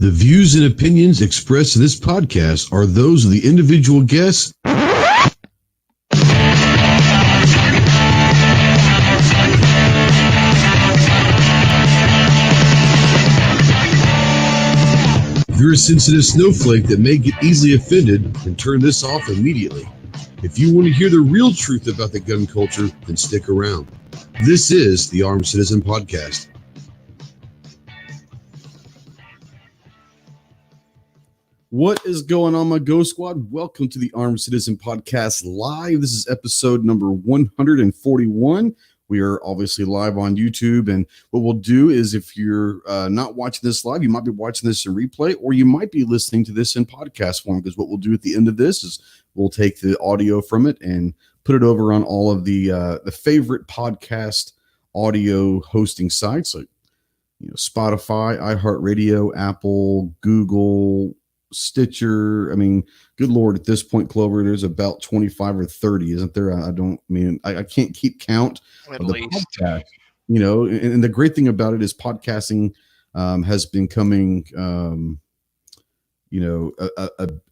The views and opinions expressed in this podcast are those of the individual guests. If you're a sensitive snowflake that may get easily offended, then turn this off immediately. If you want to hear the real truth about the gun culture, then stick around. This is the Armed Citizen Podcast. What is going on, my Ghost Squad? Welcome to the Armed Citizen Podcast Live. This is episode number 141. We are obviously live on YouTube, and what we'll do is if you're not watching this live, you might be watching this in replay, or you might be listening to this in podcast form, because what we'll do at the end of this is we'll take the audio from it and put it over on all of the favorite podcast audio hosting sites like Spotify, iHeartRadio, Apple, Google, Stitcher. I mean, good Lord, at this point, Clover, there's about 25 or 30, isn't there? I can't keep count at of the least podcast, and the great thing about it is podcasting has been coming,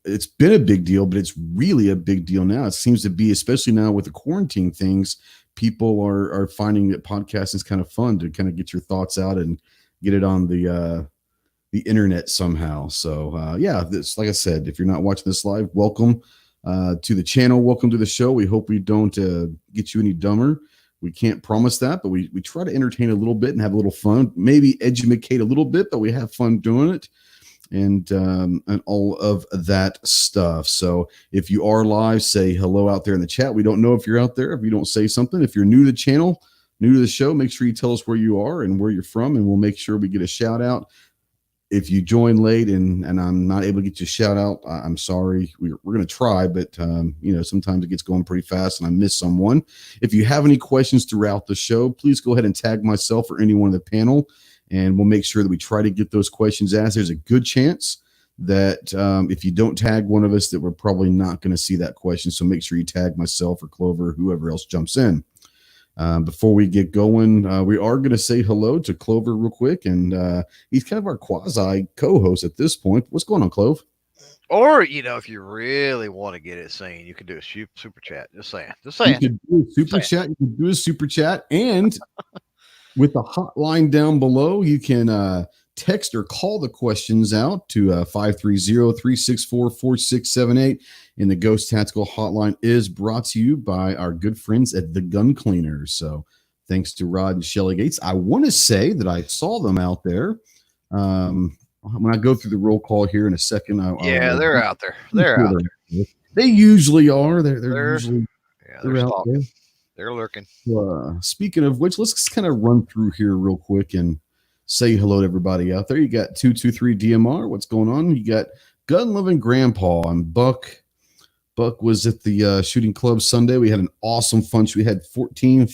it's been a big deal, but it's really a big deal now. It seems to be, especially now with the quarantine things, people are finding that podcasting is kind of fun to kind of get your thoughts out and get it on the internet somehow. So this, like I said, if you're not watching this live, welcome to the channel. Welcome to the show. We hope we don't get you any dumber. We can't promise that, but we try to entertain a little bit and have a little fun, maybe educate a little bit, but we have fun doing it and all of that stuff. So if you are live, say hello out there in the chat. We don't know if you're out there, if you don't say something. If you're new to the channel, new to the show, make sure you tell us where you are and where you're from, and we'll make sure we get a shout out. If you join late and I'm not able to get you a shout out, I'm sorry. We're going to try, but sometimes it gets going pretty fast and I miss someone. If you have any questions throughout the show, please go ahead and tag myself or anyone on the panel, and we'll make sure that we try to get those questions asked. There's a good chance that if you don't tag one of us, that we're probably not going to see that question. So make sure you tag myself or Clover, or whoever else jumps in. Before we get going, we are going to say hello to Clover real quick, and he's kind of our quasi co-host at this point. What's going on, Clove? Or if you really want to get it seen, you can do a super chat. Just saying. You can do a super chat. You can do a super chat, and with the hotline down below, you can text or call the questions out to 530-364-4678. And the Ghost Tactical Hotline is brought to you by our good friends at the Gun Cleaners. So thanks to Rod and Shelly Gates. I want to say that I saw them out there. When I go through the roll call here in a second. They're out there. They're out there. They usually are. They're usually out there. They're lurking. Speaking of which, let's kind of run through here real quick and say hello to everybody out there. You got 223 DMR. What's going on? You got Gun Loving Grandpa and Buck. Buck was at the shooting club Sunday. We had an awesome fun. We had 14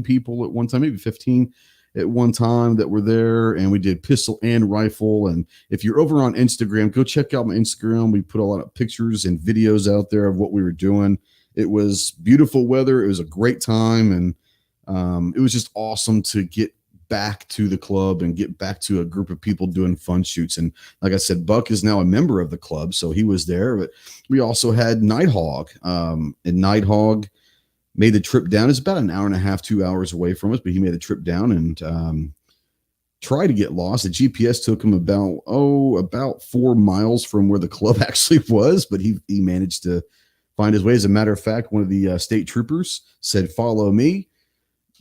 people at one time, maybe 15 at one time that were there, and we did pistol and rifle. And if you're over on Instagram, go check out my Instagram. We put a lot of pictures and videos out there of what we were doing. It was beautiful weather. It was a great time, and it was just awesome to get back to the club and get back to a group of people doing fun shoots. And like I said, Buck is now a member of the club, so he was there. But we also had Nighthawk, and Nighthawk made the trip down. It's about an hour and a half, 2 hours away from us, but he made the trip down and tried to get lost. The GPS took him about 4 miles from where the club actually was, but he managed to find his way. As a matter of fact, one of the state troopers said, "Follow me."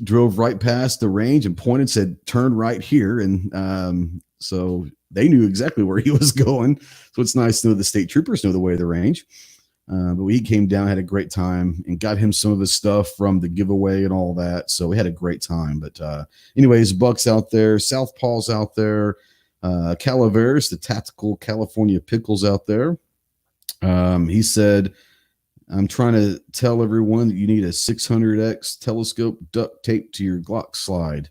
Drove right past the range and pointed, said, "Turn right here." And so they knew exactly where he was going. So it's nice to know the state troopers know the way of the range. But he came down, had a great time, and got him some of his stuff from the giveaway and all that. So we had a great time. But anyways, Buck's out there, Southpaw's out there, Calaveras, the Tactical California Pickles out there. He said, "I'm trying to tell everyone that you need a 600X telescope duct tape to your Glock slide."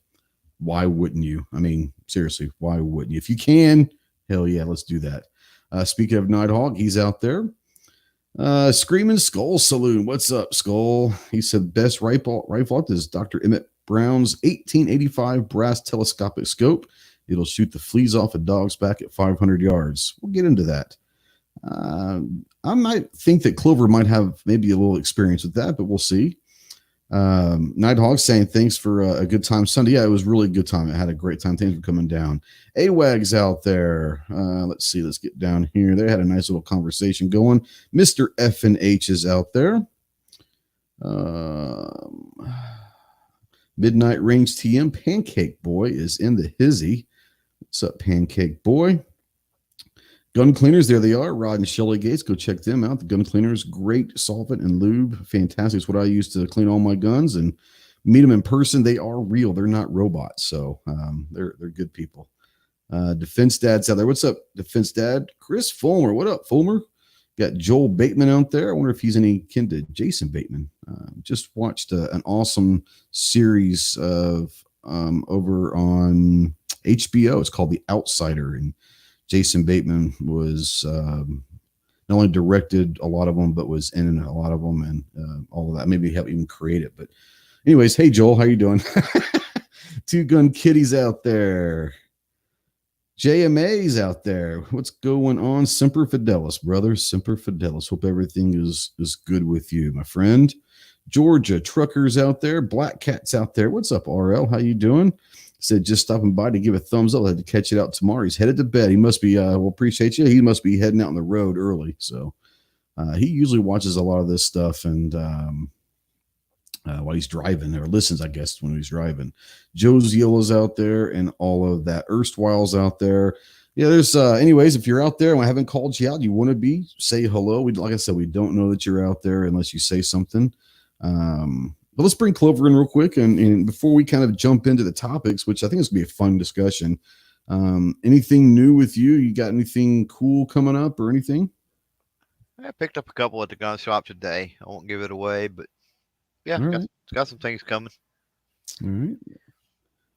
Why wouldn't you? I mean, seriously, why wouldn't you? If you can, hell yeah, let's do that. Speaking of Nighthawk, he's out there. Screaming Skull Saloon. What's up, Skull? He said, best rifle is Dr. Emmett Brown's 1885 brass telescopic scope. It'll shoot the fleas off a dog's back at 500 yards. We'll get into that. I might think that Clover might have maybe a little experience with that, but we'll see. Nighthawk saying thanks for a good time Sunday. Yeah, it was really a good time. I had a great time. Thanks for coming down. AWAG's out there. Let's see. Let's get down here. They had a nice little conversation going. Mr. F and H is out there. Midnight Range TM Pancake Boy is in the hizzy. What's up, Pancake Boy? Gun Cleaners, there they are. Rod and Shelly Gates, go check them out. The Gun Cleaners, great solvent and lube. Fantastic. It's what I use to clean all my guns and meet them in person. They are real. They're not robots. So they're good people. Defense Dad's out there. What's up, Defense Dad? Chris Fulmer. What up, Fulmer? Got Joel Bateman out there. I wonder if he's any kin to Jason Bateman. Just watched an awesome series of over on HBO. It's called The Outsider, and Jason Bateman was not only directed a lot of them, but was in a lot of them, and all of that. Maybe helped even create it. But anyways, hey Joel, how you doing? Two Gun Kitties out there. JMA's out there. What's going on? Semper Fidelis, brother. Semper Fidelis. Hope everything is good with you, my friend. Georgia Truckers out there. Black Cat's out there. What's up, RL? How you doing? Said just stopping by to give a thumbs up. I had to catch it out tomorrow. He's headed to bed. He must be, we'll appreciate you. He must be heading out on the road early. So he usually watches a lot of this stuff and while he's driving, or listens, I guess, when he's driving. Joe's Yellow's out there and all of that. Erstwhile's out there. Yeah, there's, anyways, if you're out there and I haven't called you out, you want to be, say hello. Like I said, we don't know that you're out there unless you say something. But let's bring Clover in real quick. And before we kind of jump into the topics, which I think is going to be a fun discussion, anything new with you? You got anything cool coming up or anything? I picked up a couple at the gun shop today. I won't give it away, but yeah, got some things coming. All right.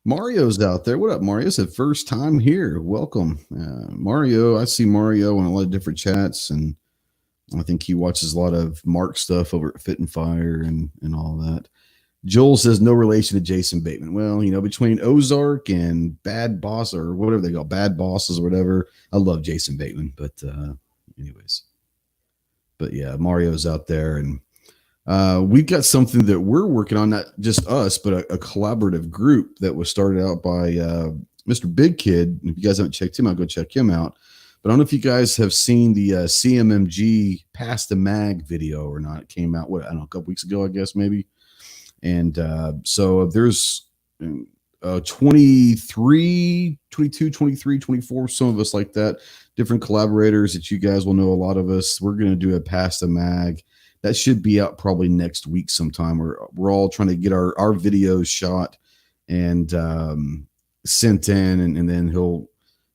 Mario's out there. What up, Mario? It's the first time here. Welcome. Mario, I see Mario in a lot of different chats, and I think he watches a lot of Mark stuff over at Fit and Fire and all that. Joel says no relation to Jason Bateman. Well, between Ozark and Bad Boss or whatever they call Bad Bosses or whatever, I love Jason Bateman. But anyways, but yeah, Mario's out there, and we've got something that we're working on, not just us, but a collaborative group that was started out by Mr. Big Kid. If you guys haven't checked him out, go check him out. But I don't know if you guys have seen the CMMG Pass the Mag video or not. It came out, a couple weeks ago, I guess, maybe. And so there's 23, 22, 23, 24, some of us like that, different collaborators that you guys will know. A lot of us, we're going to do a Pass the Mag. That should be out probably next week sometime. We're all trying to get our videos shot and sent in, and then he'll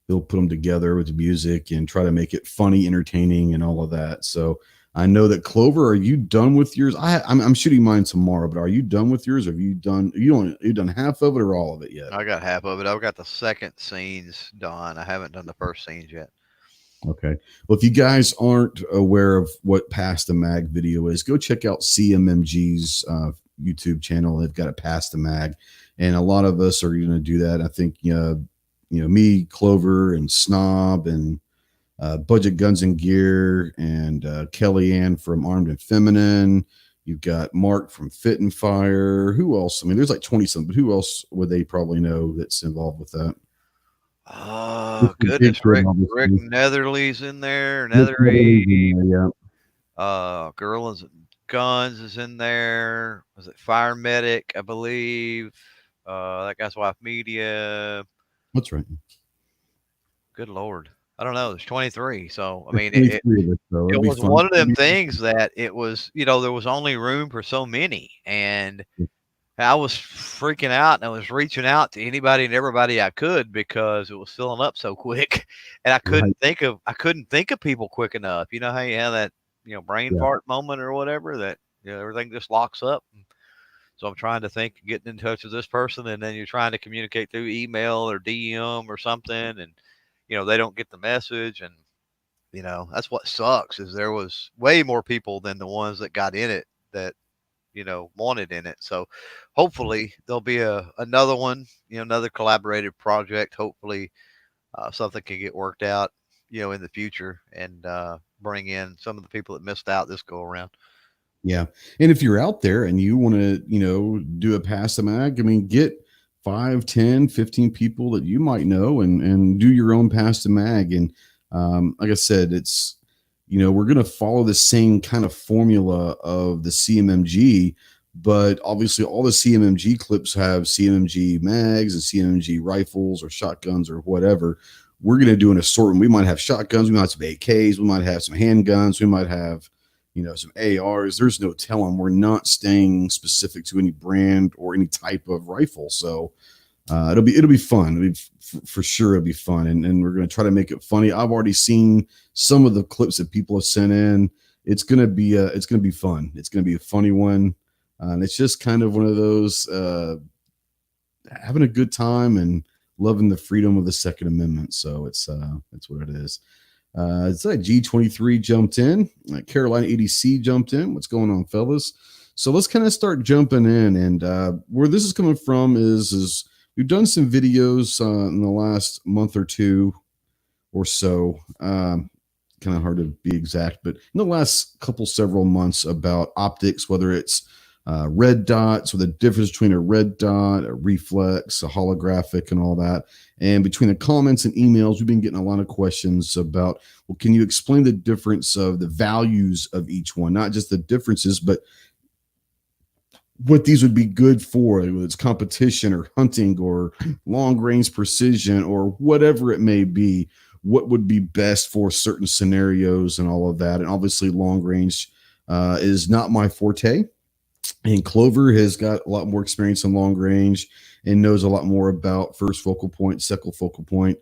put them together with the music and try to make it funny, entertaining, and all of that. So I know that Clover, are you done with yours? I'm shooting mine tomorrow, but are you done with yours? Have you done? You done half of it or all of it yet? I got half of it. I've got the second scenes done. I haven't done the first scenes yet. Okay. Well, if you guys aren't aware of what Pass the Mag video is, go check out CMMG's YouTube channel. They've got a Pass the Mag, and a lot of us are going to do that. I think me, Clover, and Snob, and Budget Guns and Gear, and Kellyanne from Armed and Feminine. You've got Mark from Fit and Fire. Who else? I mean, there's like 20 something, but who else would they probably know that's involved with that? Oh, goodness. Rick Netherly's in there. Nethery. Yeah. Girls and Guns is in there. Was it Fire Medic, I believe? That guy's wife, Media. That's right. Good Lord. I don't know. There's 23. So, I mean, it was one of them things that it was, there was only room for so many. And I was freaking out, and I was reaching out to anybody and everybody I could because it was filling up so quick, and I couldn't think of people quick enough. You know how you have that brain fart moment or whatever that everything just locks up. So I'm trying to think, getting in touch with this person, and then you're trying to communicate through email or DM or something, and they don't get the message, and that's what sucks is there was way more people than the ones that got in it that wanted in it. So hopefully there'll be another one, another collaborative project. Hopefully something can get worked out, in the future, and bring in some of the people that missed out this go around. Yeah. And if you're out there and you want to, do a pass the mag, I mean, get 5, 10, 15 people that you might know and do your own pass the mag. And like I said, it's, we're going to follow the same kind of formula of the CMMG, but obviously all the CMMG clips have CMMG mags and CMMG rifles or shotguns or whatever. We're going to do an assortment. We might have shotguns. We might have some AKs. We might have some handguns. We might have, some ARs. There's no telling. We're not staying specific to any brand or any type of rifle. So it'll be fun. It'll be for sure. It'll be fun, and we're going to try to make it funny. I've already seen some of the clips that people have sent in. It's going to be fun. It's going to be a funny one, and it's just kind of one of those having a good time and loving the freedom of the Second Amendment. So that's what it is. It's like G23 jumped in. Carolina ADC jumped in. What's going on, fellas? So let's kind of start jumping in. And where this is coming from is we've done some videos in the last month or two or so. Kind of hard to be exact, but in the last several months about optics, whether it's red dots, or the difference between a red dot, a reflex, a holographic, and all that. And between the comments and emails, we've been getting a lot of questions about, well, can you explain the difference of the values of each one? Not just the differences, but what these would be good for, whether it's competition or hunting or long range precision or whatever it may be. What would be best for certain scenarios and all of that. And obviously long range is not my forte. And Clover has got a lot more experience in long range and knows a lot more about first focal point, second focal point,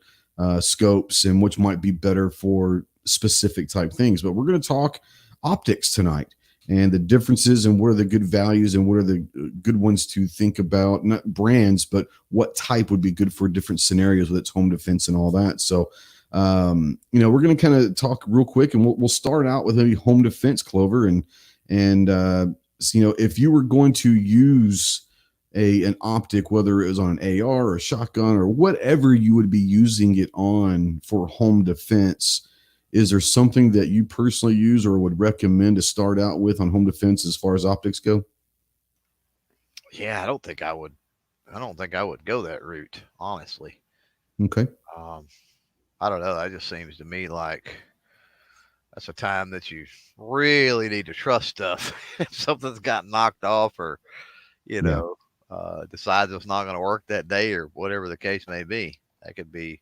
scopes, and which might be better for specific type things. But we're going to talk optics tonight and the differences and what are the good values and what are the good ones to think about, not brands, but what type would be good for different scenarios with its home defense and all that. So, we're going to kind of talk real quick, and we'll start out with maybe home defense, Clover, and if you were going to use an optic, whether it was on an AR or a shotgun or whatever you would be using it on for home defense, is there something that you personally use or would recommend to start out with on home defense as far as optics go? Yeah, I don't think I would go that route, honestly. Okay. I don't know. That just seems to me like that's a time that you really need to trust stuff. If something's got knocked off or, decides it's not going to work that day or whatever the case may be, that could be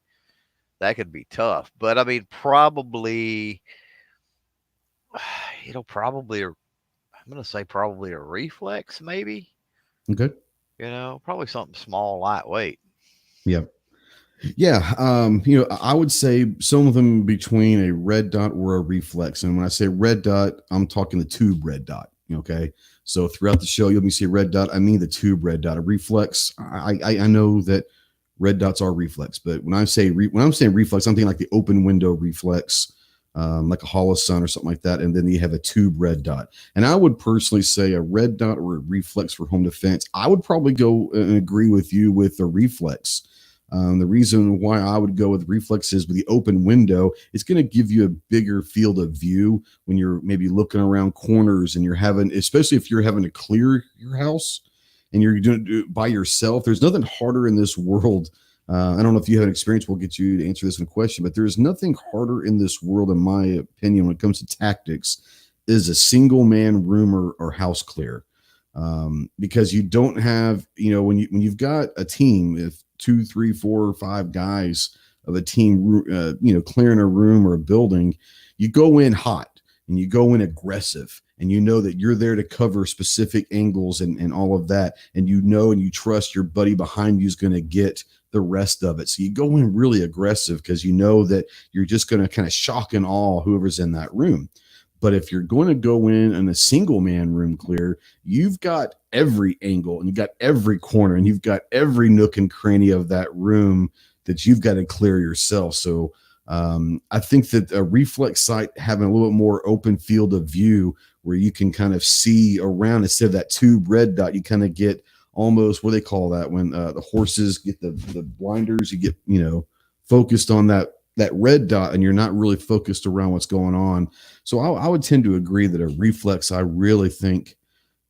tough. But I mean, probably, I'm going to say probably a reflex, maybe. Okay. Probably something small, lightweight. Yeah. Yeah, I would say some of them between a red dot or a reflex. And when I say red dot, I'm talking the tube red dot. Okay, so throughout the show, you'll be see red dot. I mean the tube red dot. A reflex, I know that red dots are reflex, but when I'm saying reflex, I'm thinking like the open window reflex, like a Holosun or something like that. And then you have a tube red dot. And I would personally say a red dot or a reflex for home defense. I would probably go and agree with you with the reflex. The reason why I would go with reflex is with the open window, it's going to give you a bigger field of view when you're maybe looking around corners and especially if you're having to clear your house and you're doing it by yourself. There's nothing harder in this world. I don't know if you have an experience. We'll get you to answer this in a question, but there's nothing harder in this world, in my opinion, when it comes to tactics, is a single man room or house clear. Because you don't have, when you've got a team, if 2, 3, 4, or 5 guys of a team, clearing a room or a building, you go in hot and you go in aggressive, and you know that you're there to cover specific angles and all of that. And and you trust your buddy behind you is going to get the rest of it. So you go in really aggressive because you know that you're just going to kind of shock and awe whoever's in that room. But if you're going to go in a single man room clear, you've got every angle and you've got every corner and you've got every nook and cranny of that room that you've got to clear yourself. So I think that a reflex sight having a little bit more open field of view where you can kind of see around instead of that tube red dot, you kind of get almost what they call that when the horses get the blinders, you get, focused on that red dot and you're not really focused around what's going on. So I would tend to agree that a reflex, I really think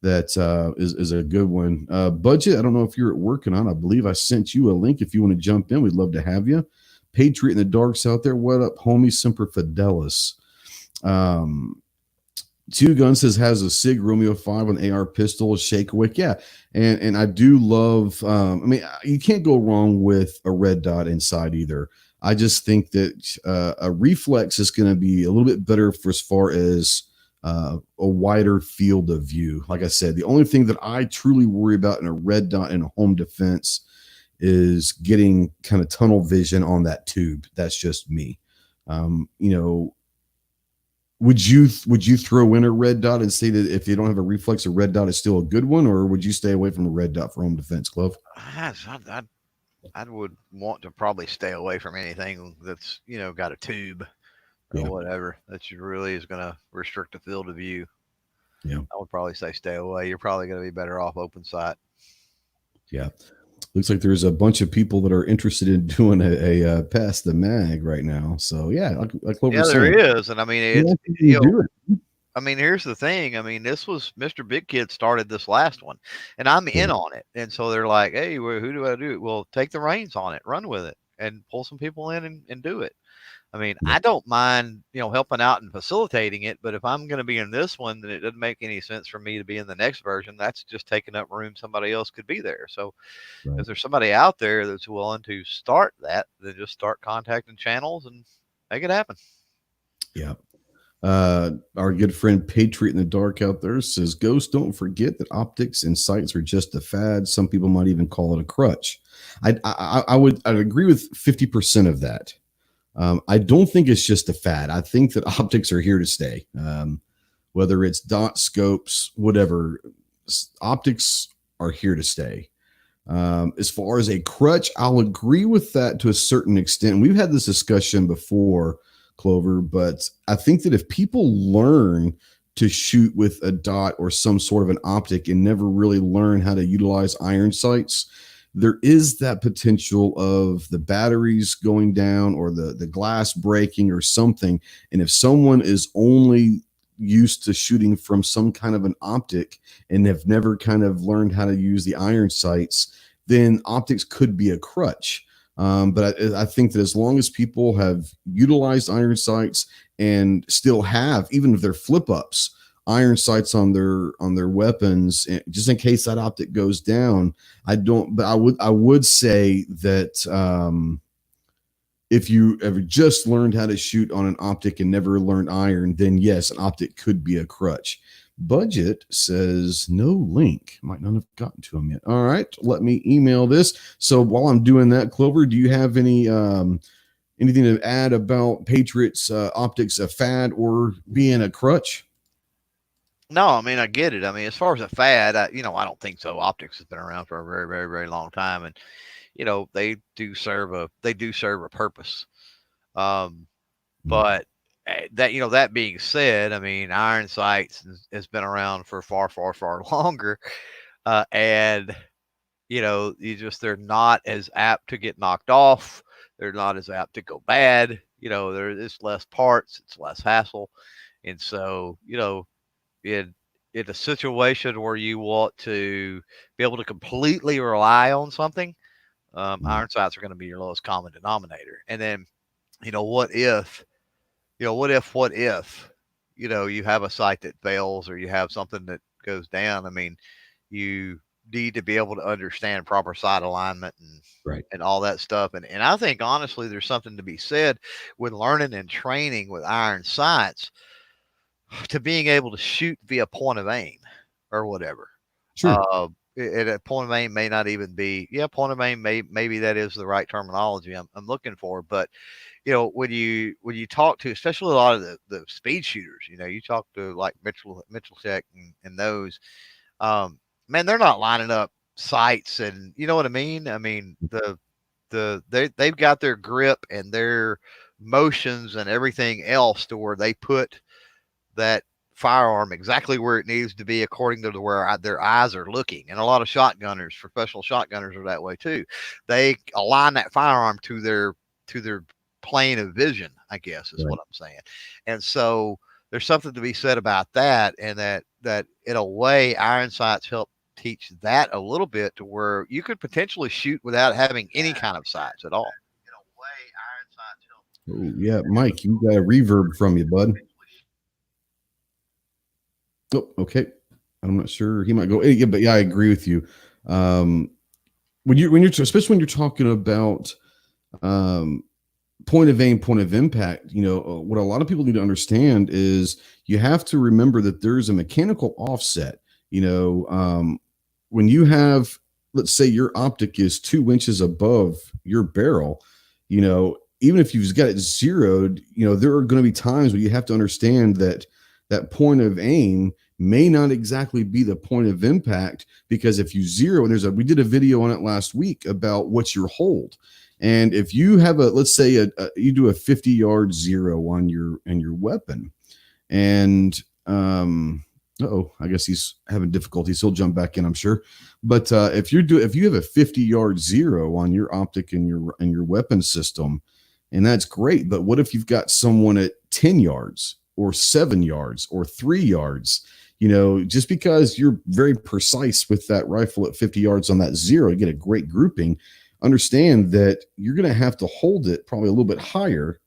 that is a good one. Budget, I don't know if you're working on. I believe I sent you a link. If you want to jump in, we'd love to have you. Patriot in the Darks out there. What up, homie? Semper Fidelis. Two Gun says has a Sig Romeo 5 an AR pistol, a shake awake. Yeah. And I do love, you can't go wrong with a red dot inside either. I just think that a reflex is going to be a little bit better for as far as a wider field of view. Like I said, the only thing that I truly worry about in a red dot in a home defense is getting kind of tunnel vision on that tube. That's just me. Would you throw in a red dot and say that if you don't have a reflex, a red dot is still a good one, or would you stay away from a red dot for home defense, Clove? I would want to probably stay away from anything that's got a tube or whatever that really is going to restrict the field of view. Yeah, I would probably say stay away. You're probably going to be better off open sight. Yeah. Looks like there's a bunch of people that are interested in doing a pass the mag right now. So yeah, like there is, and I mean I mean, here's the thing. I mean, this was Mr. Big Kid started this last one, and I'm in on it. And so they're like, "Hey, who do I do?" Well, take the reins on it, run with it, and pull some people in and do it. I mean, I don't mind, helping out and facilitating it, but if I'm going to be in this one, then it doesn't make any sense for me to be in the next version. That's just taking up room somebody else could be there. So if there's somebody out there that's willing to start that, then just start contacting channels and make it happen. Yeah. Our good friend Patriot in the Dark out there says, Ghost, don't forget that optics and sights are just a fad. Some people might even call it a crutch. I'd agree with 50% of that. I don't think it's just a fad. I think that optics are here to stay. Whether it's dot scopes, whatever, optics are here to stay. As far as a crutch, I'll agree with that to a certain extent. We've had this discussion before, Clover, but I think that if people learn to shoot with a dot or some sort of an optic and never really learn how to utilize iron sights, there is that potential of the batteries going down or the glass breaking or something. And if someone is only used to shooting from some kind of an optic and have never kind of learned how to use the iron sights, then optics could be a crutch. But I think that as long as people have utilized iron sights and still have, even if they're flip ups, iron sights on their weapons, just in case that optic goes down, I would say that if you ever just learned how to shoot on an optic and never learned iron, then yes, an optic could be a crutch. Budget says no link. Might not have gotten to him yet. All right, let me email this. So while I'm doing that, Clover, do you have anything to add about Patriots optics, a fad or being a crutch? No, I mean, I get it. I mean, as far as a fad, I don't think so. Optics has been around for a very, very, very long time, and they do serve a purpose. But that being said, I mean, iron sights has been around for far, far, far longer, and they're not as apt to get knocked off. They're not as apt to go bad. There's less parts, it's less hassle, and so in a situation where you want to be able to completely rely on something, iron sights are going to be your lowest common denominator. And then, what if you have a sight that fails or you have something that goes down? I mean, you need to be able to understand proper sight alignment and all that stuff. And I think honestly, there's something to be said with learning and training with iron sights to being able to shoot via point of aim or whatever. Sure. A point of aim may not even be, point of aim maybe that is the right terminology I'm looking for. But when you talk to, especially a lot of the speed shooters, you talk to like Mitchell Tech and those, man, they're not lining up sights, and you know what I mean. I mean they've got their grip and their motions and everything else to where they put that firearm exactly where it needs to be according to where their eyes are looking. And a lot of shotgunners, professional shotgunners, are that way too. They align that firearm to their plane of vision, I guess is what I'm saying. And so there's something to be said about that, and that in a way Iron Sights help teach that a little bit, to where you could potentially shoot without having any kind of sights at all. Oh, yeah, Mike, you got a reverb from you, bud. Oh, okay. I'm not sure. He might go. Yeah, but yeah, I agree with you. When you're especially when you're talking about point of aim, point of impact, what a lot of people need to understand is you have to remember that there's a mechanical offset. When you have, let's say your optic is 2 inches above your barrel, even if you've got it zeroed, there are going to be times where you have to understand that point of aim may not exactly be the point of impact, because if you zero, and we did a video on it last week about what's your hold. And if you have let's say you do a 50-yard zero on your weapon, and I guess he's having difficulties. He'll jump back in, I'm sure. But if you have a 50-yard zero on your optic and your weapon system, and that's great. But what if you've got someone at 10 yards or 7 yards or 3 yards? Just because you're very precise with that rifle at 50 yards on that zero, you get a great grouping. Understand that you're going to have to hold it probably a little bit higher,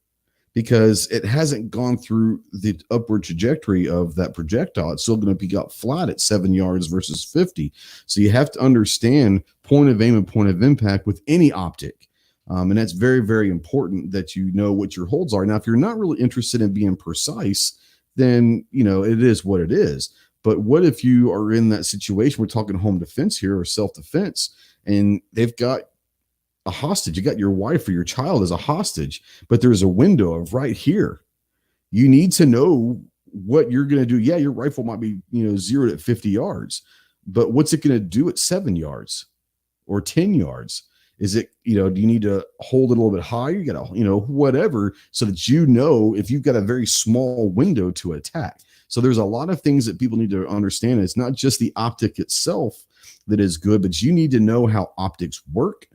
because it hasn't gone through the upward trajectory of that projectile. It's still going to be got flat at 7 yards versus 50. So you have to understand point of aim and point of impact with any optic. And that's very, very important that you know what your holds are. Now, if you're not really interested in being precise, then, it is what it is. But what if you are in that situation? We're talking home defense here, or self-defense, and they've got a hostage. You got your wife or your child as a hostage, but there's a window of right here. You need to know what you're going to do. Yeah, your rifle might be, zeroed at 50 yards, but what's it going to do at 7 yards or 10 yards? Is it, do you need to hold it a little bit higher? You got to, whatever, so that if you've got a very small window to attack. So there's a lot of things that people need to understand. It's not just the optic itself that is good, but you need to know how optics work,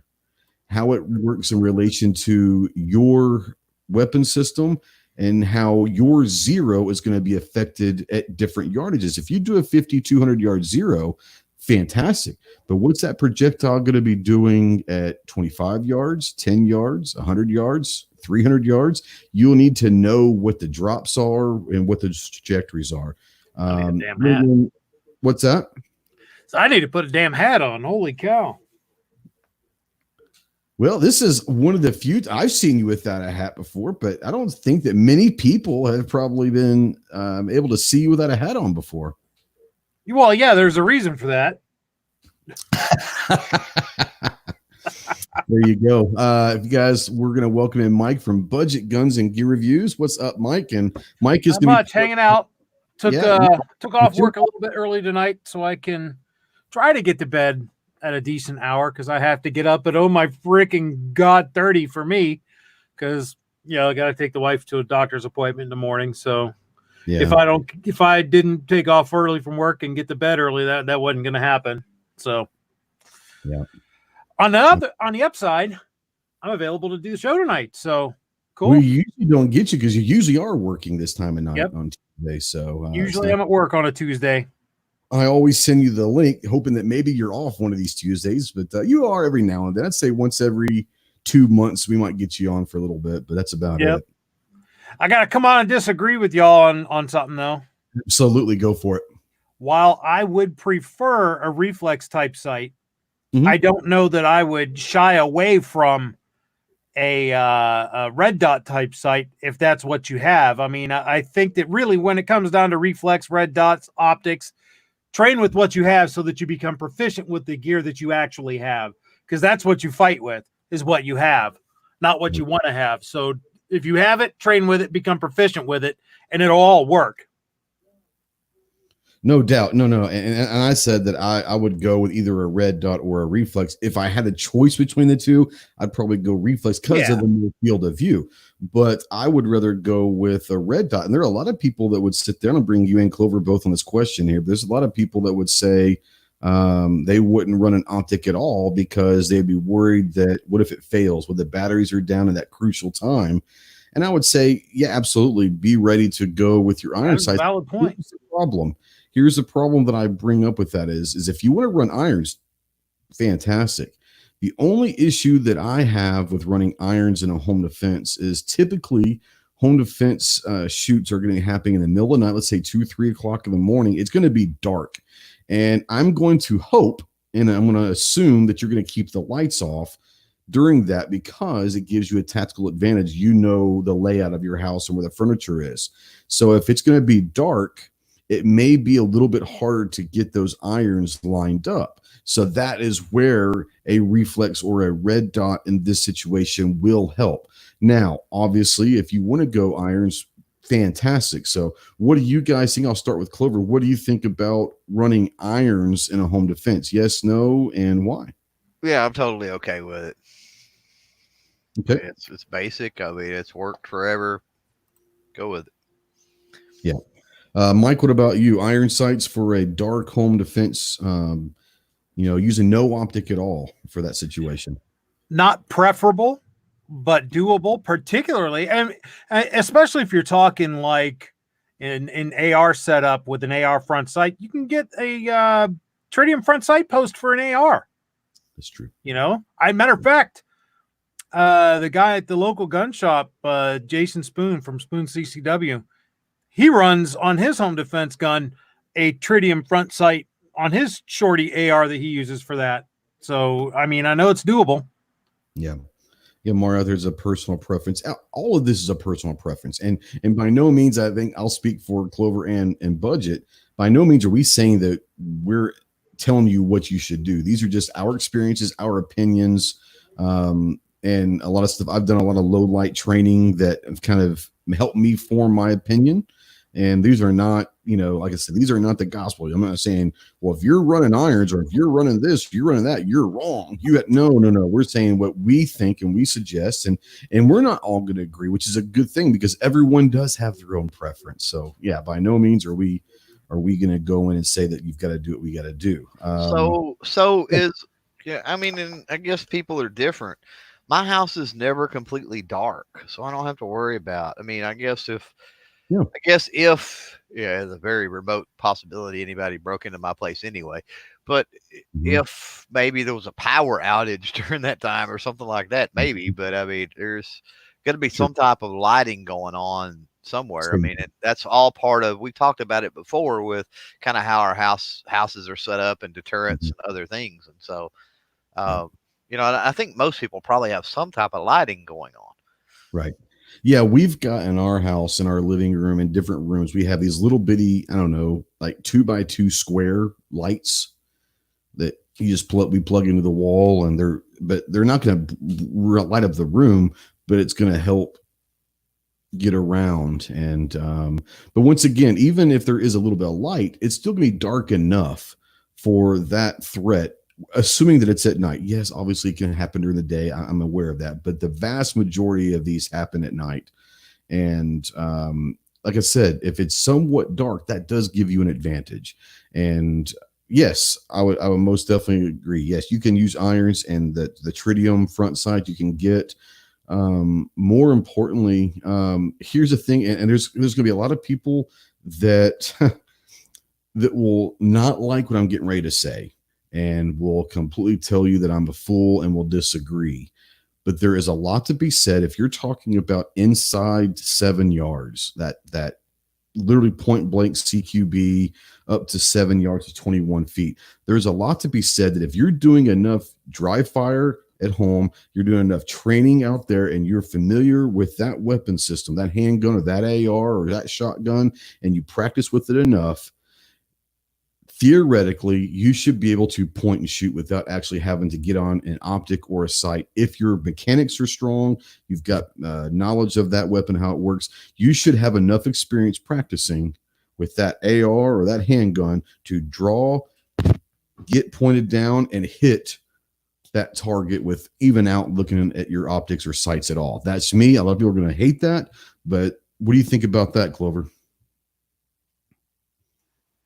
how it works in relation to your weapon system, and how your zero is going to be affected at different yardages. If you do a 200 yard zero, fantastic. But what's that projectile going to be doing at 25 yards, 10 yards, 100 yards, 300 yards? You'll need to know what the drops are and what the trajectories are. What's that? So I need to put a damn hat on. Holy cow. Well, this is one of the few I've seen you without a hat before, but I don't think that many people have probably been able to see you without a hat on before. Well, yeah, there's a reason for that. There you go. If you guys, we're going to welcome in Mike from Budget Guns and Gear Reviews. What's up, Mike? And Mike is going to be hanging out. Took off work a little bit early tonight so I can try to get to bed at a decent hour, because I have to get up at my freaking God 30 for me, because I got to take the wife to a doctor's appointment in the morning. So yeah. If I didn't take off early from work and get to bed early, that wasn't going to happen. So yeah. On the upside, I'm available to do the show tonight. So cool. We usually don't get you because you usually are working this time of night on Tuesday. So usually I'm at work on a Tuesday. I always send you the link, hoping that maybe you're off one of these Tuesdays, but you are every now and then. I'd say once every 2 months we might get you on for a little bit, but that's about it. I got to come on and disagree with y'all on something, though. Absolutely. Go for it. While I would prefer a reflex type sight, I don't know that I would shy away from a red dot type sight if that's what you have. I mean, I think that really when it comes down to reflex, red dots, optics, train with what you have so that you become proficient with the gear that you actually have, because that's what you fight with, is what you have, not what you want to have. So if you have it, train with it, become proficient with it, and it'll all work. No doubt. No. And I said that I would go with either a red dot or a reflex. If I had a choice between the two, I'd probably go reflex because of the more field of view. But I would rather go with a red dot. And there are a lot of people that would sit there and bring you and Clover both on this question here. There's a lot of people that would say they wouldn't run an optic at all because they'd be worried that what if it fails? When the batteries are down at that crucial time. And I would say, yeah, absolutely. Be ready to go with your iron sights. Valid point. Here's the problem. Here's the problem that I bring up with that is if you want to run irons, fantastic. The only issue that I have with running irons in a home defense is typically home defense shoots are going to happen in the middle of the night. Let's say 2-3 o'clock in the morning. It's going to be dark. And I'm going to hope, and I'm going to assume that you're going to keep the lights off during that because it gives you a tactical advantage. You know the layout of your house and where the furniture is. So if it's going to be dark, it may be a little bit harder to get those irons lined up. So that is where a reflex or a red dot in this situation will help. Now, obviously, if you want to go irons, fantastic. So what do you guys think? I'll start with Clover. What do you think about running irons in a home defense? Yes, no, and why? Yeah, I'm totally okay with it. Okay. It's basic. I mean, it's worked forever. Go with it. Yeah. Mike, what about you? Iron sights for a dark home defense, using no optic at all for that situation. Not preferable, but doable, particularly, and especially if you're talking like in AR setup with an AR front sight, you can get a tritium front sight post for an AR. That's true. Matter of fact, the guy at the local gun shop, Jason Spoon from Spoon CCW, he runs on his home defense gun a tritium front sight on his shorty AR that he uses for that. So, I mean, I know it's doable. Yeah. Yeah, Mario, there's a personal preference. All of this is a personal preference. And by no means, I think I'll speak for Clover and Budget. By no means are we saying that we're telling you what you should do. These are just our experiences, our opinions, and a lot of stuff. I've done a lot of low light training that have kind of helped me form my opinion. And these are not, like I said, these are not the gospel. I'm not saying, well, if you're running irons or if you're running this, if you're running that, you're wrong. No. We're saying what we think and we suggest, and we're not all going to agree, which is a good thing because everyone does have their own preference. So yeah, by no means are we going to go in and say that you've got to do what we got to do. And I guess people are different. My house is never completely dark, so I don't have to worry about. I mean, I guess if there's a very remote possibility anybody broke into my place anyway. But if maybe there was a power outage during that time or something like that, maybe. But I mean, there's got to be some type of lighting going on somewhere. I mean, that's all part of. We talked about it before with kind of how our houses are set up and deterrents and other things. And so, I think most people probably have some type of lighting going on. Right. Yeah, we've got in our house, in our living room, in different rooms, we have these little bitty, I don't know, like 2x2 square lights that you just we plug into the wall, and they're not going to light up the room, but it's going to help get around. And but once again, even if there is a little bit of light, it's still going to be dark enough for that threat. Assuming that it's at night. Yes, obviously it can happen during the day. I'm aware of that, but the vast majority of these happen at night. And like I said, if it's somewhat dark, that does give you an advantage. And yes, I would most definitely agree. Yes, you can use irons and the tritium front sight you can get. More importantly, here's the thing, and there's going to be a lot of people that that will not like what I'm getting ready to say, and will completely tell you that I'm a fool and will disagree. But there is a lot to be said if you're talking about inside 7 yards, that literally point blank CQB up to 7 yards to 21 feet. There's a lot to be said that if you're doing enough dry fire at home, you're doing enough training out there, and you're familiar with that weapon system, that handgun or that AR or that shotgun, and you practice with it enough, theoretically, you should be able to point and shoot without actually having to get on an optic or a sight. If your mechanics are strong, you've got knowledge of that weapon, how it works, you should have enough experience practicing with that AR or that handgun to draw, get pointed down, and hit that target with even out looking at your optics or sights at all. That's me. A lot of people are going to hate that, but what do you think about that, Clover?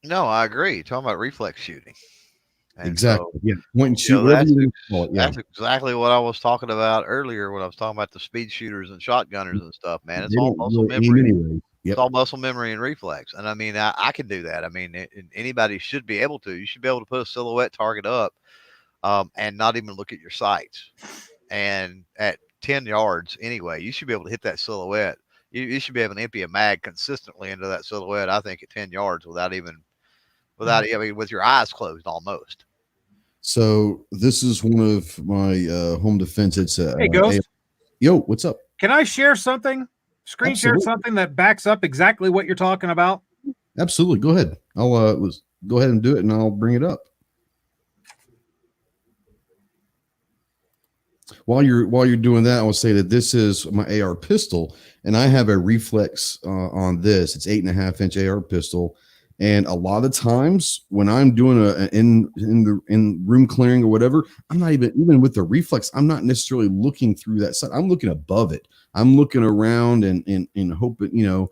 No, I agree. You're talking about reflex shooting. And exactly. So, yeah. Point and shoot, whatever you call it. Yeah. That's exactly what I was talking about earlier when I was talking about the speed shooters and shotgunners and stuff, man. It's all muscle memory. Anyway. Yep. It's all muscle memory and reflex. And I mean, I can do that. I mean, anybody should be able to. You should be able to put a silhouette target up and not even look at your sights. And at 10 yards anyway, you should be able to hit that silhouette. You should be able to empty a mag consistently into that silhouette, I think, at 10 yards without, I mean, with your eyes closed almost. So this is one of my home defense. It's hey, Ghost. Yo, what's up? Can I share something? Screen share something that backs up exactly what you're talking about? Absolutely. Go ahead. I'll go ahead and do it, and I'll bring it up. While you're doing that, I will say that this is my AR pistol, and I have a reflex on this. It's 8.5-inch AR pistol. And a lot of times when I'm doing in room clearing or whatever, I'm not even with the reflex. I'm not necessarily looking through that side. I'm looking above it. I'm looking around and hoping,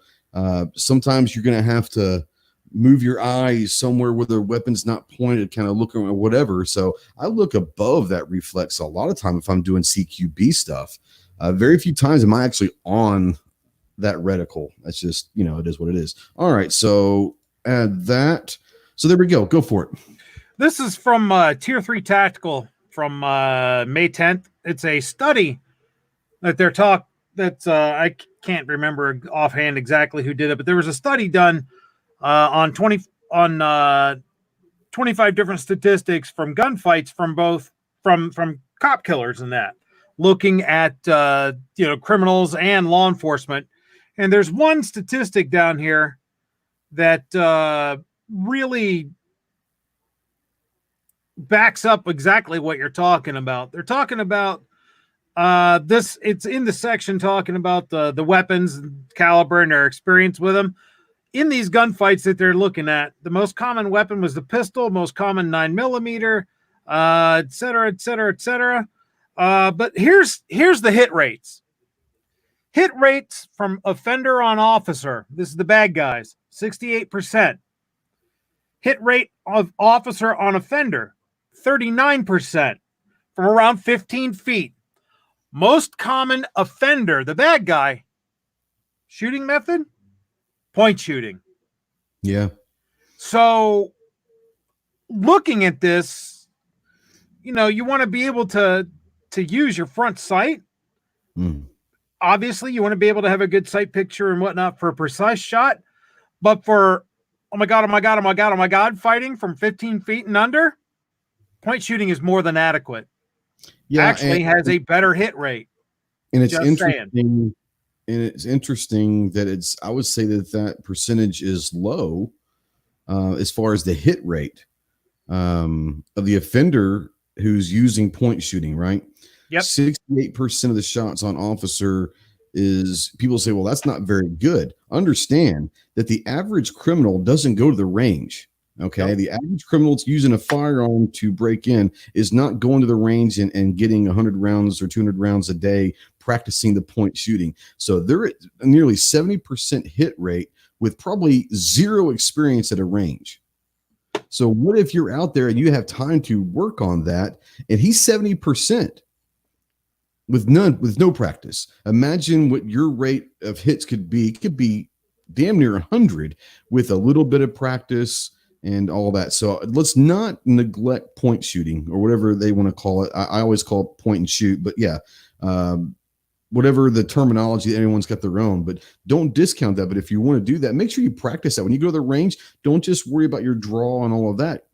sometimes you're going to have to move your eyes somewhere where the weapon's not pointed, kind of looking or whatever. So I look above that reflex a lot of time if I'm doing CQB stuff. Very few times am I actually on that reticle. That's just, it is what it is. All right. So add that. So there we go. Go for it. This is from Tier 3 Tactical from May 10th. It's a study that I can't remember offhand exactly who did it, but there was a study done on 25 different statistics from gunfights from cop killers and that, looking at criminals and law enforcement. And there's one statistic down here that really backs up exactly what you're talking about. They're talking about this. It's in the section talking about the weapons, caliber, and their experience with them. In these gunfights that they're looking at, the most common weapon was the pistol, most common 9mm, et cetera, et cetera, et cetera. But here's the hit rates. Hit rates from offender on officer. This is the bad guys. 68%. Hit rate of officer on offender, 39%, from around 15 feet. Most common offender, the bad guy, shooting method, point shooting. Yeah. So looking at this, you want to be able to use your front sight. Obviously, you want to be able to have a good sight picture and whatnot for a precise shot. But for, oh my God, fighting from 15 feet and under, point shooting is more than adequate. Yeah, actually has a better hit rate. And it's interesting. And it's interesting that I would say that percentage is low as far as the hit rate of the offender who's using point shooting, right? Yep. 68% of the shots on officer is, people say, well, that's not very good. Understand that the average criminal doesn't go to the range. Okay. Nope. The average criminal that's using a firearm to break in is not going to the range and getting 100 rounds or 200 rounds a day practicing the point shooting. So they're at nearly 70% hit rate with probably zero experience at a range. So what if you're out there and you have time to work on that, and he's 70% with no practice? Imagine what your rate of hits could be. It could be damn near 100 with a little bit of practice and all that. So let's not neglect point shooting or whatever they want to call it. I always call it point and shoot, but yeah, whatever the terminology, anyone's got their own, but don't discount that. But if you want to do that, make sure you practice that. When you go to the range, don't just worry about your draw and all of that.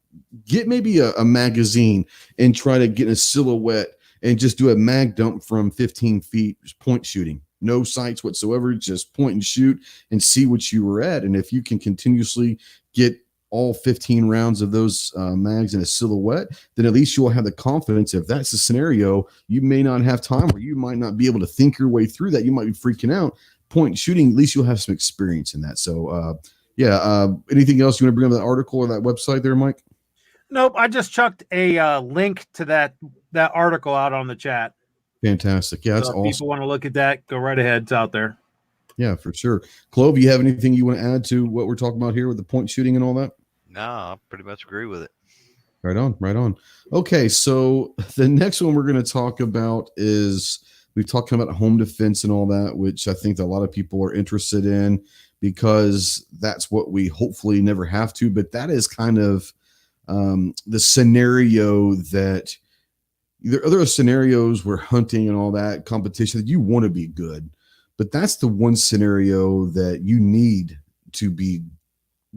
Get maybe a magazine and try to get a silhouette and just do a mag dump from 15 feet, just point shooting. No sights whatsoever, just point and shoot and see what you were at. And if you can continuously get all 15 rounds of those mags in a silhouette, then at least you'll have the confidence. If that's the scenario, you may not have time, or you might not be able to think your way through that. You might be freaking out. Point shooting, at least you'll have some experience in that. So Yeah. Anything else you want to bring up that article or that website there, Mike? Nope. I just chucked a link to that article out on the chat. Fantastic. Yeah, that's awesome. If people want to look at that, go right ahead. It's out there. Yeah, for sure. Clove, you have anything you want to add to what we're talking about here with the point shooting and all that? No, I pretty much agree with it. Right on, right on. Okay, so the next one we're going to talk about is we've talked about home defense and all that, which I think that a lot of people are interested in because that's what we hopefully never have to. But that is kind of the scenario that there are other scenarios where hunting and all that competition that you want to be good, but that's the one scenario that you need to be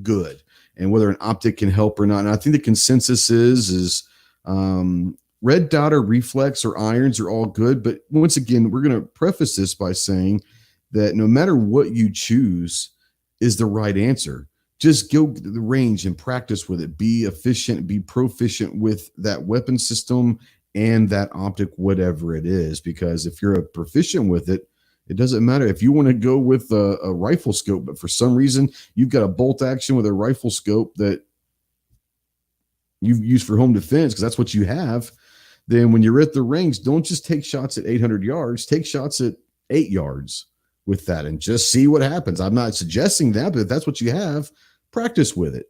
good, and whether an optic can help or not. And I think the consensus is red dot or reflex or irons are all good. But once again, we're going to preface this by saying that no matter what you choose is the right answer. Just go to the range and practice with it. Be efficient, be proficient with that weapon system and that optic, whatever it is. Because if you're proficient with it, it doesn't matter if you want to go with a rifle scope, but for some reason you've got a bolt action with a rifle scope that you've used for home defense because that's what you have. Then when you're at the range, don't just take shots at 800 yards, take shots at 8 yards with that and just see what happens. I'm not suggesting that, but if that's what you have, practice with it.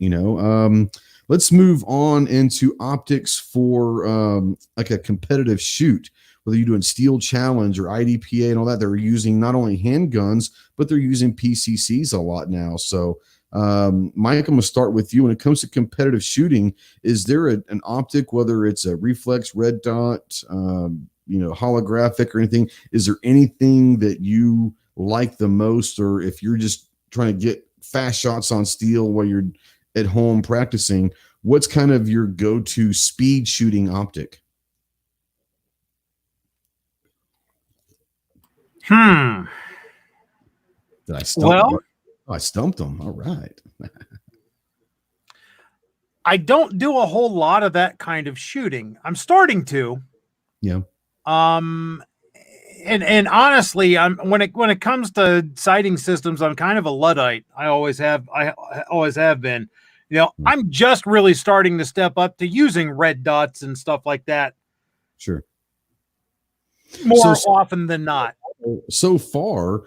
Let's move on into optics for like a competitive shoot. Whether you're doing Steel Challenge or IDPA and all that, they're using not only handguns, but they're using PCCs a lot now. So, Mike, I'm going to start with you. When it comes to competitive shooting, is there an optic, whether it's a reflex, red dot, holographic or anything? Is there anything that you like the most, or if you're just trying to get fast shots on steel while you're at home practicing, what's kind of your go-to speed shooting optic? Did I stump him? I stumped him. All right. I don't do a whole lot of that kind of shooting. I'm starting to. Yeah. And honestly, when it comes to sighting systems, I'm kind of a Luddite. I always have been. I'm just really starting to step up to using red dots and stuff like that. Sure. More often than not. So far,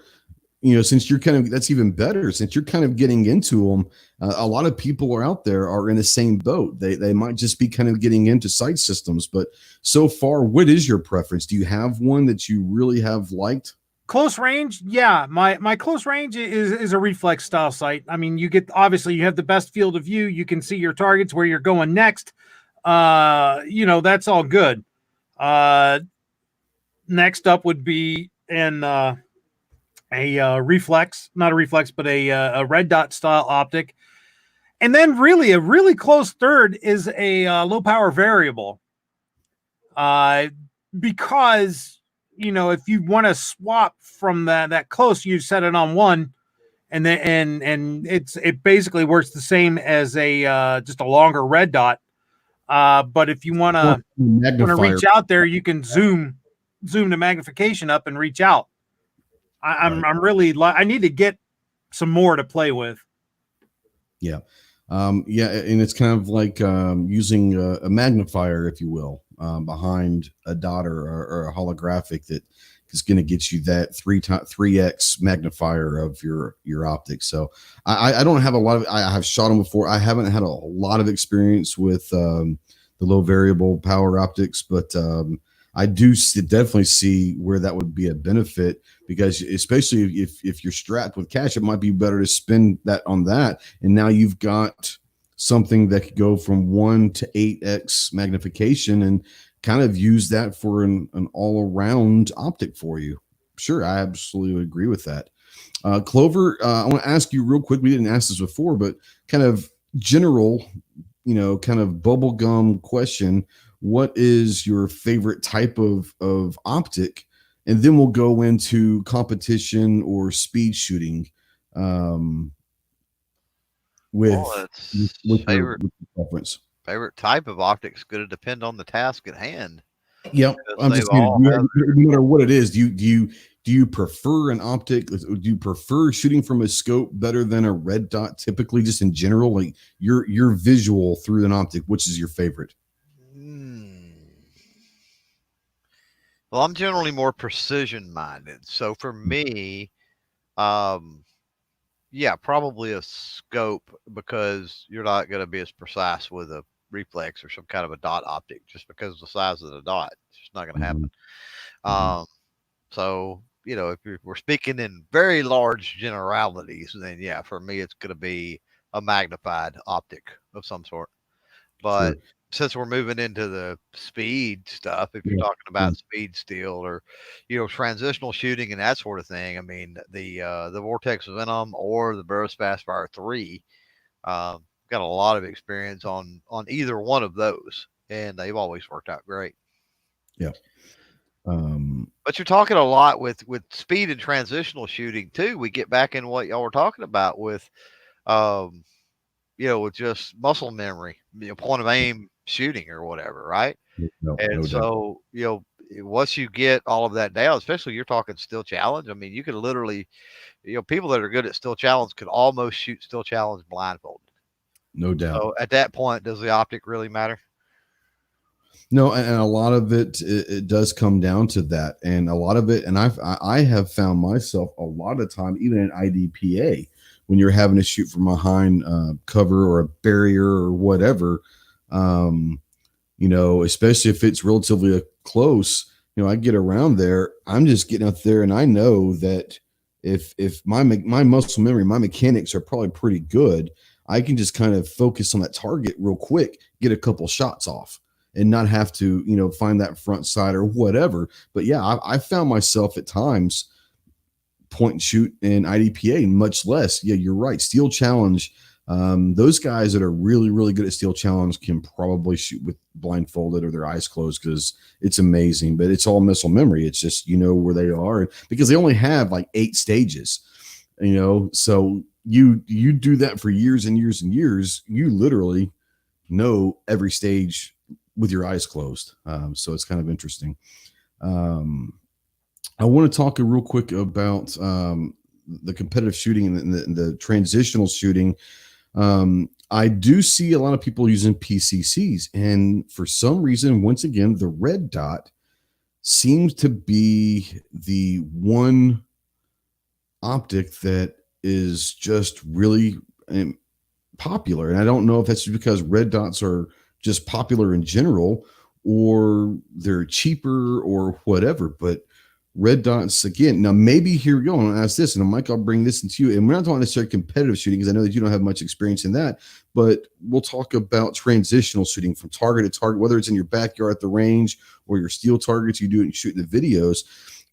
since you're that's even better, since you're kind of getting into them, a lot of people out there are in the same boat. They might just be kind of getting into sight systems, but so far, what is your preference? Do you have one that you really have liked? Close range? Yeah. My close range is a reflex style sight. I mean, you have the best field of view. You can see your targets, where you're going next. That's all good. Next up would be a reflex, not a reflex, but a red dot style optic. And then really a really close third is a low power variable. Because, if you want to swap from that close, you set it on one, and then it basically works the same as just a longer red dot. But if you want to reach out there, you can zoom the magnification up and reach out. I need to get some more to play with. Yeah. And it's kind of like using a magnifier, if you will, behind a dot or a holographic that is going to get you that 3x magnifier of your optics. So I don't have a lot of, I have shot them before. I haven't had a lot of experience with the low variable power optics, but I do definitely see where that would be a benefit, because especially if you're strapped with cash, it might be better to spend that on that. And now you've got something that could go from 1 to 8x magnification and kind of use that for an all-around optic for you. Sure, I absolutely agree with that. Clover, I want to ask you real quick. We didn't ask this before, but kind of general, kind of bubblegum question. What is your favorite type of optic? And then we'll go into competition or speed shooting with favorite your preference. Favorite type of optics going to depend on the task at hand. Yep. I'm just no matter what it is, do you prefer an optic? Do you prefer shooting from a scope better than a red dot? Typically, just in general, like your visual through an optic, which is your favorite? Well, I'm generally more precision minded. So for me, yeah, probably a scope, because you're not going to be as precise with a reflex or some kind of a dot optic just because of the size of the dot. It's just not going to happen. So, if we're speaking in very large generalities, then yeah, for me, it's going to be a magnified optic of some sort. But since we're moving into the speed stuff, if you're talking about speed steel or, transitional shooting and that sort of thing, I mean, the Vortex Venom or the Burris Fastfire 3, got a lot of experience on either one of those, and they've always worked out great. Yeah. But you're talking a lot with speed and transitional shooting too. We get back in what y'all were talking about with, with just muscle memory, point of aim shooting or whatever, right? So, once you get all of that down, especially you're talking still challenge. I mean, you could literally, people that are good at still challenge could almost shoot still challenge blindfolded. No doubt. So at that point, does the optic really matter? No, and a lot of it does come down to that, and a lot of it, and I have found myself a lot of time, even in IDPA, when you're having to shoot from behind cover or a barrier or whatever, especially if it's relatively close, I get around there, I'm just getting up there, and I know that if my muscle memory, my mechanics are probably pretty good, I can just kind of focus on that target real quick, get a couple shots off, and not have to, find that front side or whatever. But yeah, I found myself at times point and shoot in IDPA, much less. Yeah, you're right. Steel challenge. Those guys that are really, really good at steel challenge can probably shoot with blindfolded or their eyes closed, because it's amazing, but it's all muscle memory. It's just, where they are, because they only have like 8 stages, so you do that for years and years and years. You literally know every stage with your eyes closed. So it's kind of interesting. I want to talk real quick about the competitive shooting and the transitional shooting. I do see a lot of people using PCCs, and for some reason, once again, the red dot seems to be the one optic that is just really popular. And I don't know if that's because red dots are just popular in general, or they're cheaper or whatever, but red dots again. Now, maybe here we go. And I'll ask this, and Mike, I'll bring this into you. And we're not talking necessarily competitive shooting, because I know that you don't have much experience in that, but we'll talk about transitional shooting from target to target, whether it's in your backyard at the range or your steel targets, you do it, shooting the videos.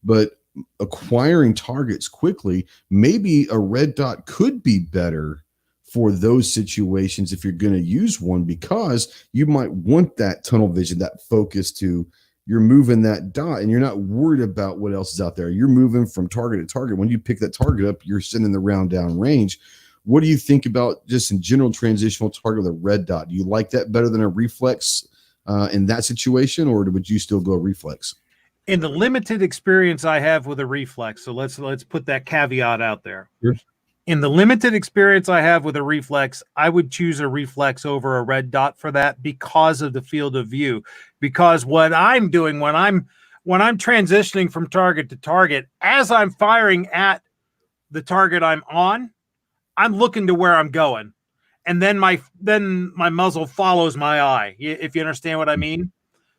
But acquiring targets quickly, maybe a red dot could be better for those situations if you're going to use one, because you might want that tunnel vision, that focus you're moving that dot and you're not worried about what else is out there. You're moving from target to target. When you pick that target up, you're sending the round down range. What do you think about just in general transitional target with a red dot? Do you like that better than a reflex in that situation, or would you still go reflex? In the limited experience I have with a reflex, so let's put that caveat out there. Sure. In the limited experience I have with a reflex, I would choose a reflex over a red dot for that, because of the field of view. Because what I'm doing when I'm transitioning from target to target, as I'm firing at the target I'm on, I'm looking to where I'm going, and then my muzzle follows my eye. If you understand what I mean.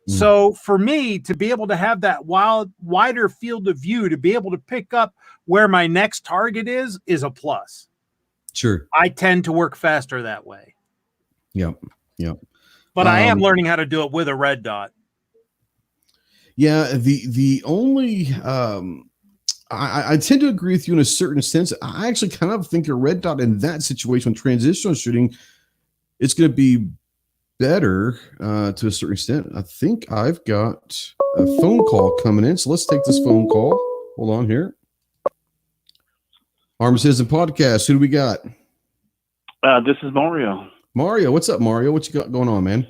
So for me to be able to have that wider field of view, to be able to pick up where my next target is a plus. Sure. I tend to work faster that way. Yep. But I am learning how to do it with a red dot. Yeah. The only, I tend to agree with you in a certain sense. I actually kind of think a red dot in that situation, transitional shooting, it's going to be better to a certain extent. I think I've got a phone call coming in, so let's take this phone call. Hold on here. Armed Citizen Podcast. Who do we got? This is Mario. Mario, what's up, Mario? What you got going on, man?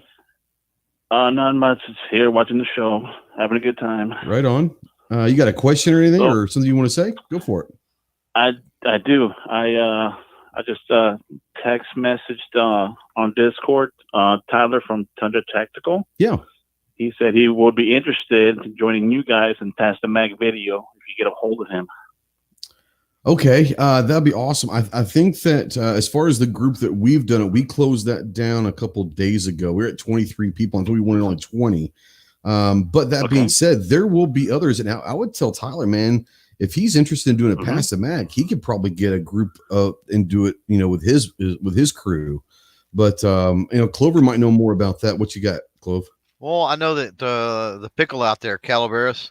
Not much. Just here watching the show, having a good time. Right on. You got a question or anything, or something you want to say? Go for it. I do. I just text messaged on Discord Tyler from Tundra Tactical. Yeah. He said he would be interested in joining you guys in Pass the Mag video if you get a hold of him. Okay, that'd be awesome. I think that as far as the group that we've done it, we closed that down a couple days ago. We're at 23 people until we wanted only 20. But that being said, there will be others. And I would tell Tyler, man, if he's interested in doing a Pass the Mag, he could probably get a group and do it, with his crew. But Clover might know more about that. What you got, Clove? Well, I know that the pickle out there, Calaveras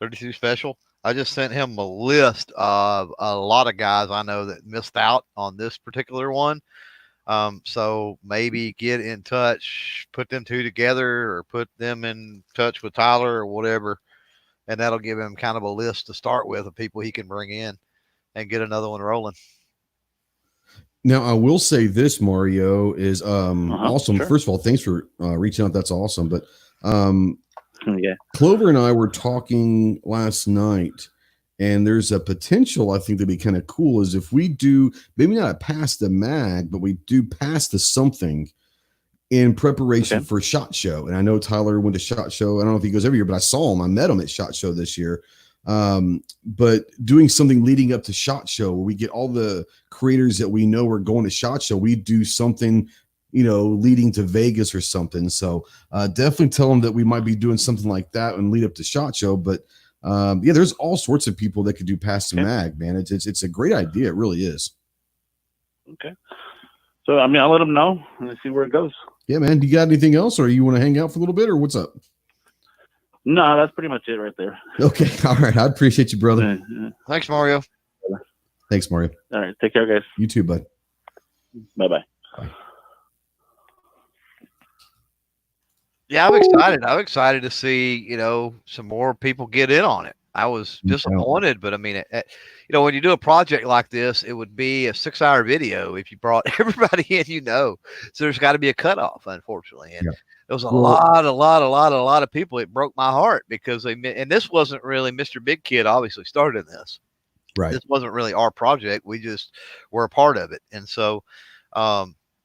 32 Special, I just sent him a list of a lot of guys I know that missed out on this particular one. So maybe get in touch, put them two together, or put them in touch with Tyler or whatever, and that'll give him kind of a list to start with of people he can bring in and get another one rolling. Now, I will say this, Mario, is awesome. Sure. First of all, thanks for reaching out. That's awesome. But Clover and I were talking last night, and there's a potential, I think, that'd be kind of cool is if we do maybe not Pass the Mag, but we do Pass the something in preparation for SHOT Show. And I know Tyler went to SHOT Show. I don't know if he goes every year, but I saw him. I met him at SHOT Show this year. But doing something leading up to SHOT Show where we get all the creators that we know are going to SHOT Show, we do something, leading to Vegas or something. So definitely tell them that we might be doing something like that and lead up to SHOT Show. But there's all sorts of people that could do Pass the Mag, man. It's a great idea. It really is. Okay. So, I'll let them know and see where it goes. Yeah, man. Do you got anything else, or you want to hang out for a little bit, or what's up? No, that's pretty much it right there. Okay. All right. I appreciate you, brother. Thanks, Mario. Thanks, Mario. All right. Take care, guys. You too, bud. Bye-bye. Bye. Yeah, I'm excited. I'm excited to see, some more people get in on it. I was disappointed, but when you do a project like this, it would be a 6-hour video if you brought everybody in, So there's got to be a cutoff, unfortunately. And there was a lot of people. It broke my heart because and this wasn't really Mr. Big Kid obviously started this. Right. This wasn't really our project. We just were a part of it. And so,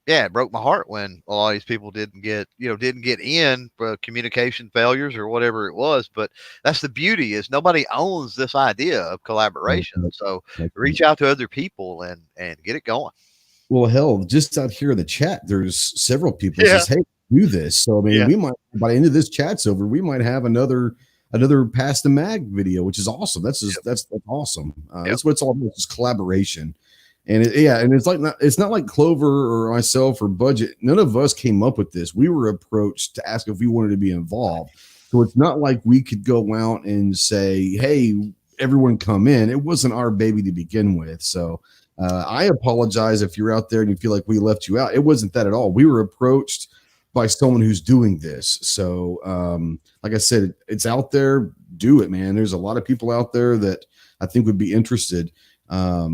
it broke my heart when a lot of these people didn't get in for communication failures or whatever it was. But that's the beauty is nobody owns this idea of collaboration. So reach out to other people and get it going. Well, hell, just out here in the chat, there's several people that says, hey, do this. So, we might, by the end of this chat's over, we might have another Pass the Mag video, which is awesome. That's awesome. That's what it's all about, is collaboration. And it's not like Clover or myself or Budget. None of us came up with this. We were approached to ask if we wanted to be involved. So it's not like we could go out and say, hey, everyone come in. It wasn't our baby to begin with. So I apologize if you're out there and you feel like we left you out. It wasn't that at all. We were approached by someone who's doing this. So like I said, it's out there. Do it, man. There's a lot of people out there that I think would be interested. I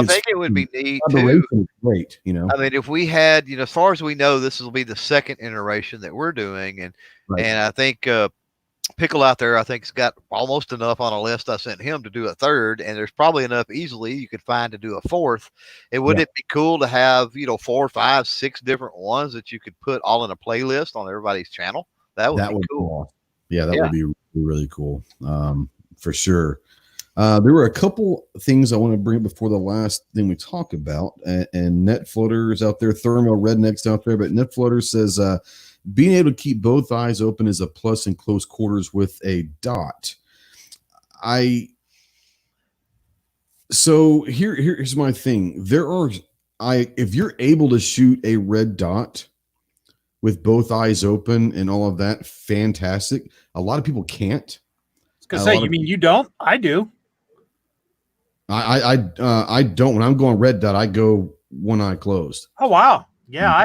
think it would be neat too. Great, if we had, as far as we know, this will be the second iteration that we're doing, and I think Pickle out there, I think, has got almost enough on a list I sent him to do a third, and there's probably enough easily you could find to do a fourth. And wouldn't it be cool to have 4, 5, 6 different ones that you could put all in a playlist on everybody's channel? That would be cool. Yeah, that would be really cool, for sure. There were a couple things I want to bring up before the last thing we talk about, and NetFlutter is out there, Thermal Redneck's out there, but NetFlutter says being able to keep both eyes open is a plus in close quarters with a dot. So here's my thing. If you're able to shoot a red dot with both eyes open and all of that, fantastic. A lot of people can't. You mean you don't? I do. I don't. When I'm going red dot, I go one eye closed. Oh wow. Yeah, I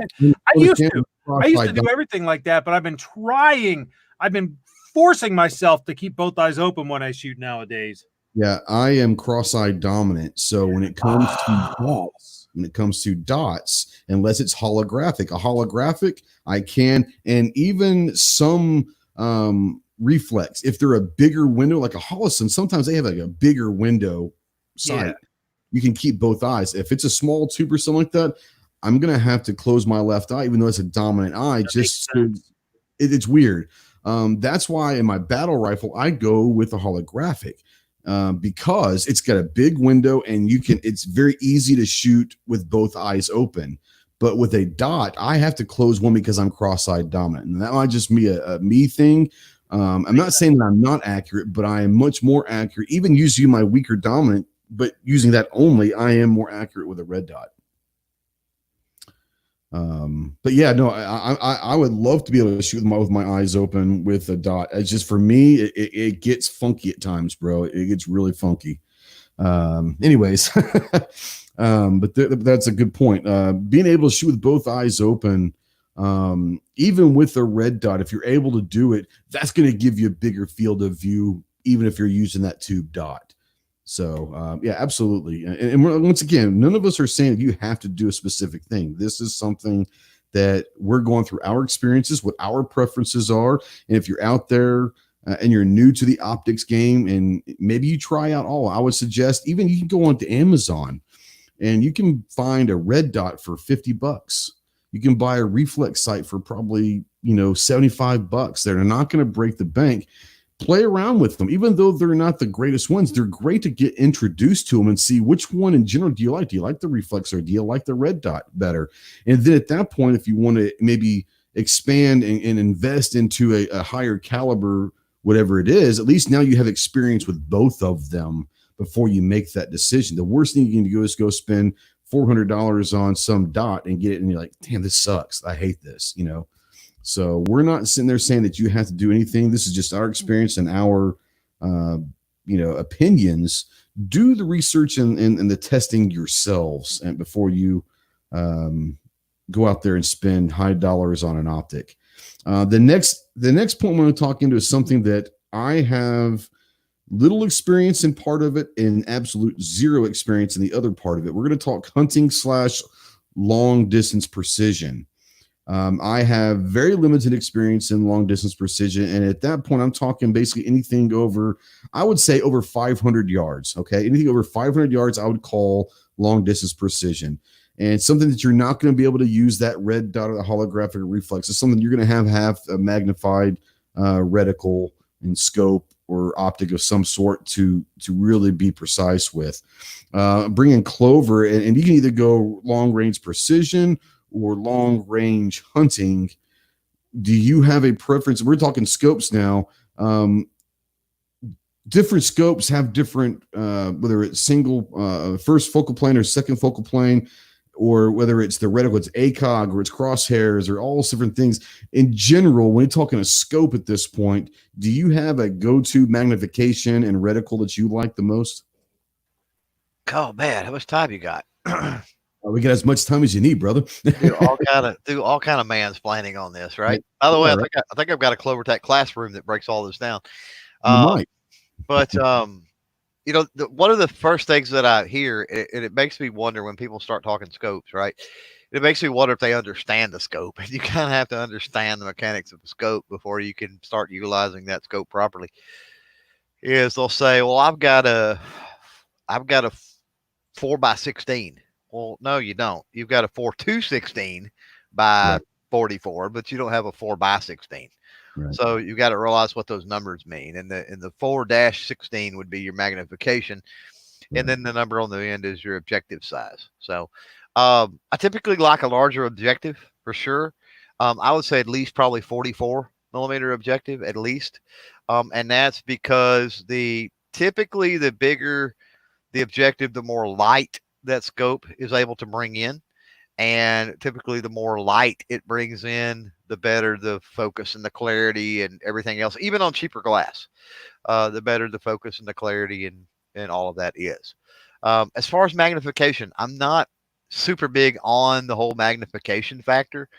used to. I used to do everything like that, but I've been forcing myself to keep both eyes open when I shoot nowadays. Yeah, I am cross-eye dominant. So when it comes to dots, when it comes to dots, unless it's holographic. A holographic, I can, and even some reflex. If they're a bigger window, like a Holosun, sometimes they have like a bigger window sight. You can keep both eyes. If it's a small tube or something like that, I'm gonna have to close my left eye, even though it's a dominant eye. It's weird. That's why in my battle rifle I go with a holographic, because it's got a big window and it's very easy to shoot with both eyes open. But with a dot, I have to close one because I'm cross-eyed dominant, and that might just be a me thing. I'm not saying that I'm not accurate, but I am much more accurate, even using my weaker dominant. But using that only, I am more accurate with a red dot. But yeah, no, I would love to be able to shoot with my eyes open with a dot. It's just, for me, it gets funky at times, bro. It gets really funky. Anyways, but that's a good point. Being able to shoot with both eyes open, even with a red dot, if you're able to do it, that's going to give you a bigger field of view, even if you're using that tube dot. So, yeah, absolutely. And once again, none of us are saying that you have to do a specific thing. This is something that we're going through our experiences, what our preferences are. And if you're out there and you're new to the optics game, and maybe you try out all, I would suggest even you can go onto Amazon and you can find a red dot for $50. You can buy a reflex sight for probably, $75. They're not going to break the bank. Play around with them, even though they're not the greatest ones. They're great to get introduced to them and see which one in general do you like. Do you like the reflex, or do you like the red dot better? And then at that point, if you want to maybe expand and invest into a higher caliber, whatever it is, at least now you have experience with both of them before you make that decision. The worst thing you can do is go spend $400 on some dot and get it, and you're like, damn, this sucks. I hate this, So we're not sitting there saying that you have to do anything. This is just our experience and our, opinions. Do the research and the testing yourselves, and before you go out there and spend high dollars on an optic. The next point I'm going to talk into is something that I have little experience in part of it and absolute zero experience in the other part of it. We're going to talk hunting / long distance precision. I have very limited experience in long distance precision. And at that point, I'm talking basically anything over, I would say over 500 yards. Okay. Anything over 500 yards, I would call long distance precision. And something that you're not going to be able to use that red dot or the holographic reflex. It's something you're going to have a magnified reticle and scope or optic of some sort to really be precise with. Bring in Clover, and you can either go long range precision or long range hunting. Do you have a preference? We're talking scopes now. Different scopes have different, whether it's single first focal plane or second focal plane, or whether it's the reticle, it's ACOG or it's crosshairs or all those different things. In general, when you're talking a scope at this point, do you have a go-to magnification and reticle that you like the most? Oh man, how much time you got? We got as much time as you need, brother. do all kind of mansplaining on this, right? By the way, I think I've got a CloverTech classroom that breaks all this down. You might. But one of the first things that I hear, and it makes me wonder when people start talking scopes, right? It makes me wonder if they understand the scope, and you kind of have to understand the mechanics of the scope before you can start utilizing that scope properly. Is they'll say, well, I've got a 4x16. Well, no, you don't. You've got a 4.216 by 44, but you don't have a 4x16. Right. So you got to realize what those numbers mean. And the 4-16 would be your magnification. Right. And then the number on the end is your objective size. So I typically like a larger objective for sure. I would say at least probably 44 millimeter objective at least. And that's because typically the bigger the objective, the more light that scope is able to bring in. And typically the more light it brings in, the better the focus and the clarity and everything else, even on cheaper glass, the better the focus and the clarity and all of that is. As far as magnification, I'm not super big on the whole magnification factor.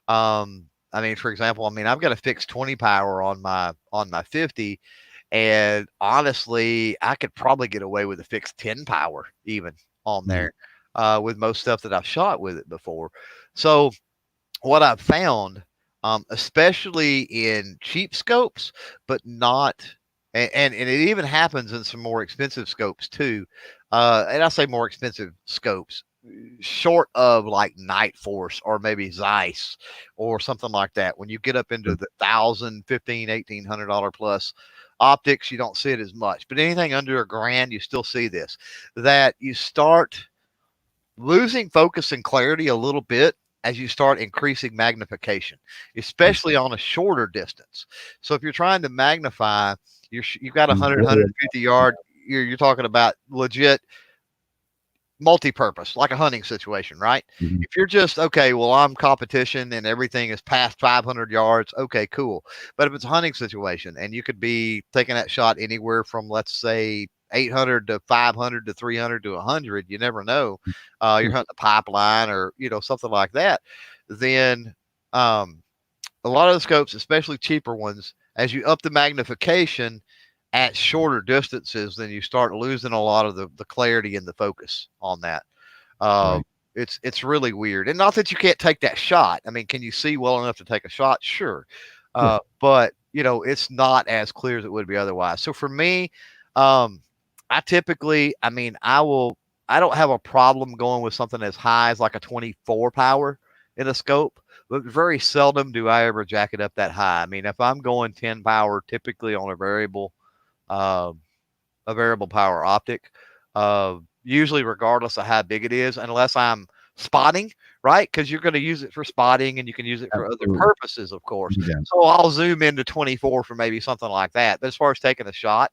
For example, I've got a fixed 20 power on my 50, and honestly, I could probably get away with a fixed 10 power even on there. with most stuff that I've shot with it before. So what I've found, especially in cheap scopes, but not, and it even happens in some more expensive scopes too. And I say more expensive scopes, short of like Night Force or maybe Zeiss or something like that. When you get up into the $1,000, $1,500, $1,800 plus optics, you don't see it as much. But anything under $1,000, you still see this. That you start losing focus and clarity a little bit as you start increasing magnification, especially on a shorter distance. So if you're trying to magnify, you've got 100, 150 yard, you're talking about legit multi-purpose, like a hunting situation, right? Mm-hmm. If you're just, okay, well, I'm competition and everything is past 500 yards, okay, cool. But if it's a hunting situation and you could be taking that shot anywhere from, let's say, 800 to 500 to 300 to 100, you never know. You're hunting a pipeline or, something like that. Then a lot of the scopes, especially cheaper ones, as you up the magnification at shorter distances, then you start losing a lot of the clarity and the focus on that. Right. It's really weird. And not that you can't take that shot. I mean, can you see well enough to take a shot? Sure. But, it's not as clear as it would be otherwise. So for me, I typically, I don't have a problem going with something as high as like a 24 power in a scope, but very seldom do I ever jack it up that high. I mean, if I'm going 10 power, typically on a variable power optic, usually regardless of how big it is, unless I'm spotting, right? Because you're going to use it for spotting and you can use it for other purposes, of course. Yeah. So I'll zoom into 24 for maybe something like that. But as far as taking a shot,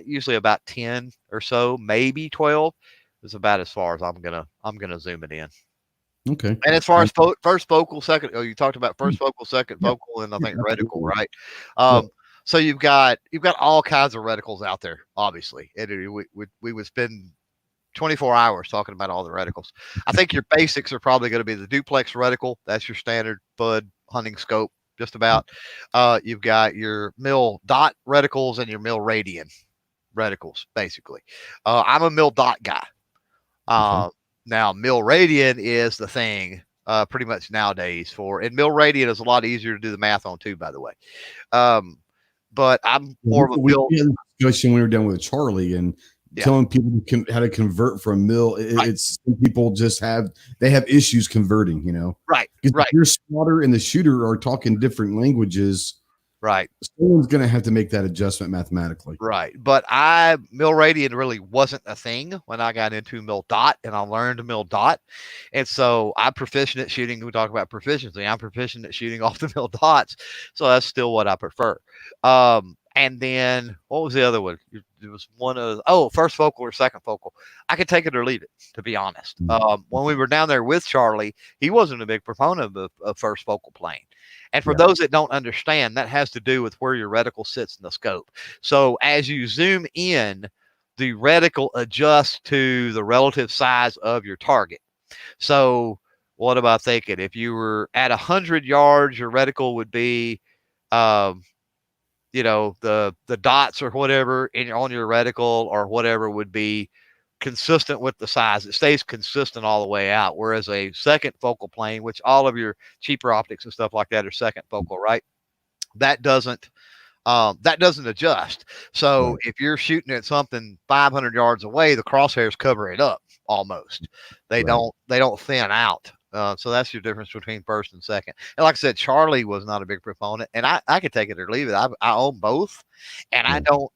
usually about 10 or so, maybe 12 is about as far as I'm gonna zoom it in. Okay. And as far as first focal, second, you talked about first focal, second focal, and I think reticle, right? So you've got all kinds of reticles out there. Obviously, we would spend 24 hours talking about all the reticles. I think your basics are probably going to be the duplex reticle. That's your standard bud hunting scope, just about. You've got your mil dot reticles and your mil radian reticles, basically. I'm a mil dot guy. Now mil radian is the thing pretty much nowadays and mil radian is a lot easier to do the math on too, by the way. But I'm more of a mil. We had a discussion when we were done with Charlie and telling people how to convert from mil. It's some people just have issues converting, Right. If your spotter and the shooter are talking different languages, right, someone's going to have to make that adjustment mathematically. Right. But mil radian really wasn't a thing when I got into mil dot and I learned mil dot. And so I'm proficient at shooting. We talk about proficiency. I'm proficient at shooting off the mil dots. So that's still what I prefer. And then what was the other one? It was one of, first focal or second focal. I could take it or leave it, to be honest. When we were down there with Charlie, he wasn't a big proponent of first focal plane. And for those that don't understand, that has to do with where your reticle sits in the scope. So as you zoom in, the reticle adjusts to the relative size of your target. So what am I thinking? If you were at 100 yards, your reticle would be, the dots or whatever on your reticle or whatever would be consistent with the size. It stays consistent all the way out. Whereas a second focal plane, which all of your cheaper optics and stuff like that are second focal, right? That doesn't adjust. So if you're shooting at something 500 yards away, the crosshairs cover it up almost. They don't thin out. So that's your difference between first and second. And like I said, Charlie was not a big proponent, and I could take it or leave it. I own both, and I don't.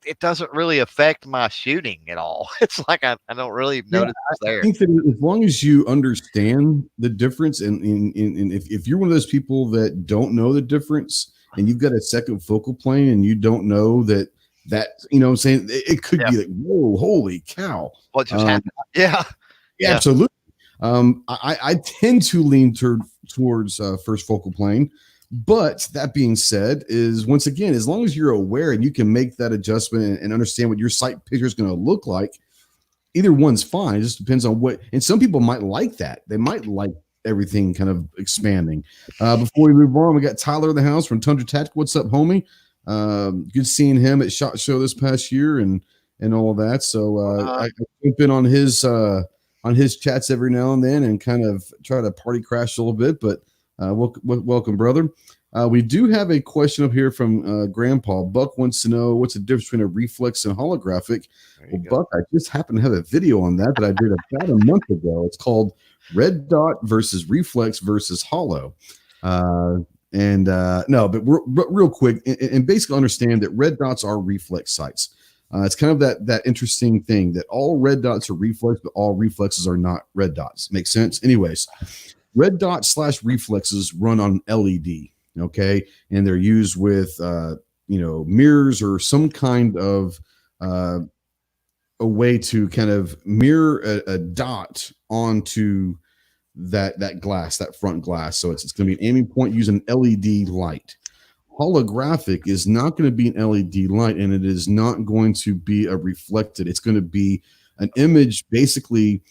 It doesn't really affect my shooting at all. It's like I don't really notice it's there. I think that as long as you understand the difference, and if you're one of those people that don't know the difference, and you've got a second focal plane, and you don't know that what I'm saying, it could be like, whoa, holy cow, what just happened? Yeah, absolutely. I tend to lean towards first focal plane. But that being said, is once again, as long as you're aware and you can make that adjustment and understand what your sight picture is going to look like, either one's fine. It just depends on what. And some people might like that. They might like everything kind of expanding. Before we move on, we got Tyler in the house from Tundra Tactical. What's up, homie? Good seeing him at SHOT Show this past year and all of that. So I jump in on his on his chats every now and then and kind of try to party crash a little bit, but welcome, brother. We do have a question up here from Grandpa. Buck wants to know what's the difference between a reflex and holographic. Well, Buck, I just happen to have a video on that I did about a month ago. It's called Red Dot versus Reflex versus Holo. No, but real quick, and basically understand that red dots are reflex sites. It's kind of that interesting thing that all red dots are reflex, but all reflexes are not red dots. Makes sense? Anyways, red dots / reflexes run on LED, okay? And they're used with, mirrors or some kind of a way to kind of mirror a dot onto that glass, that front glass. So it's going to be an aiming point using LED light. Holographic is not going to be an LED light, and it is not going to be a reflected. It's going to be an image basically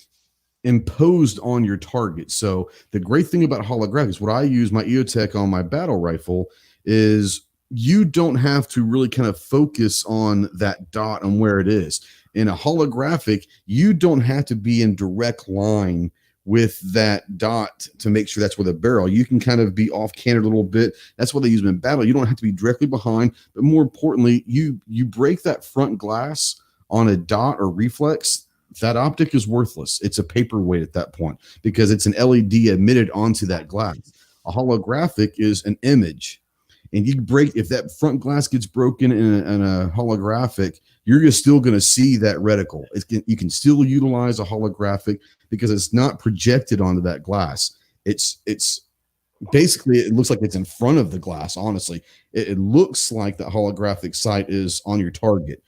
imposed on your target. So the great thing about holographic is what I use my EOTech on my battle rifle is you don't have to really kind of focus on that dot and where it is. In a holographic, you don't have to be in direct line with that dot to make sure that's where the barrel. You can kind of be off canted a little bit. That's what they use in battle. You don't have to be directly behind, but more importantly, you break that front glass on a dot or reflex. That optic is worthless. It's a paperweight at that point because it's an LED emitted onto that glass. A holographic is an image, and you break if that front glass gets broken in a holographic, you're still going to see that reticle. You can still utilize a holographic because it's not projected onto that glass. It's basically, it looks like it's in front of the glass. Honestly, it looks like the holographic sight is on your target.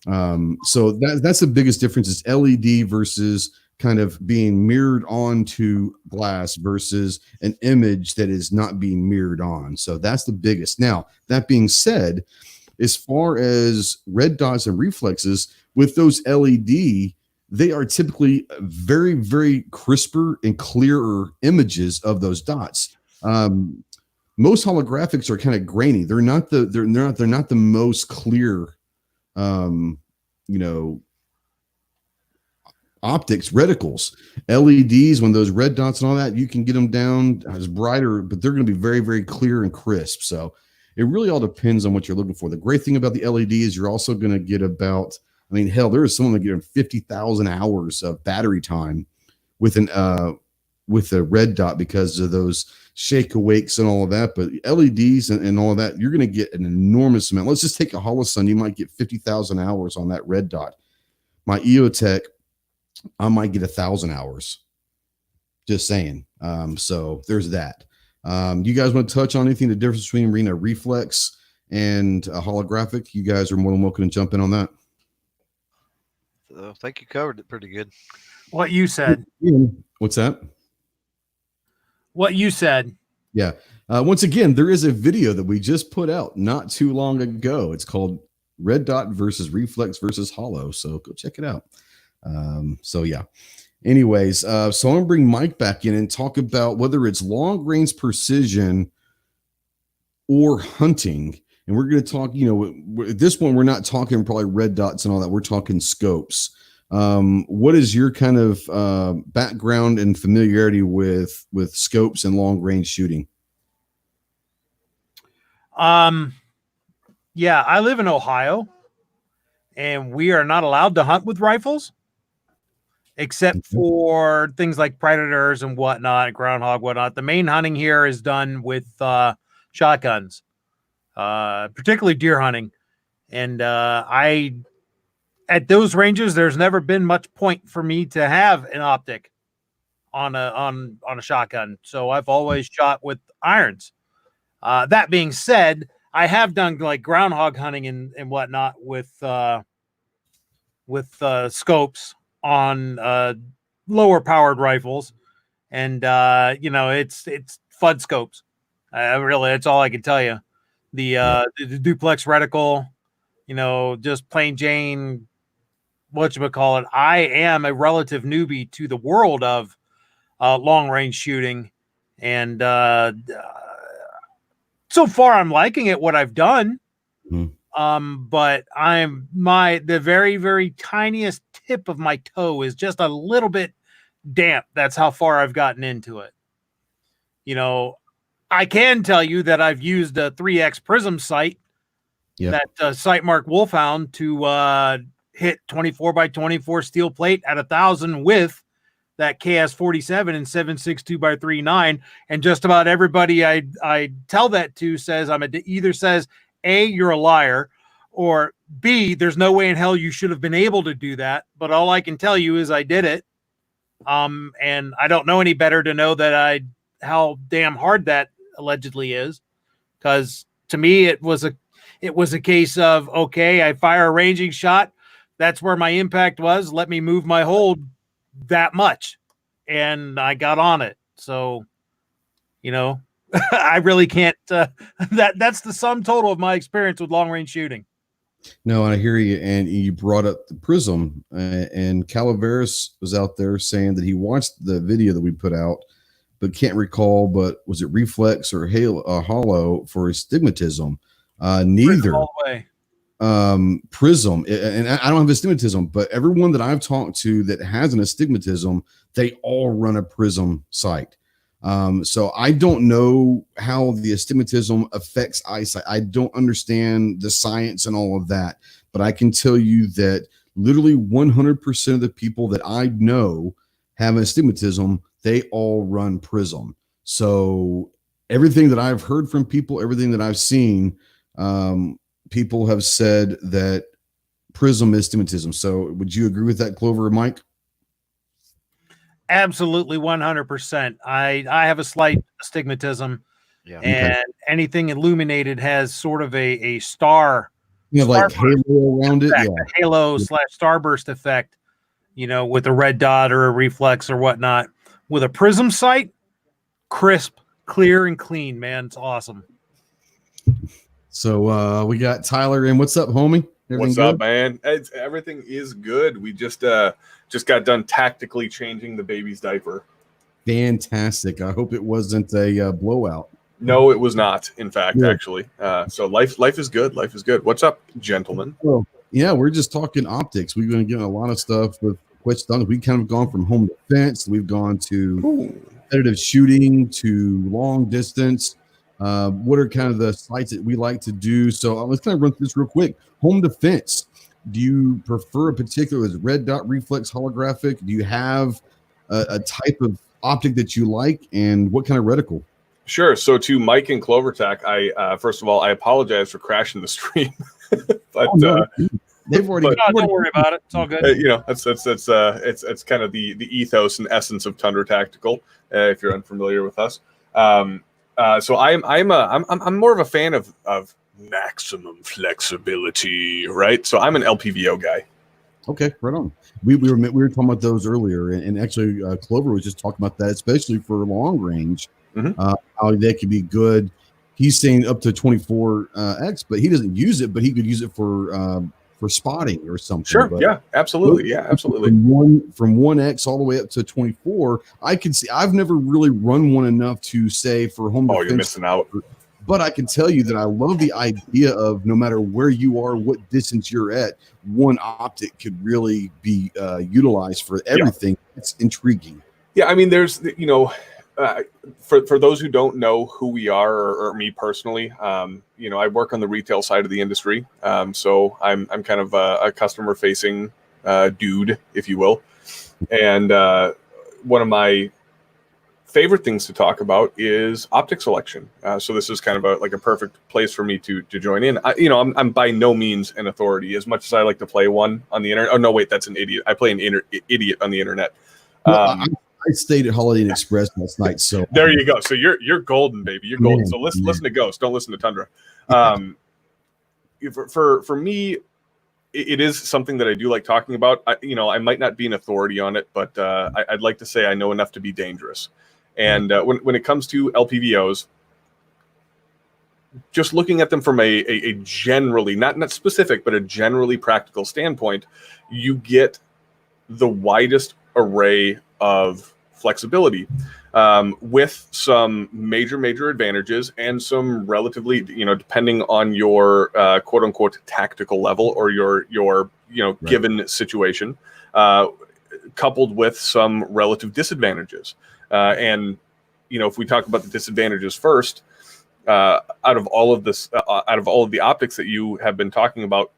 So that's the biggest difference is LED versus kind of being mirrored onto glass versus an image that is not being mirrored on. So that's the biggest. Now, that being said, as far as red dots and reflexes with those LED, they are typically very, very crisper and clearer images of those dots. Most holographics are kind of grainy. They're not the most clear, optics, reticles. LEDs, when those red dots and all that, you can get them down as brighter, but they're going to be very, very clear and crisp. So it really all depends on what you're looking for. The great thing about the LED is you're also going to get about, there is someone that getting 50,000 hours of battery time with with a red dot because of those shake awakes and all of that. But LEDs and all of that, you're going to get an enormous amount. Let's just take a Holosun. You might get 50,000 hours on that red dot. My EOTech, I might get 1,000 hours. Just saying. So there's that. You guys want to touch on anything, the difference between a reflex and a holographic? You guys are more than welcome to jump in on that. I think you covered it pretty good. What you said. What's that? What you said. Yeah. Once again, there is a video that we just put out not too long ago. It's called Red Dot versus Reflex versus Holo. So go check it out. So yeah. Anyways, so I'm going to bring Mike back in and talk about whether it's long range precision or hunting. And we're going to talk, at this point, we're not talking probably red dots and all that. We're talking scopes. What is your kind of background and familiarity with scopes and long range shooting? Yeah, I live in Ohio, and we are not allowed to hunt with rifles, except for things like predators and whatnot, groundhog, whatnot. The main hunting here is done with shotguns, particularly deer hunting. And at those ranges, there's never been much point for me to have an optic on a shotgun. So I've always shot with irons. That being said, I have done like groundhog hunting and whatnot with scopes on lower powered rifles, and it's FUD scopes. Really, that's all I can tell you. The duplex reticle, just plain Jane. Whatchamacallit, I am a relative newbie to the world of long range shooting, and so far I'm liking it, what I've done. But the very, very tiniest tip of my toe is just a little bit damp. That's how far I've gotten into it. You know, I can tell you that I've used a 3X Prism sight, that sight mark Wolfhound, to hit 24 by 24 steel plate at 1,000 with that KS47 and 7.62 by 3.9, and just about everybody I tell that to says either says A, you're a liar, or B, there's no way in hell you should have been able to do that. But all I can tell you is I did it, and I don't know any better to know that how damn hard that allegedly is, because to me it was a case of, okay, I fire a ranging shot, that's where my impact was, let me move my hold that much, and I got on it. So, you know, I really can't that's the sum total of my experience with long range shooting. No, I hear you. And you brought up the Prism, and Calaveras was out there saying that he watched the video that we put out, but can't recall, but was it reflex or hollow for astigmatism? Neither. Prism, and I don't have astigmatism, but everyone that I've talked to that has an astigmatism, they all run a Prism sight. So I don't know how the astigmatism affects eyesight. I don't understand the science and all of that, but I can tell you that literally 100% of the people that I know have astigmatism, they all run Prism. So everything that I've heard from people, everything that I've seen, people have said that Prism is astigmatism. So would you agree with that, Clover or Mike? Absolutely, 100%. I have a slight astigmatism, and anything illuminated has sort of a star, like halo around it, halo / starburst effect, you know, with a red dot or a reflex or whatnot. With a Prism sight, crisp, clear, and clean, man. It's awesome. So we got Tyler in. What's up, homie? What's up, man? Everything is good. We just got done tactically changing the baby's diaper. Fantastic. I hope it wasn't a blowout. No, it was not. In fact, actually. So life is good. Life is good. What's up, gentlemen? Well, yeah, we're just talking optics. We've been getting a lot of stuff with Twitch done. We've kind of gone from home defense. We've gone to competitive shooting to long distance. What are kind of the sites that we like to do? So let's kind of run through this real quick. Home defense. Do you prefer a particular red dot reflex holographic? Do you have a type of optic that you like, and what kind of reticle? Sure. So to Mike and CloverTech, I first of all, I apologize for crashing the stream. But they've already. Don't worry about it. It's all good. You know, it's kind of the ethos and essence of Tundra Tactical. If you're unfamiliar with us. So I'm more of a fan of maximum flexibility, right? So I'm an LPVO guy. Okay, right on. We were talking about those earlier, and actually Clover was just talking about that, especially for long range, how they could be good. He's saying up to 24x, but he doesn't use it, but he could use it for spotting or something. Sure. But yeah, absolutely. Yeah, absolutely. From 1x all the way up to 24, I can see. I've never really run one enough to say for home defense. You're missing out. But I can tell you that I love the idea of no matter where you are, what distance you're at, one optic could really be utilized for everything. Yeah. It's intriguing. Yeah, I mean, there's, you know, for those who don't know who we are, or me personally, you know, I work on the retail side of the industry, so I'm kind of a customer facing dude, if you will, and one of my favorite things to talk about is optic selection. So this is kind of like a perfect place for me to join in. I'm by no means an authority, as much as I like to play one on the internet. Oh no, wait, that's an idiot. I play an idiot on the internet. Well, I stayed at Holiday Inn Express last night, so there you go. So you're golden, baby. You're golden. So listen to Ghost. Don't listen to Tundra. For me, it is something that I do like talking about. I might not be an authority on it, but I'd like to say I know enough to be dangerous. And when it comes to LPVOs, just looking at them from a generally, not specific, but a generally practical standpoint, you get the widest array of flexibility with some major advantages and some relatively, depending on your quote unquote tactical level or your given situation, coupled with some relative disadvantages. And, if we talk about the disadvantages first, out of all of the optics that you have been talking about,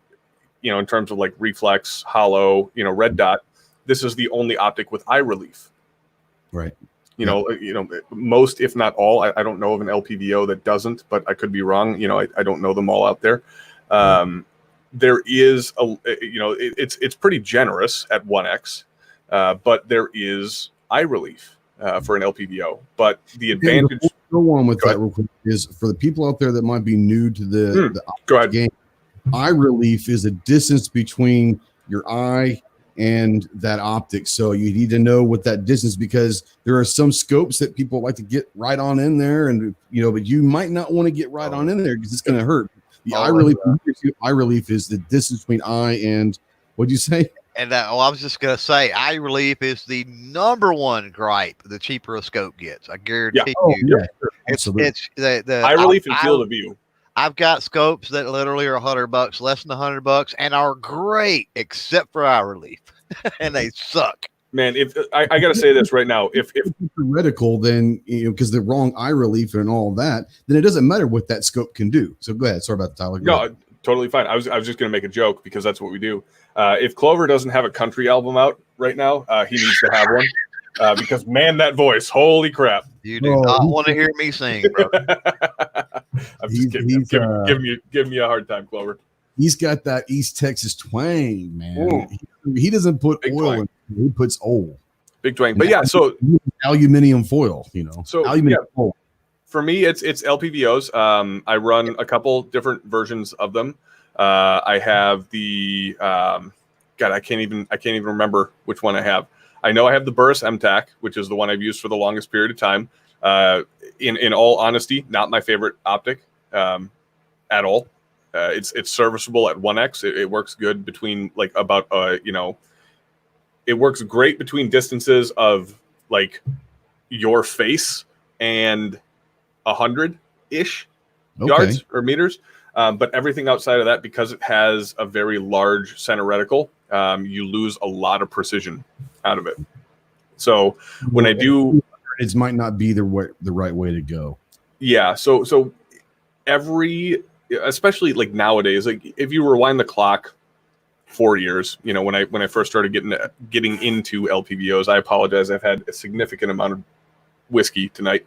in terms of like reflex, hollow, red dot, this is the only optic with eye relief. Right. Most, if not all, I don't know of an LPVO that doesn't, but I could be wrong. I don't know them all out there. There is it's pretty generous at 1x, but there is eye relief for an LPVO. But the advantage. Go on with that real quick. Is for the people out there that might be new to the game. Eye relief is a distance between your eye and that optic. So you need to know what that distance, because there are some scopes that people like to get right on in there, and but you might not want to get right on in there because it's going to hurt. The eye relief is the distance between eye and, what'd you say? And I was just going to say, eye relief is the number one gripe the cheaper a scope gets. I guarantee you. Yeah, it's the eye relief and field of view. I've got scopes that literally are $100, less than $100, and are great except for eye relief, and they suck. Man, if I got to say this right now, if theoretical, then because the wrong eye relief and all that, then it doesn't matter what that scope can do. So go ahead. Sorry about the Tyler. No, totally fine. I was just going to make a joke because that's what we do. If Clover doesn't have a country album out right now, he needs to have one. Because man, that voice, holy crap! You do not want to hear me sing, bro. I'm just kidding. Give me a hard time, Clover. He's got that East Texas twang, man. He doesn't put big oil in, he puts oil. Big twang. But yeah, so aluminium foil, So aluminium foil. For me, it's LPVOs. I run a couple different versions of them. I have the I can't even remember which one I have. I know I have the Burris MTAC, which is the one I've used for the longest period of time. In all honesty, not my favorite optic at all. It's serviceable at 1x. It works good between it works great between distances of like your face and 100-ish yards or meters. But everything outside of that, because it has a very large center reticle, you lose a lot of precision out of it. So when I do, it might not be the right way to go. Yeah. So especially like nowadays, like if you rewind the clock 4 years, when I first started getting into LPVOs, I apologize. I've had a significant amount of whiskey tonight.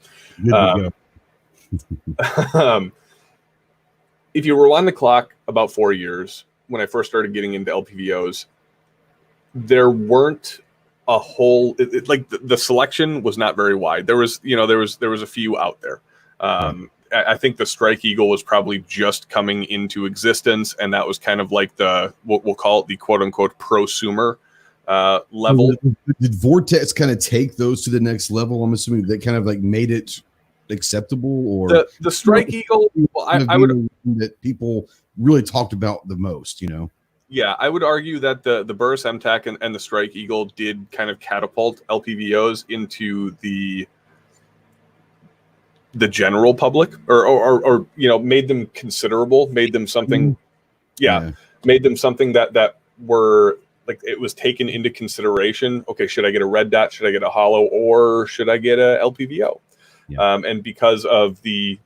If you rewind the clock about 4 years, when I first started getting into LPVOs, there weren't a whole the selection was not very wide. There was a few out there. I think the Strike Eagle was probably just coming into existence, and that was kind of like what we'll call it the quote unquote prosumer level. Did Vortex kind of take those to the next level? I'm assuming they kind of like made it acceptable, or the Strike Eagle. Well, I would that people really talked about the most. Yeah, I would argue that the Burris MTAC and the Strike Eagle did kind of catapult LPVOs into the general public, or made them considerable, made them something. Made them something that were like it was taken into consideration. Okay, should I get a red dot? Should I get a hollow? Or should I get a LPVO? Yeah. And because of the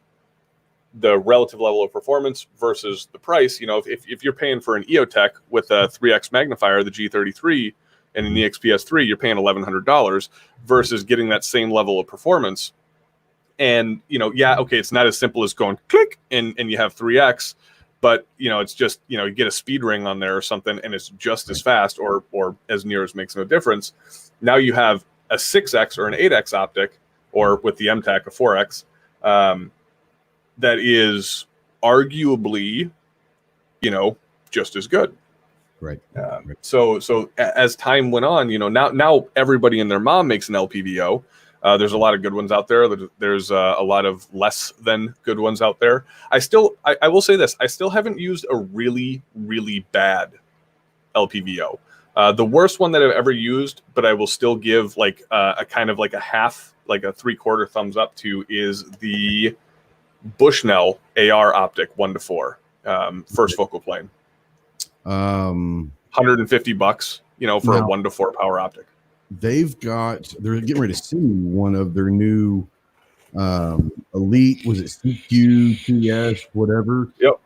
relative level of performance versus the price, if you're paying for an EOTech with a 3x magnifier, the G33, and an EXPS3, you're paying $1,100 versus getting that same level of performance. And, it's not as simple as going click and you have 3x, but, it's just, you get a speed ring on there or something and it's just as fast or as near as makes no difference. Now you have a 6x or an 8x optic, or with the MTAC, a 4x, that is arguably, just as good. Right. So as time went on, now everybody and their mom makes an LPVO. There's a lot of good ones out there. There's a lot of less than good ones out there. I will say this. I still haven't used a really, really bad LPVO. The worst one that I've ever used, but I will still give like a kind of like a half, like a 3/4 thumbs up to, is the Bushnell AR optic 1-4 first focal plane. $150, for a 1-4 power optic. they're getting ready to see one of their new Elite, was it CQ, TS, whatever. Yep.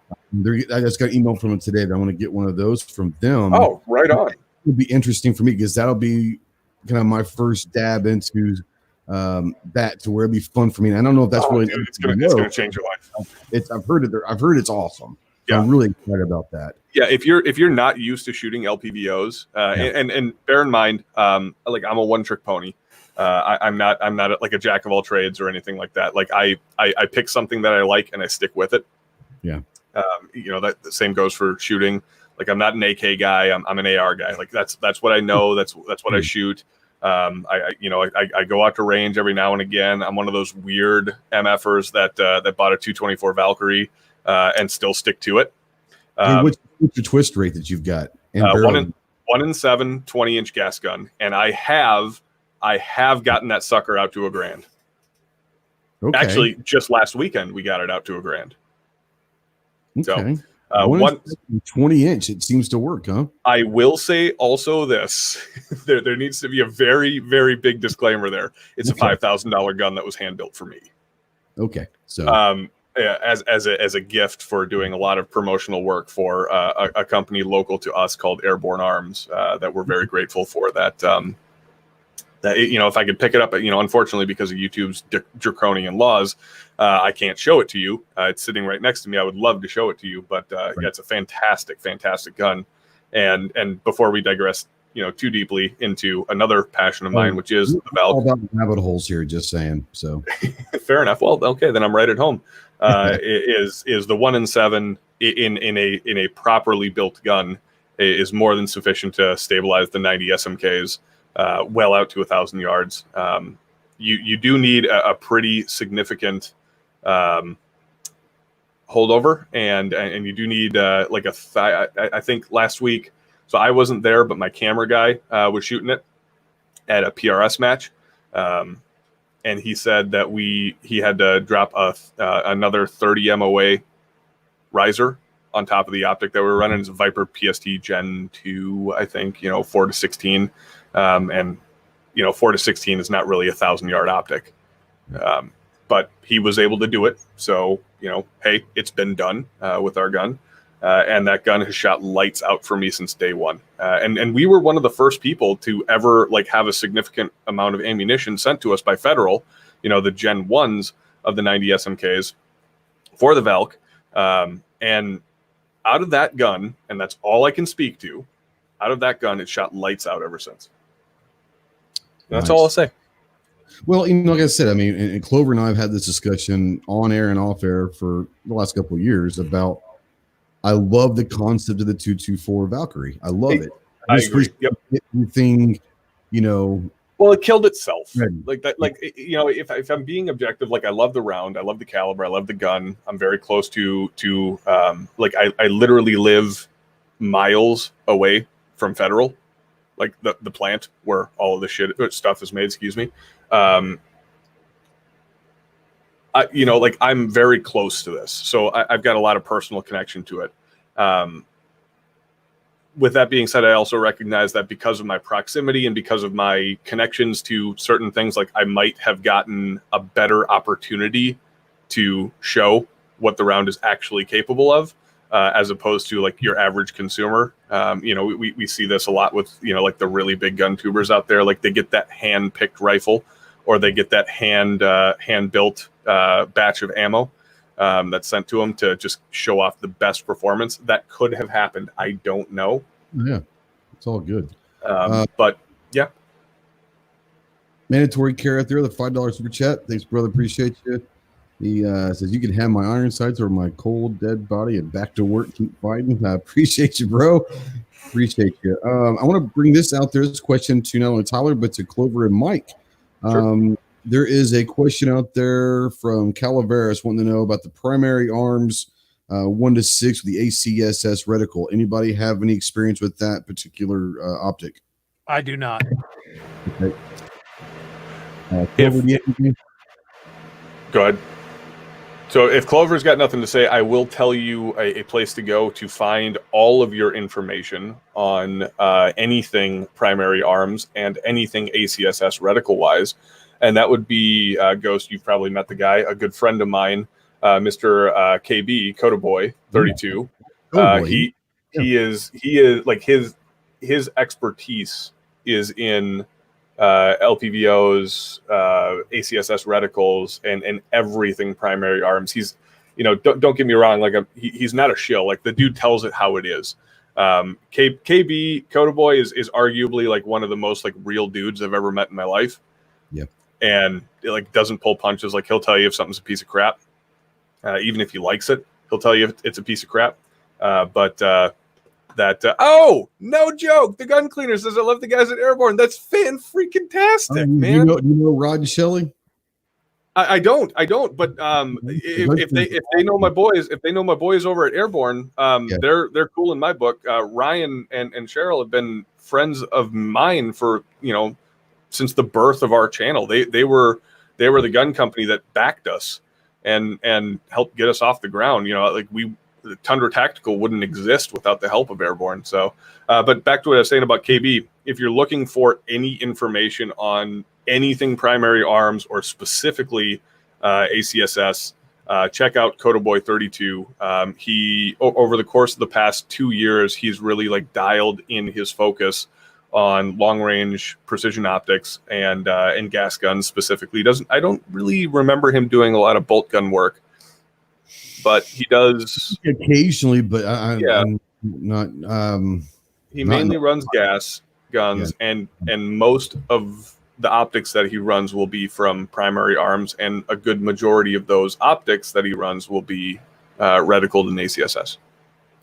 I just got an email from them today that I want to get one of those from them. Oh, right on. It would be interesting for me because that'll be kind of my first dab into that, to where it'd be fun for me. And I don't know if that's really dude, it's gonna change your life. I've heard it's awesome. So Yeah. I'm really excited about that. Yeah, if you're not used to shooting LPVOs, and bear in mind, like I'm a one-trick pony. I'm not like a jack of all trades or anything like that. Like I pick something that I like and I stick with it. Yeah. That the same goes for shooting. Like I'm not an AK guy. I'm an AR guy. Like that's what I know. That's what I shoot. I go out to range every now and again. I'm one of those weird MFers that bought a 224 Valkyrie and still stick to it. What's your twist rate that you've got? 1 in 7 20-inch gas gun, and I have gotten that sucker out to $1,000. Okay. Actually, just last weekend we got it out to $1,000. Okay. So, 20-inch, it seems to work, huh? I will say also this: there needs to be a very, very big disclaimer there. It's a $5,000 gun that was hand built for me. Okay, so as a gift for doing a lot of promotional work for a company local to us called Airborne Arms, that we're very grateful for. If I could pick it up, unfortunately because of YouTube's draconian laws, I can't show it to you. It's sitting right next to me. I would love to show it to you, but yeah, it's a fantastic, fantastic gun. And before we digress, too deeply into another passion of mine, which is the Valk. All about rabbit holes here, just saying. So fair enough. Well, okay, then I'm right at home. Is the 1 in 7 in a properly built gun is more than sufficient to stabilize the 90 SMKs well out to 1,000 yards. You do need a pretty significant holdover, and you do need I think last week. So I wasn't there, but my camera guy was shooting it at a PRS match, and he said that he had to drop another 30 MOA riser on top of the optic that we were running. It's a Viper PST Gen 2, I think. 4 to 16, and 4 to 16 is not really 1,000-yard optic, but he was able to do it. So hey, it's been done with our gun. And that gun has shot lights out for me since day one. And we were one of the first people to ever have a significant amount of ammunition sent to us by Federal, the Gen 1s of the 90 SMKs for the Valk. And out of that gun, and that's all I can speak to, out of that gun, it shot lights out ever since. And that's all I'll say. Well, like I said, I mean, and Clover and I have had this discussion on air and off air for the last couple of years about, I love the concept of the 224 Valkyrie. I love it. I agree. Yep. Everything, Well, it killed itself. Right. Like that. Like if I'm being objective, I love the round, I love the caliber, I love the gun. I'm very close to I literally live miles away from Federal, like the plant where all of the stuff is made. Excuse me. I'm very close to this, so I've got a lot of personal connection to it. With that being said, I also recognize that because of my proximity and because of my connections to certain things, I might have gotten a better opportunity to show what the round is actually capable of, as opposed to your average consumer. We see this a lot with the really big gun tubers out there. They get that hand-picked rifle, or they get that hand-built batch of ammo that's sent to them to just show off the best performance. That could have happened. I don't know. Yeah, it's all good. But yeah. Mandatory care out there, the $5 super chat. Thanks, brother. Appreciate you. He says, you can have my iron sights or my cold, dead body and back to work. Keep fighting. I appreciate you, bro. Appreciate you. I want to bring this out there. This question to not only Tyler, but to Clover and Mike. Sure. There is a question out there from Calaveras wanting to know about the primary arms 1 to 6 with the ACSS reticle. Anybody have any experience with that particular optic? I do not. Okay. Go ahead. So if Clover's got nothing to say, I will tell you a place to go to find all of your information on anything primary arms and anything ACSS reticle-wise. And that would be, Ghost, you've probably met the guy, a good friend of mine, Mr. KB, Codaboy 32. He is like his expertise is in LPVOs, ACSS reticles, and everything primary arms. He's, don't get me wrong, like he's not a shill. Like the dude tells it how it is. KB Codaboy is arguably like one of the most like real dudes I've ever met in my life. Yep. And it like doesn't pull punches. Like he'll tell you if something's a piece of crap, even if he likes it. He'll tell you if it's a piece of crap. Oh, no joke. The gun cleaner says I love the guys at Airborne. That's fan-freaking-tastic, man. You know Rod and Shelley? I don't. But if they know my boys over at Airborne, they're cool in my book. Ryan and Cheryl have been friends of mine for since the birth of our channel. They were the gun company that backed us and helped get us off the ground. The Tundra Tactical wouldn't exist without the help of Airborne. So, but back to what I was saying about KB, if you're looking for any information on anything primary arms or specifically ACSS, check out Codaboy 32. He, over the course of the past 2 years, he's really like dialed in his focus on long range precision optics and gas guns specifically. I don't really remember him doing a lot of bolt gun work, but he does occasionally. But I'm not. He mainly runs gas guns, and most of the optics that he runs will be from primary arms, and a good majority of those optics that he runs will be reticled in ACSS.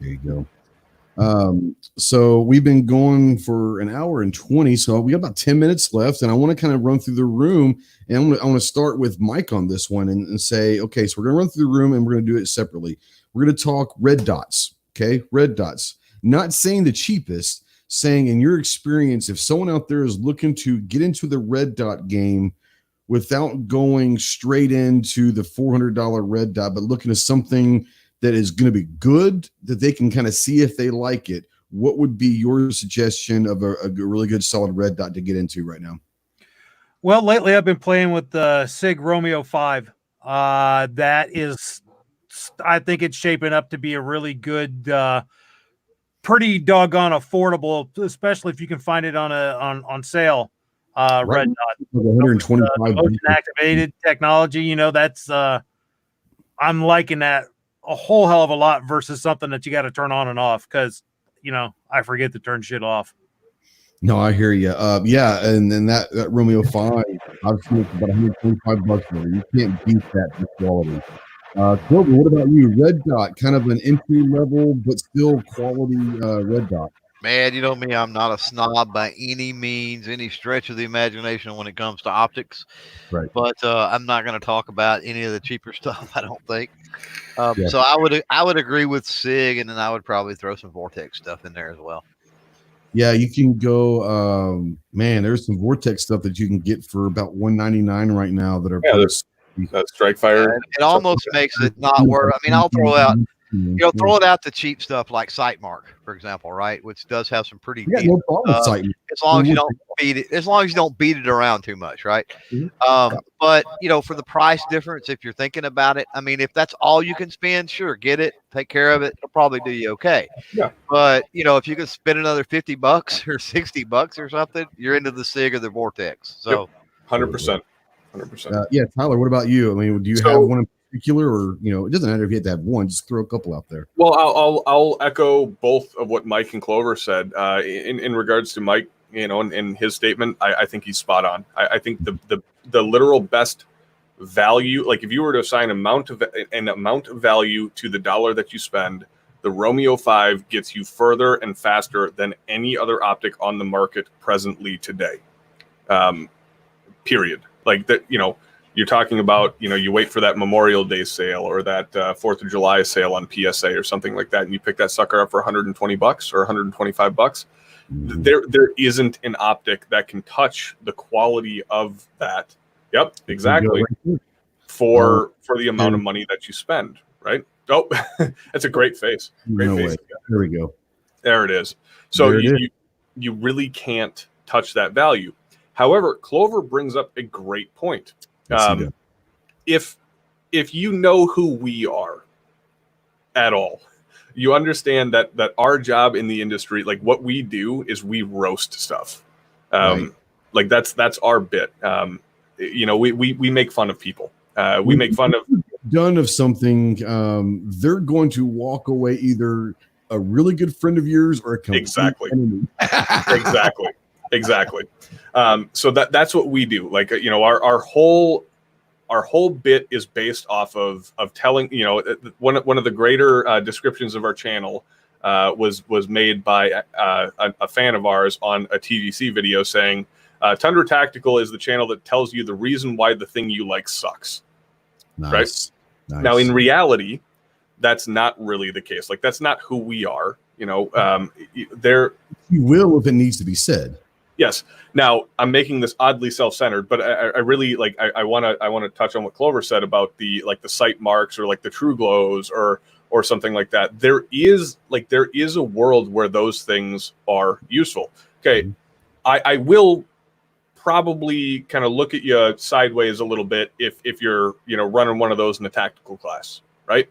There you go. So we've been going for 1 hour and 20, so we got about 10 minutes left, and I want to kind of run through the room, and I want to start with Mike on this one and say, okay, so we're going to run through the room and we're going to do it separately. We're going to talk red dots. Okay. Red dots, not saying the cheapest, saying in your experience, if someone out there is looking to get into the red dot game without going straight into the $400 red dot, but looking at something that is going to be good, that they can kind of see if they like it, what would be your suggestion of a really good solid red dot to get into right now? Well, lately I've been playing with the SIG Romeo 5. That is, I think it's shaping up to be a really good, pretty doggone affordable, especially if you can find it on sale. Red dot, 125 motion activated technology. That's I'm liking that a whole hell of a lot versus something that you got to turn on and off, because I forget to turn shit off. No, I hear you. Yeah, and then that Romeo 5, I've seen it about $125 for it. You can't beat that for quality. Clover, what about you? Red dot, kind of an entry level but still quality red dot. Man, you know me, I'm not a snob by any means, any stretch of the imagination when it comes to optics. Right. But I'm not going to talk about any of the cheaper stuff, I don't think. So I would agree with SIG, and then I would probably throw some Vortex stuff in there as well. Yeah, you can go. Man, there's some Vortex stuff that you can get for about $199 right now that are. That Strike Fire. It almost makes it not worth. I mean, I'll throw out. Throw it out the cheap stuff like Sightmark, for example, right? Which does have some pretty deep, no problem with Sightmark. as long as you don't beat it. As long as you don't beat it around too much, right? Mm-hmm. But for the price difference, if you're thinking about it, I mean, if that's all you can spend, sure, get it, take care of it. It'll probably do you okay. Yeah. But if you can spend another $50 or $60 or something, you're into the SIG or the Vortex. So, 100%. 100%. Yeah, Tyler, what about you? I mean, do you have one in particular, or it doesn't matter if you have to have one, just throw a couple out there. Well, I'll echo both of what Mike and Clover said in regards to Mike. In his statement, I think he's spot on. I think the literal best value, like if you were to assign an amount of value to the dollar that you spend, the Romeo 5 gets you further and faster than any other optic on the market presently today. Period. Like that, you're talking about, you wait for that Memorial Day sale or that 4th of July sale on PSA or something like that, and you pick that sucker up for $120 or $125. Mm-hmm. There isn't an optic that can touch the quality of that. Yep, exactly. for the amount of money that you spend, right? Oh, that's a great face. Great face. There we go. There it is. So you really can't touch that value. However, Clover brings up a great point. If you know who we are at all, you understand that our job in the industry, like what we do, is we roast stuff. Like that's our bit. We make fun of people. We make fun of done of something. They're going to walk away either a really good friend of yours or a complete enemy. Exactly. So that's what we do. Like, our whole bit is based off of telling, one of the greater descriptions of our channel was made by a fan of ours on a TVC video saying, Tundra Tactical is the channel that tells you the reason why the thing you like sucks. Nice. Right? Now, in reality, that's not really the case. Like, that's not who we are. There you will if it needs to be said. Yes. Now, I'm making this oddly self-centered, but I really I want to touch on what Clover said about the sight marks or like the true glows or something like that. There is a world where those things are useful. Okay. Mm-hmm. I will probably kind of look at you sideways a little bit if you're running one of those in a tactical class, right?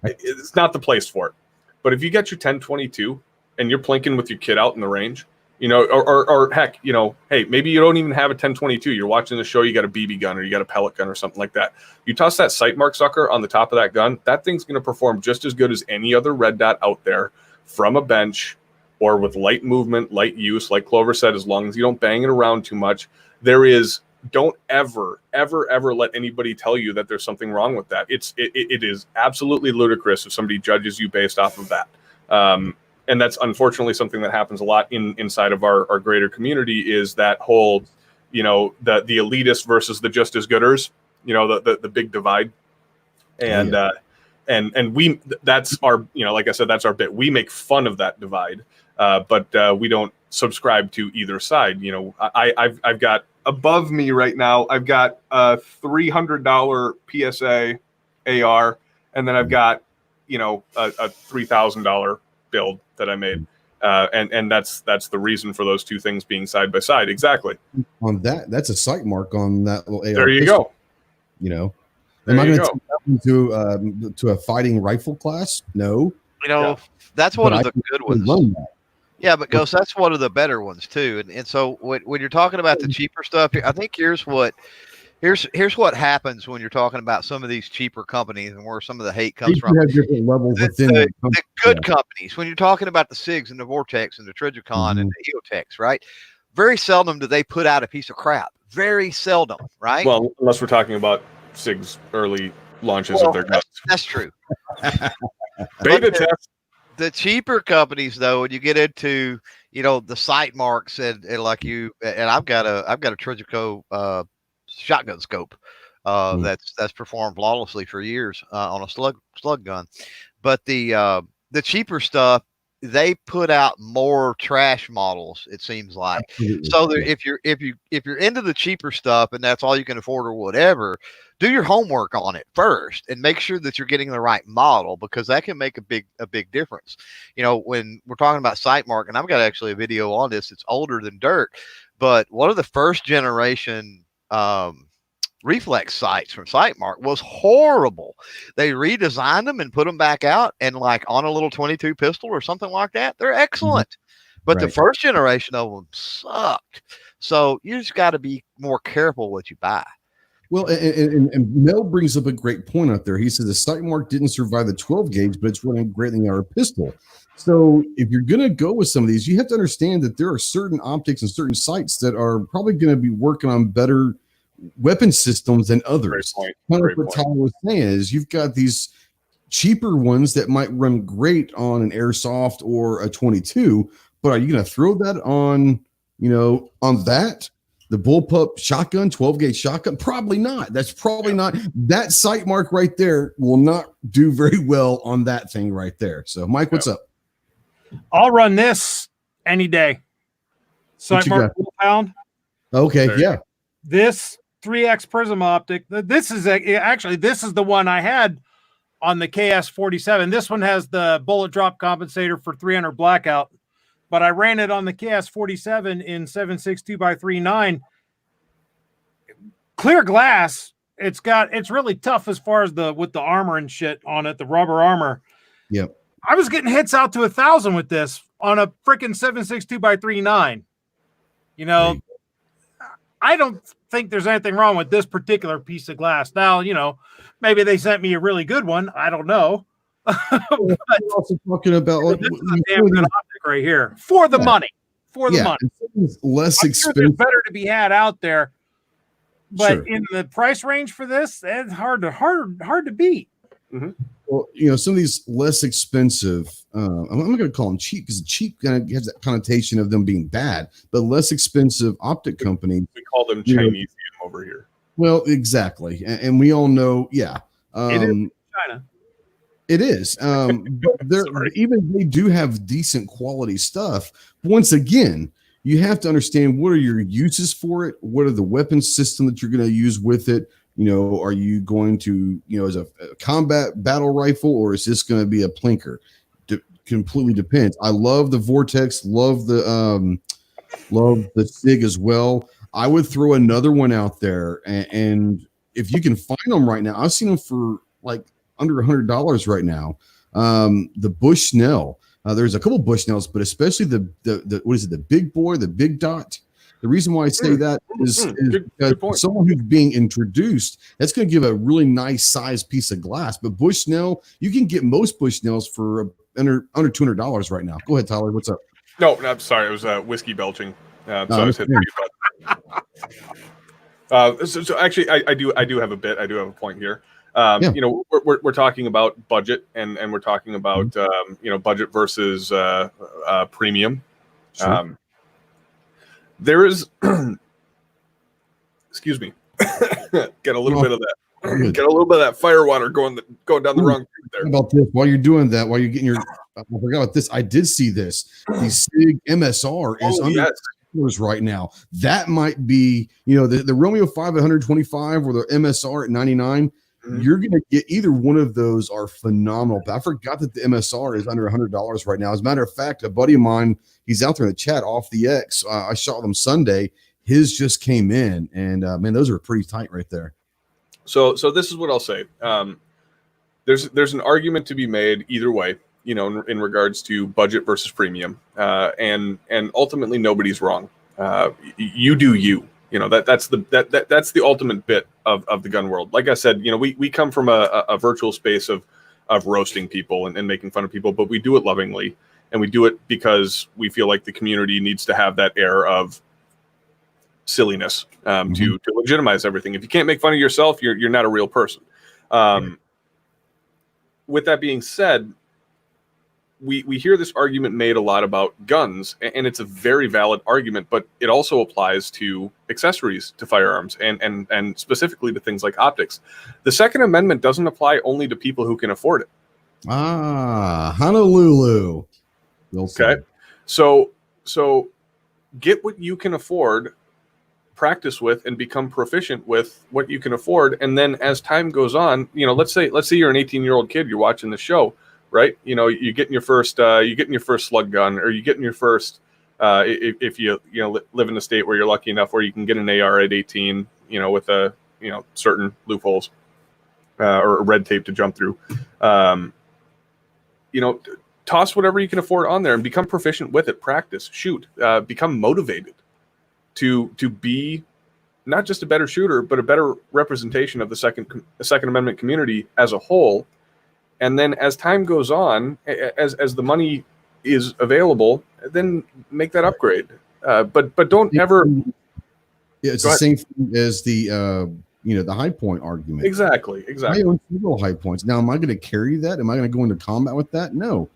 It's not the place for it. But if you get your 10-22 and you're plinking with your kid out in the range, or heck, hey, maybe you don't even have a 10-22. You're watching the show, you got a BB gun or you got a pellet gun or something like that. You toss that sight mark sucker on the top of that gun, that thing's going to perform just as good as any other red dot out there from a bench or with light movement, light use. Like Clover said, as long as you don't bang it around too much, don't ever let anybody tell you that there's something wrong with that. It is absolutely ludicrous if somebody judges you based off of that. And that's unfortunately something that happens a lot inside of our greater community, is that whole, the elitist versus the just as gooders, the big divide. And and we, that's our, like I said, that's our bit. We make fun of that divide, but we don't subscribe to either side. I've got above me right now, I've got a $300 PSA AR, and then I've got, a $3,000 build that I made. And that's the reason for those two things being side by side. Exactly. On that's a sight mark on that little AR. There you go. Am I going to take that to a fighting rifle class? No. That's one of the good ones. Yeah, but Ghost, that's one of the better ones too. And so when you're talking about the cheaper stuff, I think here's what happens when you're talking about some of these cheaper companies and where some of the hate comes from. Have different levels within the good companies. When you're talking about the SIGs and the Vortex and the Trijicon and the EOTechs, right? Very seldom do they put out a piece of crap. Very seldom, right? Well, unless we're talking about SIG's early launches of their guns. That's true. Beta test. The cheaper companies, though, when you get into the sight marks and like and I've got a Trigico shotgun scope that's performed flawlessly for years on a slug gun, but the cheaper stuff, they put out more trash models, it seems like. Absolutely. So if you're into the cheaper stuff and that's all you can afford or whatever, do your homework on it first and make sure that you're getting the right model, because that can make a big difference. When we're talking about sight mark, and I've got actually a video on this, it's older than dirt, but one of the first generation reflex sights from Sightmark was horrible. They redesigned them and put them back out, and like on a little 22 pistol or something like that, they're excellent. But the first generation of them sucked. So you just got to be more careful what you buy. Well, and Mel brings up a great point out there. He says the Sightmark didn't survive the 12 gauge, but it's running great in our pistol. So if you're going to go with some of these, you have to understand that there are certain optics and certain sights that are probably going to be working on better weapon systems than others. Kind of what Tyler was saying is you've got these cheaper ones that might run great on an airsoft or a 22, but are you going to throw that on, on that? The bullpup shotgun, 12 gauge shotgun? Probably not. That's probably not. That sight mark right there will not do very well on that thing right there. So, Mike, what's up? I'll run this any day. Sight mark pound. Okay, yeah. This 3X prism optic. This is the one I had on the KS47. This one has the bullet drop compensator for 300 blackout, but I ran it on the KS47 in 7.62x3.9. Clear glass. It's really tough as far as with the armor and shit on it, the rubber armor. Yep. I was getting hits out to 1,000 with this on a freaking 7.62x3.9. You know, I don't think there's anything wrong with this particular piece of glass. Now, you know, maybe they sent me a really good one. I don't know. But we're also talking about this is a damn good optic right here for the money. For the money. It's less expensive. Sure there's better to be had out there, but in the price range for this, it's hard to beat. Mm-hmm. Well, you know, some of these less expensive, I'm not going to call them cheap because cheap kind of has that connotation of them being bad, but less expensive optic companies. We call them Chinese over here. Well, exactly. And we all know, it is China. It is. But they do have decent quality stuff. Once again, you have to understand what are your uses for it? What are the weapon system that you're going to use with it? You know, are you going to, you know, as a combat battle rifle, or is this going to be a plinker? Completely depends. I love the Vortex, love the SIG as well. I would throw another one out there, and if you can find them right now, I've seen them for like under $100 right now. The Bushnell. There's a couple Bushnells, but especially the what is it? The big boy, the big dot. The reason why I say that is because someone who's being introduced, that's going to give a really nice size piece of glass. But Bushnell, you can get most Bushnells for under $200 right now. Go ahead, Tyler. What's up? No, I'm sorry. It was whiskey belching. So I was hitting so actually, I do have a bit. I do have a point here. You know, we're talking about budget, and we're talking about you know, budget versus premium. Sure. There is, excuse me, get a little bit of that. Get a little bit of that fire water going down the wrong tube there. About this, while you're doing that, while you're getting your, I forgot about this. I did see this. The SIG MSR is under right now. That might be, you know, the Romeo 5 at 125 or the MSR at 99. You're going to get either one of those are phenomenal. But I forgot that the MSR is under $100 right now. As a matter of fact, a buddy of mine, he's out there in the chat off the X. I shot him Sunday. His just came in, and man, those are pretty tight right there. So this is what I'll say. There's an argument to be made either way, you know, in regards to budget versus premium, and ultimately nobody's wrong. You do you. You know, that's the ultimate bit of the gun world. Like I said, you know, we come from a virtual space of roasting people and making fun of people, but we do it lovingly, and we do it because we feel like the community needs to have that air of silliness to legitimize everything. If you can't make fun of yourself, you're not a real person. With that being said, we hear this argument made a lot about guns, and it's a very valid argument, but it also applies to accessories to firearms and specifically to things like optics. The Second Amendment doesn't apply only to people who can afford it. Honolulu. Okay. So get what you can afford, practice with, and become proficient with what you can afford. And then as time goes on, you know, let's say you're an 18-year-old kid, you're watching the show, right? You know, you're getting your first slug gun, or you're getting your first, if you live in a state where you're lucky enough where you can get an AR at 18, you know, with certain loopholes or red tape to jump through. You know, toss whatever you can afford on there and become proficient with it. Practice, shoot, become motivated to be not just a better shooter, but a better representation of the Second Amendment community as a whole. And then as time goes on, as the money is available, then make that upgrade. But don't ever. Yeah, it's the same thing as the the high point argument. Exactly. I own several high points. Now, am I going to carry that? Am I going to go into combat with that? No.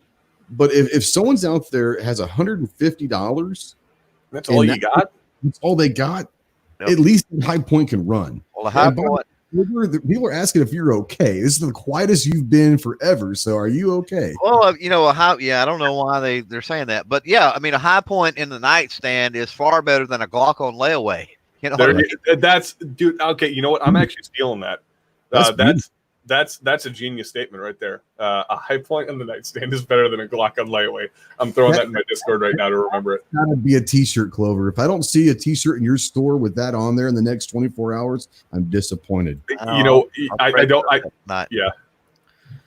But if someone's out there has $150, that's all you got. That's all they got. Yep. At least the high point can run. Well, the high point. People are asking if you're okay. This is the quietest you've been forever. So are you okay? Well, you know, I don't know why they're saying that, but yeah, I mean, a high point in the nightstand is far better than a Glock on layaway. You know, that's dude. Okay, you know what? I'm actually stealing that. That's a genius statement right there. A high point on the nightstand is better than a Glock on lightweight. I'm throwing that in my Discord right now to remember it. Gotta be a T-shirt, Clover. If I don't see a T-shirt in your store with that on there in the next 24 hours, I'm disappointed. You know, I don't. Yeah.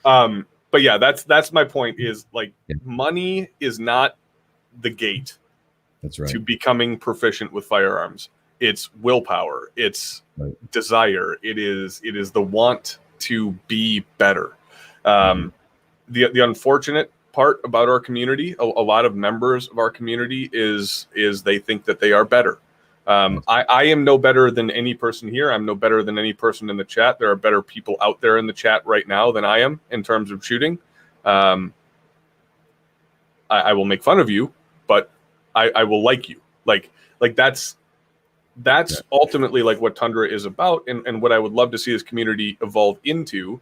But yeah, that's my point. Is like money is not the gate. That's right. To becoming proficient with firearms. It's willpower. It's desire. It is the want to be better. The unfortunate part about our community, a lot of members of our community is they think that they are better. I am no better than any person here. I'm no better than any person in the chat. There are better people out there in the chat right now than I am in terms of shooting. I will make fun of you, but I will like you. Like that's ultimately like what Tundra is about, and what I would love to see this community evolve into.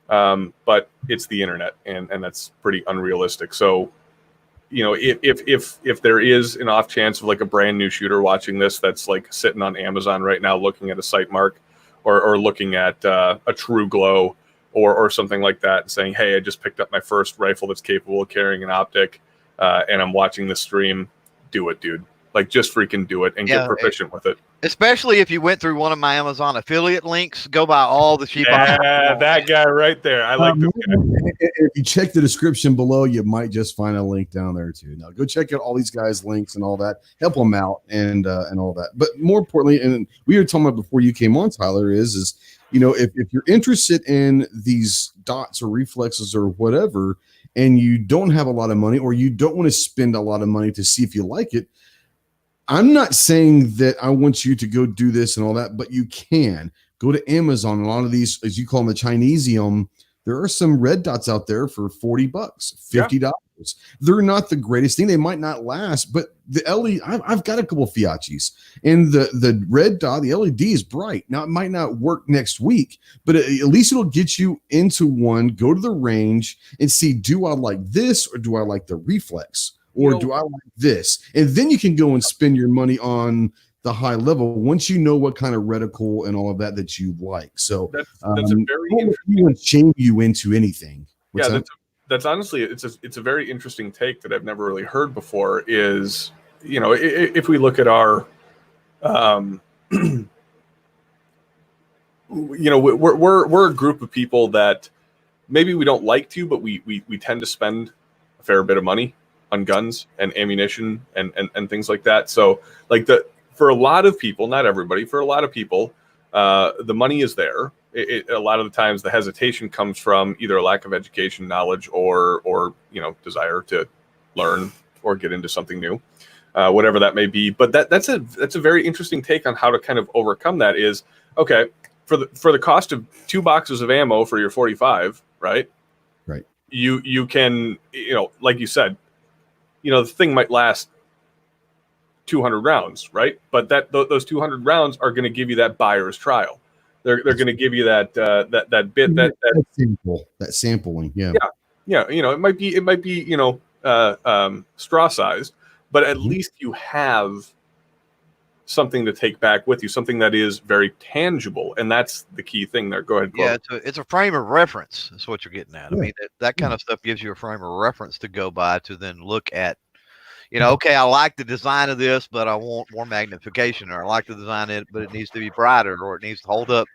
But it's the internet, and that's pretty unrealistic. So, you know, if there is an off chance of like a brand new shooter watching this that's like sitting on Amazon right now looking at a site mark or looking at a True Glow or something like that and saying, hey, I just picked up my first rifle that's capable of carrying an optic, and I'm watching this stream, do it, dude. Like, just freaking do it and get proficient with it. Especially if you went through one of my Amazon affiliate links, go buy all the cheap. Yeah, that guy right there. I like this guy. If you check the description below, you might just find a link down there too. Now, go check out all these guys' links and all that. Help them out and all that. But more importantly, and we were talking about before you came on, Tyler, is you know, if you're interested in these dots or reflexes or whatever, and you don't have a lot of money or you don't want to spend a lot of money to see if you like it, I'm not saying that I want you to go do this and all that, but you can go to Amazon. A lot of these, as you call them, the Chinesium, there are some red dots out there for $40, $50. Yeah. They're not the greatest thing. They might not last, but the LED, I've got a couple of Fiatchis, and the red dot, the LED is bright. Now, it might not work next week, but at least it'll get you into one, go to the range and see, do I like this or do I like the reflex? Or do I like this? And then you can go and spend your money on the high level once you know what kind of reticle and all of that you like. So that's a very interesting. Shame you into anything. What's that's honestly it's a very interesting take that I've never really heard before. Is, you know, if we look at our, you know, we're a group of people that maybe we don't like to, but we tend to spend a fair bit of money on guns and ammunition and things like that. So like for a lot of people, not everybody, for a lot of people, the money is there. A lot of the times the hesitation comes from either a lack of education, knowledge, or you know, desire to learn or get into something new, whatever that may be. But that's a very interesting take on how to kind of overcome that. Is, okay, for the cost of 2 boxes of ammo for your 45, right? Right. You can, you know, like you said, you know, the thing might last 200 rounds, right? But those 200 rounds are going to give you that buyer's trial. They're going to give you that bit that sample, that sampling. Yeah. You know, it might be you know, straw sized, but at least you have something to take back with you, something that is very tangible, and that's the key thing there. Go ahead. Yeah, it's a frame of reference. That's what you're getting at. Yeah. I mean, that kind of stuff gives you a frame of reference to go by to then look at. You know, okay, I like the design of this, but I want more magnification, or I like the design of it, but it needs to be brighter, or it needs to hold up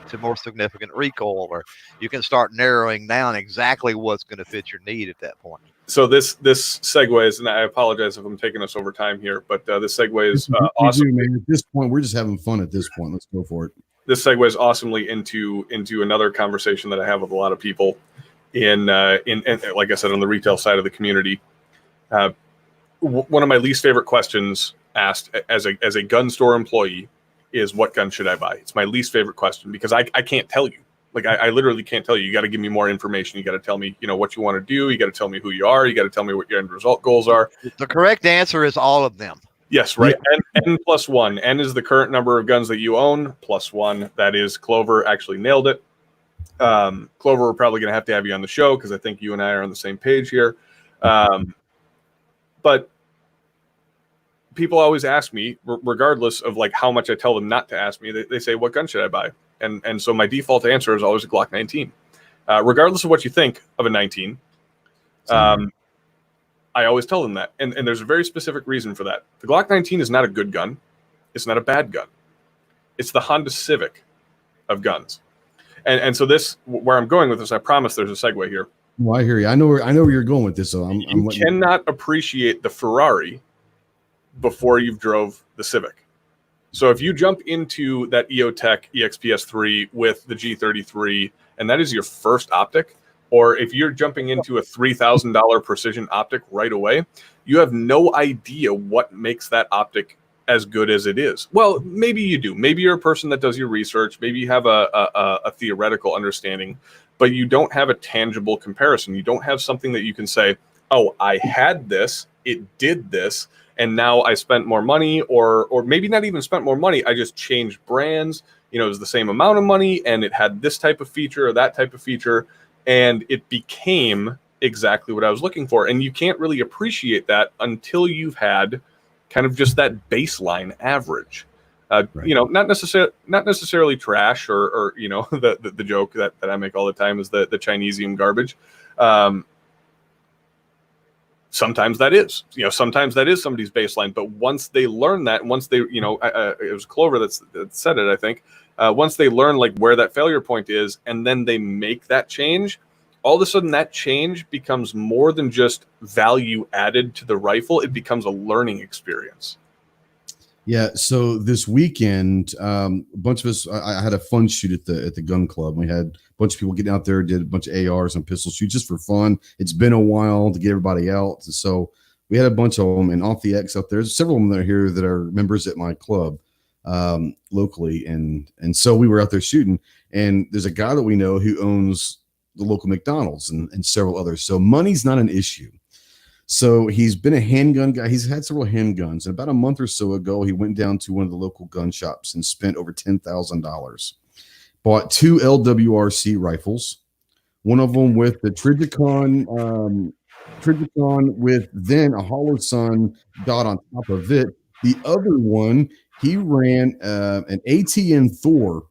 to more significant recoil, or you can start narrowing down exactly what's going to fit your need at that point. So this segues, and I apologize if I'm taking us over time here, but this segues awesome. Man. At this point, we're just having fun at this point. Let's go for it. This segues awesomely into another conversation that I have with a lot of people in like I said, on the retail side of the community. One of my least favorite questions asked as a gun store employee is, what gun should I buy? It's my least favorite question because I can't tell you. Like, I literally can't tell you. You got to give me more information. You got to tell me, you know, what you want to do. You got to tell me who you are. You got to tell me what your end result goals are. The correct answer is all of them. Yes, right. N plus 1. N is the current number of guns that you own, plus 1. That is Clover actually nailed it. Clover, we're probably going to have you on the show because I think you and I are on the same page here. But people always ask me, regardless of like how much I tell them not to ask me, they say, what gun should I buy? And so my default answer is always a Glock 19. Regardless of what you think of a 19, I always tell them that. And there's a very specific reason for that. The Glock 19 is not a good gun. It's not a bad gun. It's the Honda Civic of guns. And so this, where I'm going with this, I promise there's a segue here. Well, I hear you. I know where you're going with this. So you cannot appreciate the Ferrari before you've drove the Civic. So if you jump into that EOTech EXPS3 with the G33, and that is your first optic, or if you're jumping into a $3,000 precision optic right away, you have no idea what makes that optic as good as it is. Well, maybe you do. Maybe you're a person that does your research. Maybe you have a theoretical understanding, but you don't have a tangible comparison. You don't have something that you can say, oh, I had this, it did this, and now I spent more money, or maybe not even spent more money. I just changed brands. You know, it was the same amount of money, and it had this type of feature or that type of feature, and it became exactly what I was looking for. And you can't really appreciate that until you've had kind of just that baseline average. Right. You know, not necessarily trash, or you know, the joke that I make all the time is the Chinesium garbage. Sometimes that is, you know, sometimes that is somebody's baseline. But once they learn that, once they, you know, it was Clover that said it, I think. Once they learn like where that failure point is, and then they make that change, all of a sudden that change becomes more than just value added to the rifle. It becomes a learning experience. Yeah. So this weekend, a bunch of us, I had a fun shoot at the gun club. We had a bunch of people getting out there, did a bunch of ARs and pistol shoots just for fun. It's been a while to get everybody out. So we had a bunch of them, and off the X out there, there's several of them that are here that are members at my club locally. And so we were out there shooting, and there's a guy that we know who owns the local McDonald's and several others. So money's not an issue. So he's been a handgun guy. He's had several handguns. And about a month or so ago, he went down to one of the local gun shops and spent over $10,000. Bought 2 LWRC rifles, one of them with the Trigicon with then a Hollow Sun dot on top of it. The other one, he ran an ATN Thor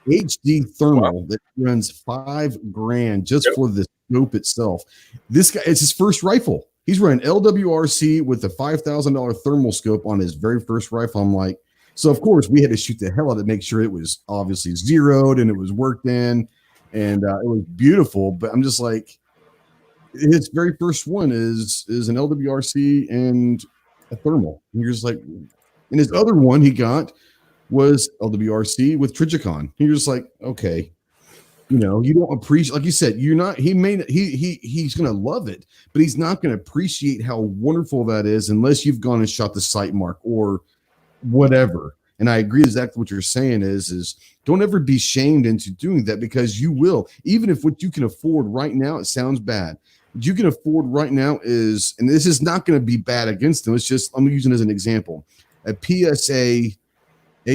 HD thermal that runs $5,000 just for the scope itself. This guy, it's his first rifle. He's running LWRC with a $5,000 thermal scope on his very first rifle. I'm like, so of course we had to shoot the hell out of it to make sure it was obviously zeroed and it was worked in, and it was beautiful. But I'm just like, his very first one is an LWRC and a thermal. And you're just like, and his other one he got was LWRC with Trigicon. You're just like, okay. You know, you don't appreciate, like you said, you're not, he's going to love it, but he's not going to appreciate how wonderful that is unless you've gone and shot the sight mark or whatever. And I agree exactly what you're saying is don't ever be shamed into doing that, because you will, even if what you can afford right now, it sounds bad. What you can afford right now is, and this is not going to be bad against them. It's just, I'm using it as an example, a PSA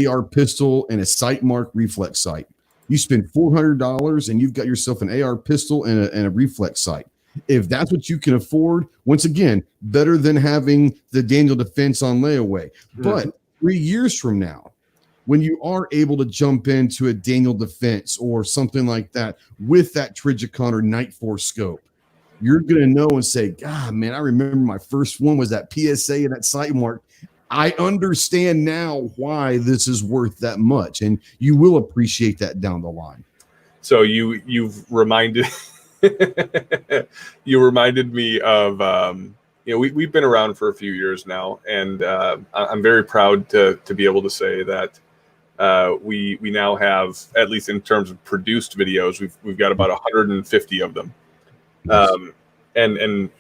AR pistol and a sight mark reflex sight. You spend $400 and you've got yourself an AR pistol and a reflex sight. If that's what you can afford, once again, better than having the Daniel Defense on layaway. Mm-hmm. But 3 years from now, when you are able to jump into a Daniel Defense or something like that with that Trigicon or Night Force scope, you're going to know and say, God, man, I remember my first one was that PSA and that sight mark. I understand now why this is worth that much, and you will appreciate that down the line. So you've reminded you reminded me of you know, we've been around for a few years now, and I'm very proud to be able to say that we now have, at least in terms of produced videos, we've got about 150 of them, and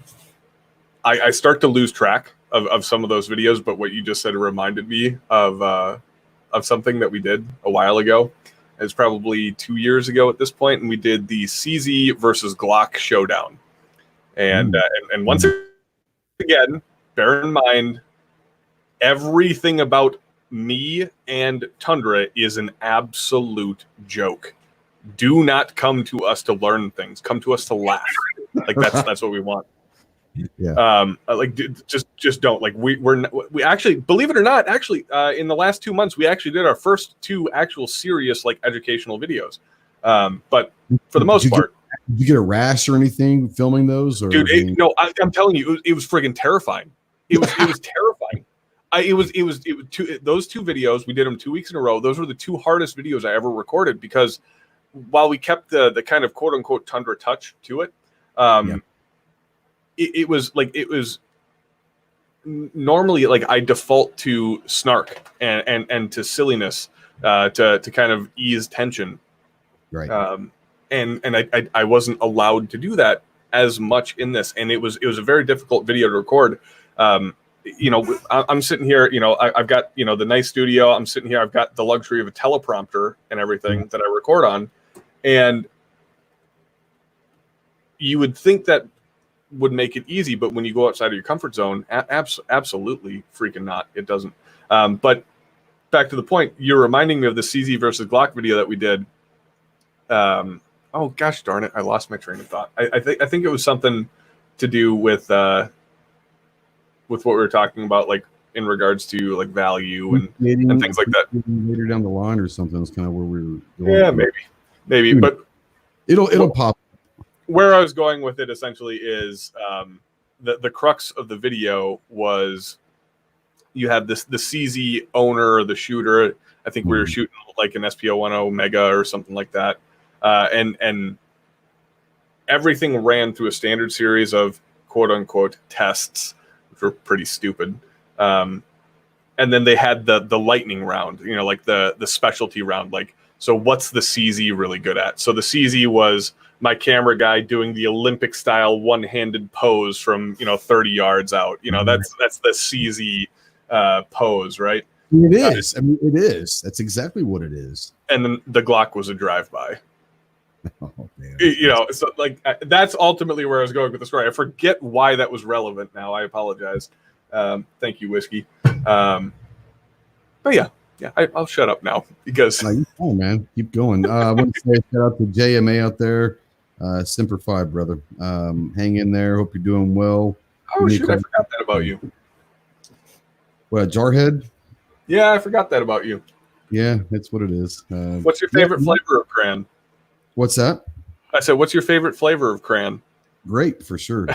I start to lose track of some of those videos, but what you just said reminded me of something that we did a while ago. It's probably 2 years ago at this point, and we did the CZ versus Glock showdown. And once again, bear in mind, everything about me and Tundra is an absolute joke. Do not come to us to learn things. Come to us to laugh. Like that's what we want. Just don't. Like we actually, believe it or not, in the last 2 months we actually did our first 2 actual serious like educational videos. But for the most part, did you get a rash or anything filming those? Or dude, I'm telling you, it was friggin' terrifying. It was terrifying. Those 2 videos, we did them 2 weeks in a row. Those were the 2 hardest videos I ever recorded, because while we kept the kind of quote unquote tundra touch to it, it was normally like I default to snark and to silliness to kind of ease tension. Right. And I wasn't allowed to do that as much in this, and it was a very difficult video to record. I'm sitting here, I've got, the nice studio. I'm sitting here. I've got the luxury of a teleprompter and everything that I record on. And you would think that would make it easy, but when you go outside of your comfort zone, absolutely freaking not. It doesn't. But back to the point, you're reminding me of the CZ versus Glock video that we did. Oh gosh darn it, I lost my train of thought. I think it was something to do with what we were talking about, like in regards to like value and things like that. Later down the line or something is kind of where we were going. Yeah, maybe, but it'll pop. Where I was going with it essentially is the crux of the video was you had the CZ owner, the shooter. I think we were shooting like an SPO10 Mega or something like that. And everything ran through a standard series of quote unquote tests, which were pretty stupid. And then they had the lightning round, like the specialty round. Like, so what's the CZ really good at? So the CZ was my camera guy doing the Olympic style one-handed pose from 30 yards out. That's the CZ pose, right? It is. It is. That's exactly what it is. And then the Glock was a drive-by. Oh, man. So like that's ultimately where I was going with the story. I forget why that was relevant now. I apologize. Thank you, Whiskey. But yeah, I'll shut up now because. Oh man, keep going. I want to say shout out to JMA out there. Semper Fi, brother. Hang in there. Hope you're doing well. Oh shoot, I forgot that about you. What, Jarhead? Yeah, I forgot that about you. Yeah, that's what it is. What's your favorite flavor of crayon? What's that? I said, what's your favorite flavor of crayon? Grape, for sure.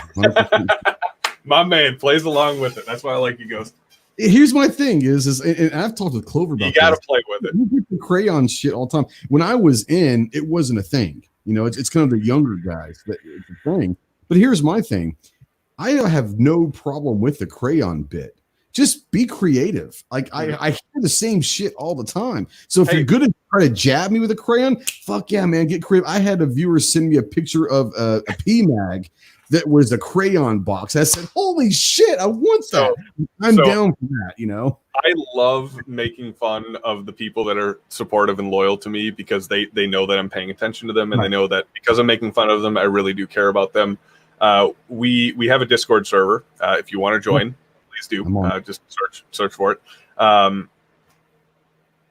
My man plays along with it. That's why I like you, Ghost. Here's my thing is and I've talked with Clover about you got to play with it. You get the crayon shit all the time. When I was in, it wasn't a thing. It's kind of the younger guys that it's a thing. But here's my thing. I have no problem with the crayon bit. Just be creative. Like I hear the same shit all the time. So if you're good at try to jab me with a crayon, fuck yeah, man, get creative. I had a viewer send me a picture of a PMag that was a crayon box. I said, holy shit, I want that. I'm down for that, I love making fun of the people that are supportive and loyal to me because they know that I'm paying attention to them and they know that because I'm making fun of them, I really do care about them. We have a Discord server. If you want to join, please do. Just search for it.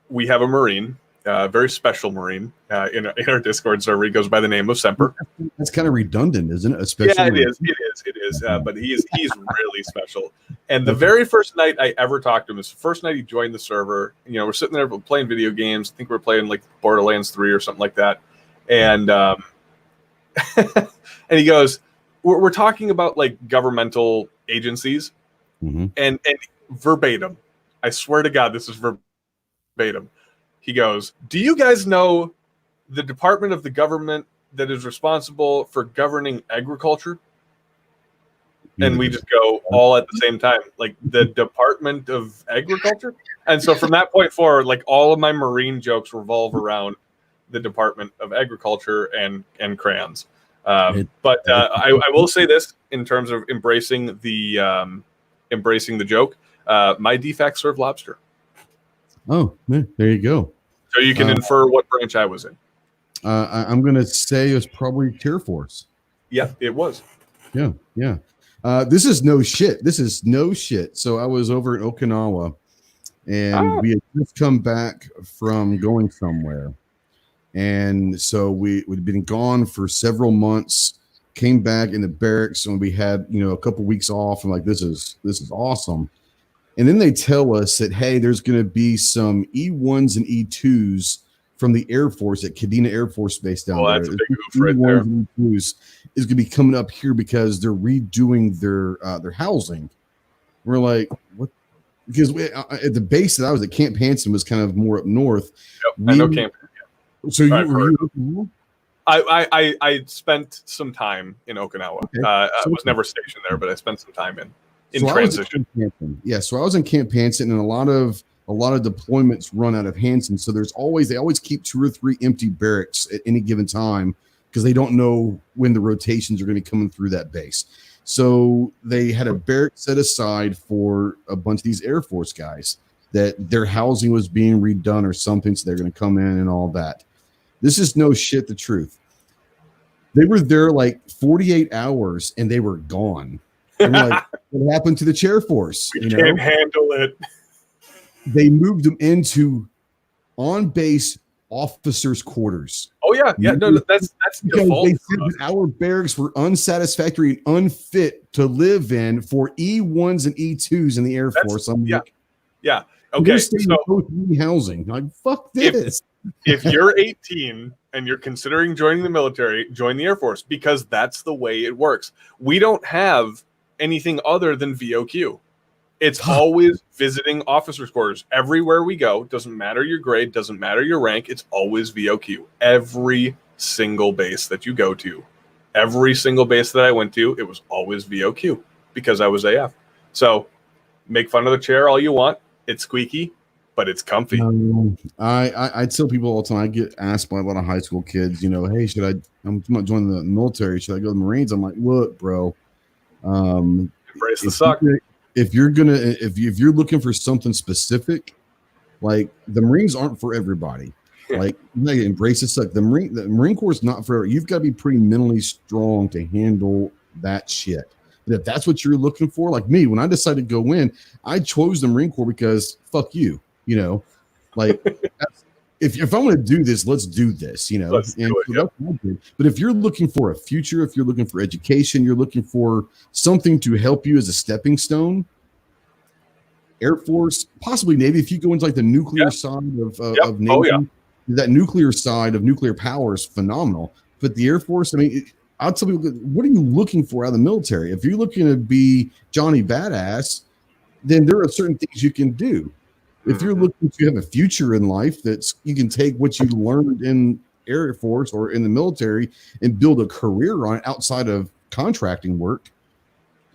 We have a Marine, a very special Marine in our Discord server. He goes by the name of Semper. That's kind of redundant, isn't it? Especially it is. But he's really special. And the very first night I ever talked to him, is the first night he joined the server. We're sitting there playing video games. I think we're playing like Borderlands 3 or something like that. And and he goes, we're talking about like governmental agencies, and verbatim, I swear to God, this is verbatim. He goes, do you guys know the department of the government that is responsible for governing agriculture? And we just go all at the same time, like the Department of Agriculture. And so from that point forward, like all of my Marine jokes revolve around the Department of Agriculture and crayons. But I will say this in terms of embracing the joke. My defects serve lobster. Oh, man, there you go. So you can infer what branch I was in. I'm going to say it was probably Tier Force. Yeah, it was. Yeah. This is no shit. So I was over in Okinawa, and we had just come back from going somewhere. And so we'd been gone for several months. came back in the barracks and we had, a couple weeks off and like, this is awesome. And then they tell us that, hey, there's going to be some E1s and E2s from the Air Force at Kadena Air Force Base down there. That's a big move right there. E1s and E2s is going to be coming up here because they're redoing their housing. We're like, what? Because at the base that I was at, Camp Hansen was kind of more up north. Yep, I know Camp. So were you? I spent some time in Okinawa. Okay. I was never stationed there, but I spent some time in transition. So I was in Camp Hansen, and a lot of deployments run out of Hansen. So they always keep 2 or 3 empty barracks at any given time because they don't know when the rotations are going to be coming through that base. So they had a barrack set aside for a bunch of these Air Force guys that their housing was being redone or something. So they're going to come in and all that. This is no shit, the truth. They were there like 48 hours and they were gone. And we're like, what happened to the chair force? We can't handle it. They moved them into on-base officers' quarters. Oh yeah. No, that's default. They said that our barracks were unsatisfactory and unfit to live in for E1s and E2s in the Air Force. Yeah. Okay. So housing. Like, fuck this. If you're 18 and you're considering joining the military, join the Air Force because that's the way it works. We don't have anything other than VOQ. It's always visiting officers' quarters. Everywhere we go, doesn't matter your grade, doesn't matter your rank, it's always VOQ. Every single base that you go to, every single base that I went to, it was always VOQ because I was AF. So make fun of the chair all you want. It's squeaky, but it's comfy. I tell people all the time, I get asked by a lot of high school kids, hey, I'm not joining the military. Should I go to the Marines? I'm like, look, bro. Embrace the suck. If you're looking for something specific, like the Marines aren't for everybody. Like, embrace the suck. The Marine Corps is not for. You've got to be pretty mentally strong to handle that shit. But if that's what you're looking for, like me, when I decided to go in, I chose the Marine Corps because fuck you, like if I'm going to do this, let's do this, Let's do it, yep. But if you're looking for a future, if you're looking for education, you're looking for something to help you as a stepping stone, Air Force, possibly Navy, if you go into like the nuclear side of Navy, that nuclear side of nuclear power is phenomenal. But the Air Force, I'll tell people, what are you looking for out of the military? If you're looking to be Johnny Badass, then there are certain things you can do. If you're looking to have a future in life, you can take what you learned in Air Force or in the military and build a career on it outside of contracting work.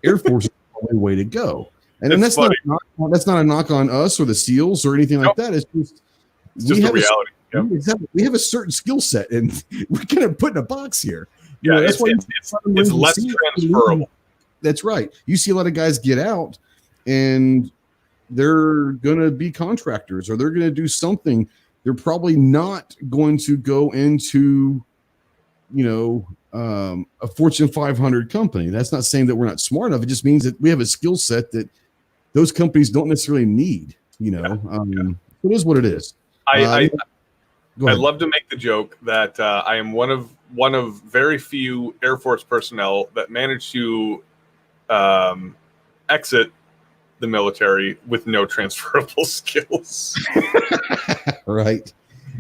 Air Force is the only way to go. And that's not a knock on us or the SEALs or anything like that. It's just a reality. Exactly. We have a certain skill set, and we're kind of put in a box here. Yeah, it's less transferable. That's right. You see a lot of guys get out, and they're going to be contractors, or they're going to do something. They're probably not going to go into, a Fortune 500 company. That's not saying that we're not smart enough. It just means that we have a skill set that those companies don't necessarily need. It is what it is. I love to make the joke that I am one of very few Air Force personnel that managed to exit the military with no transferable skills. Right.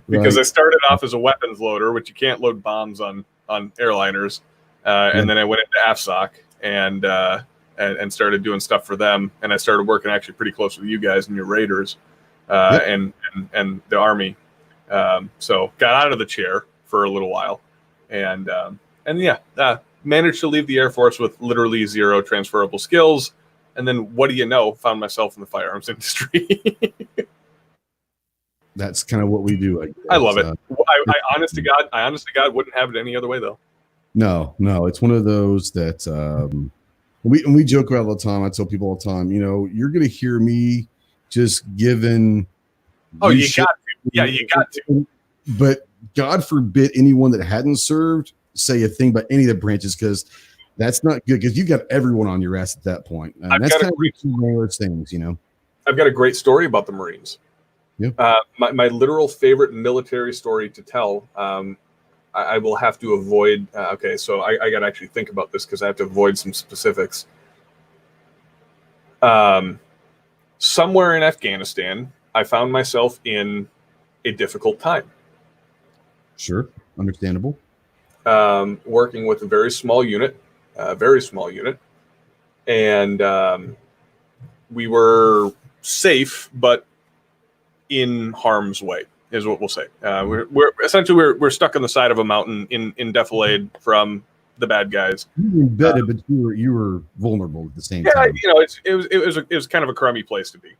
Because I started off as a weapons loader, which you can't load bombs on airliners, and then I went into AFSOC and started doing stuff for them, and I started working actually pretty close with you guys and your Raiders and the Army. So got out of the chair for a little while, and managed to leave the Air Force with literally 0 transferable skills. And then what do you know? Found myself in the firearms industry. That's kind of what we do. I love it. I honest to God wouldn't have it any other way though. No, it's one of those that we joke about all the time. I tell people all the time, you're going to hear me just giving. Oh, you got to. Yeah, you got to. But God forbid anyone that hadn't served say a thing about any of the branches, because that's not good, because you got everyone on your ass at that point. And that's kind of one of those things, I've got a great story about the Marines. Yeah. My literal favorite military story to tell. I will have to avoid. Okay, so I got to actually think about this because I have to avoid some specifics. Somewhere in Afghanistan, I found myself in a difficult time. Sure, understandable. Working with a very small unit, and we were safe, but in harm's way, is what we'll say. We're essentially stuck on the side of a mountain in defilade from the bad guys. You were embedded, but you were vulnerable at the same time. You know, it was kind of a crummy place to be.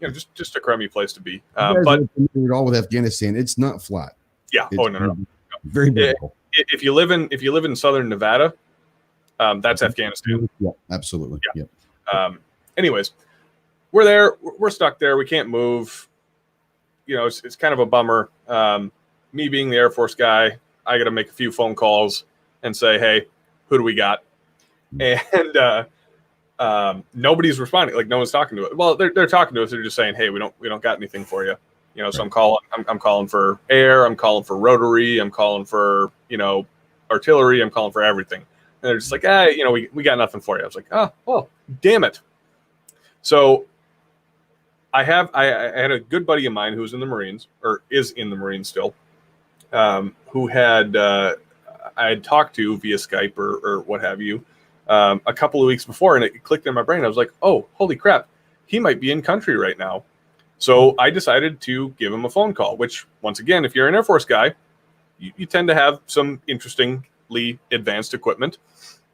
You know, just a crummy place to be. But all with Afghanistan, it's not flat. Yeah. It's no. Very difficult. If you live in southern Nevada, that's Afghanistan. Yeah, absolutely. Yeah. Anyways, we're there. We're stuck there. We can't move. You know, it's kind of a bummer. Me being the Air Force guy, I got to make a few phone calls and say, hey, who do we got? And nobody's responding. Like, no one's talking to us. Well, they're talking to us. They're just saying, hey, we don't got anything for you. You know, so I'm calling for air. I'm calling for rotary. I'm calling for, you know, artillery. I'm calling for everything. And they're just like, you know, we got nothing for you. I was like, oh, well, damn it. So I had a good buddy of mine who's in the Marines, or is in the Marines still, who I had talked to via Skype or what have you a couple of weeks before, and it clicked in my brain. I was like, oh, holy crap, he might be in country right now. So I decided to give him a phone call, which, once again, if you're an Air Force guy, you tend to have some interestingly advanced equipment.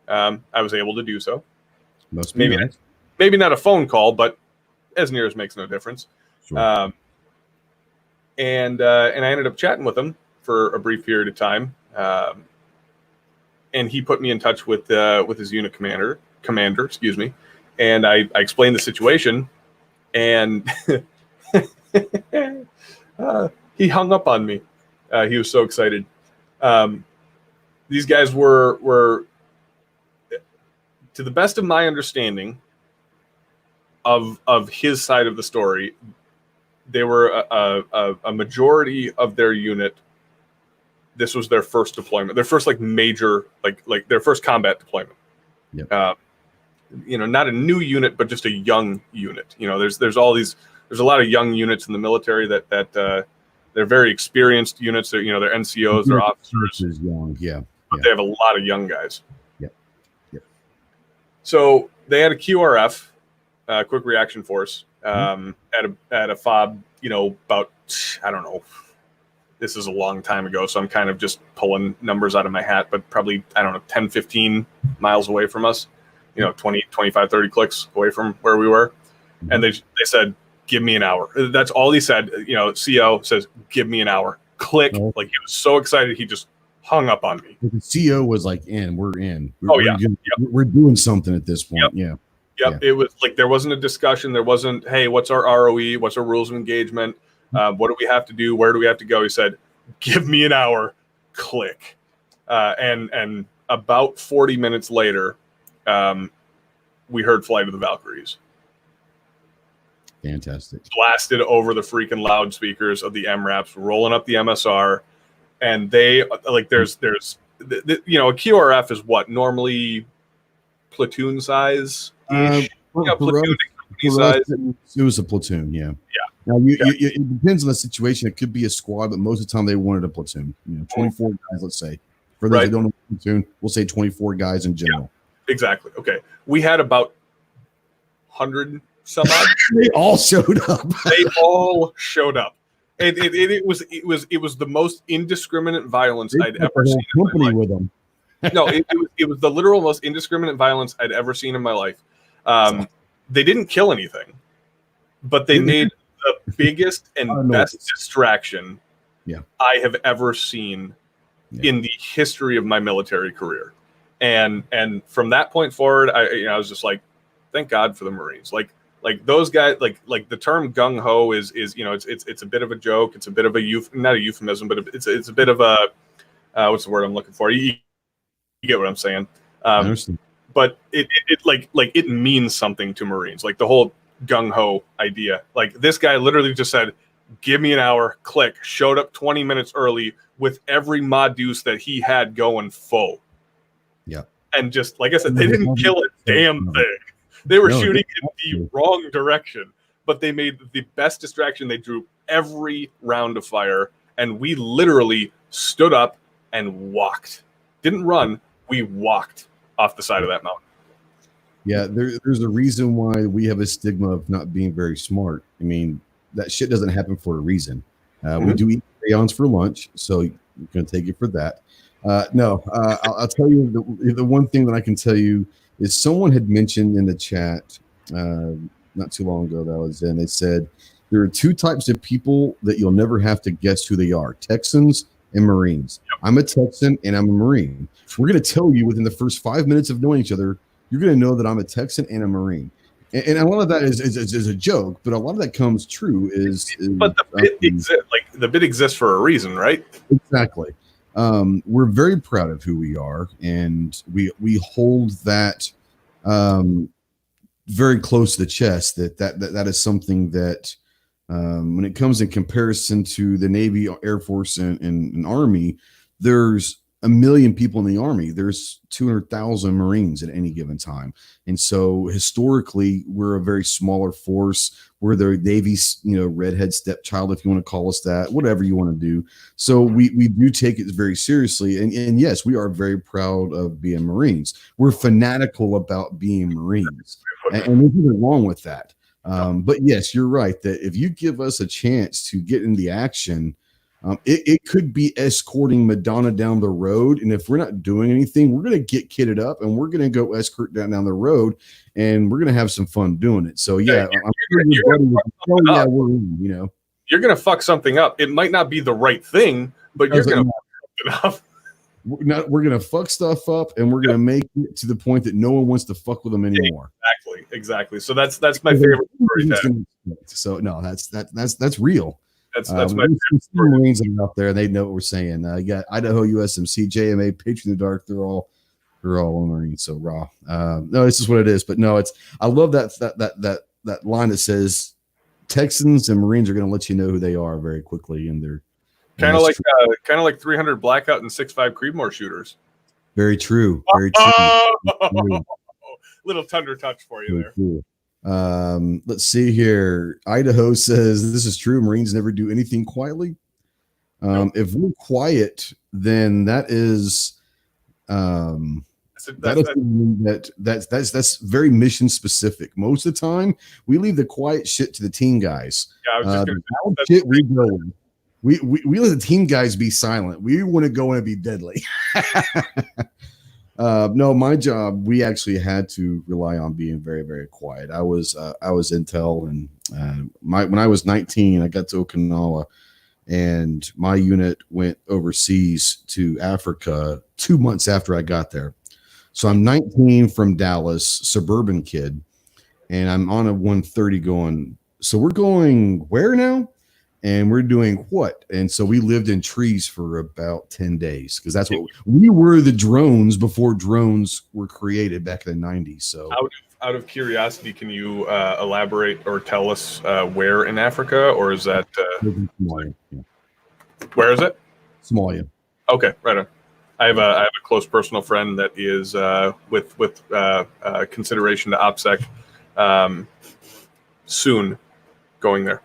I was able to do so. Maybe not a phone call, but as near as makes no difference. Sure. And I ended up chatting with him for a brief period of time. And he put me in touch with his unit commander, excuse me. And I explained the situation, and he hung up on me. He was so excited. These guys were, to the best of my understanding of his side of the story, they were a majority of their unit. This was their first deployment, their first major, like their first combat deployment. Yep. You know, not a new unit, but just a young unit. You know, there's a lot of young units in the military that they're very experienced units. They're, you know, they're NCOs, they're officers. Young, yeah. But they have a lot of young guys. Yep. So they had a QRF, quick reaction force, at a FOB. You know, about, I don't know. This is a long time ago, so I'm kind of just pulling numbers out of my hat, but probably, I don't know, 10, 15 miles away from us, you know, 20, 25, 30 clicks away from where we were. And they said, give me an hour. That's all he said. You know, CO says, give me an hour. Click. Like, he was so excited, he just hung up on me. The CO was like, we're in. We're doing something at this point. Yep. It was like, there wasn't a discussion. There wasn't, hey, what's our ROE? What's our rules of engagement? What do we have to do? Where do we have to go? He said, give me an hour. Click. And about 40 minutes later, we heard Flight of the Valkyries. Fantastic. Blasted over the freaking loudspeakers of the MRAPs, rolling up the MSR. And they, like, there's you know, a QRF is what? Normally platoon size? Platoon size. It was a platoon, yeah. Now, it depends on the situation. It could be a squad, but most of the time they wanted a platoon. You know, 24 guys, let's say. For those that don't know platoon, we'll say 24 guys in general. Yeah, exactly. Okay. We had about 100 some odd. They all showed up. And it was the most indiscriminate violence I'd ever seen in my life. With them. No, it was the literal most indiscriminate violence I'd ever seen in my life. They didn't kill anything, but they made the biggest and best distraction I have ever seen in the history of my military career. And from that point forward, I was just like, thank God for the Marines. Like those guys, like the term gung ho is you know, it's a bit of a joke. It's a bit of a not a euphemism, but it's a bit of a what's the word I'm looking for? You get what I'm saying? But it means something to Marines. Like the whole gung ho idea. Like this guy literally just said, give me an hour, click, showed up 20 minutes early with every mod deuce that he had going full. Yeah. And just, like I said, they didn't kill a damn thing. They were shooting in the wrong direction, but they made the best distraction. They drew every round of fire, and we literally stood up and walked. Didn't run, we walked off the side of that mountain. Yeah, there's a reason why we have a stigma of not being very smart. I mean, that shit doesn't happen for a reason. We do eat crayons for lunch, so you're going to take it for that. I'll tell you the one thing that I can tell you is someone had mentioned in the chat not too long ago that I was in. They said there are two types of people that you'll never have to guess who they are: Texans and Marines. Yep. I'm a Texan and I'm a Marine. We're going to tell you within the first 5 minutes of knowing each other, you're going to know that I'm a Texan and a Marine. And a lot of that is a joke, but a lot of that comes true. But the bit exists for a reason, right? Exactly. We're very proud of who we are, and we hold that very close to the chest. That is something that when it comes in comparison to the Navy, Air Force, and Army, there's a million people in the Army. There's 200,000 Marines at any given time. And so historically, we're a very smaller force. We're the Navy's, redhead stepchild, if you want to call us that, whatever you want to do. So we do take it very seriously. And yes, we are very proud of being Marines. We're fanatical about being Marines. And there's nothing wrong with that. But yes, you're right that if you give us a chance to get in the action, it could be escorting Madonna down the road. And if we're not doing anything, we're going to get kitted up and we're going to go escort down the road and we're going to have some fun doing it. So yeah, you're going to fuck something up. It might not be the right thing, but you're going to fuck something up. We're going to fuck stuff up and we're going to make it to the point that no one wants to fuck with them anymore. Exactly. So that's my favorite story. So no, that's real. That's my Marines out there. They know what we're saying. You got Idaho USMC, JMA, Patriot in the Dark. They're all Marines. So raw. No, this is what it is. But no, I love that line that says Texans and Marines are going to let you know who they are very quickly, and they're kind of like 300 Blackout and 6.5 Creedmoor shooters. Very true. Very true. Little tender touch for you there. Cool. Let's see here. Idaho says this is true. Marines never do anything quietly. If we're quiet, then that's very mission specific. Most of the time, we leave the quiet shit to the team guys. Yeah, we let the team guys be silent. We want to go in and be deadly. No, my job, we actually had to rely on being very, very quiet. I was intel, and when I was 19, I got to Okinawa, and my unit went overseas to Africa 2 months after I got there. So I'm 19 from Dallas, suburban kid, and I'm on a 130 going. So we're going where now? And we're doing what? And so we lived in trees for about 10 days because that's what we were, the drones before drones were created back in the 90s. So out of curiosity, can you elaborate or tell us where in Africa, or is that Somalia? Yeah. Where is it? Somalia. Okay, right on. I have a close personal friend that is with consideration to OPSEC soon going there.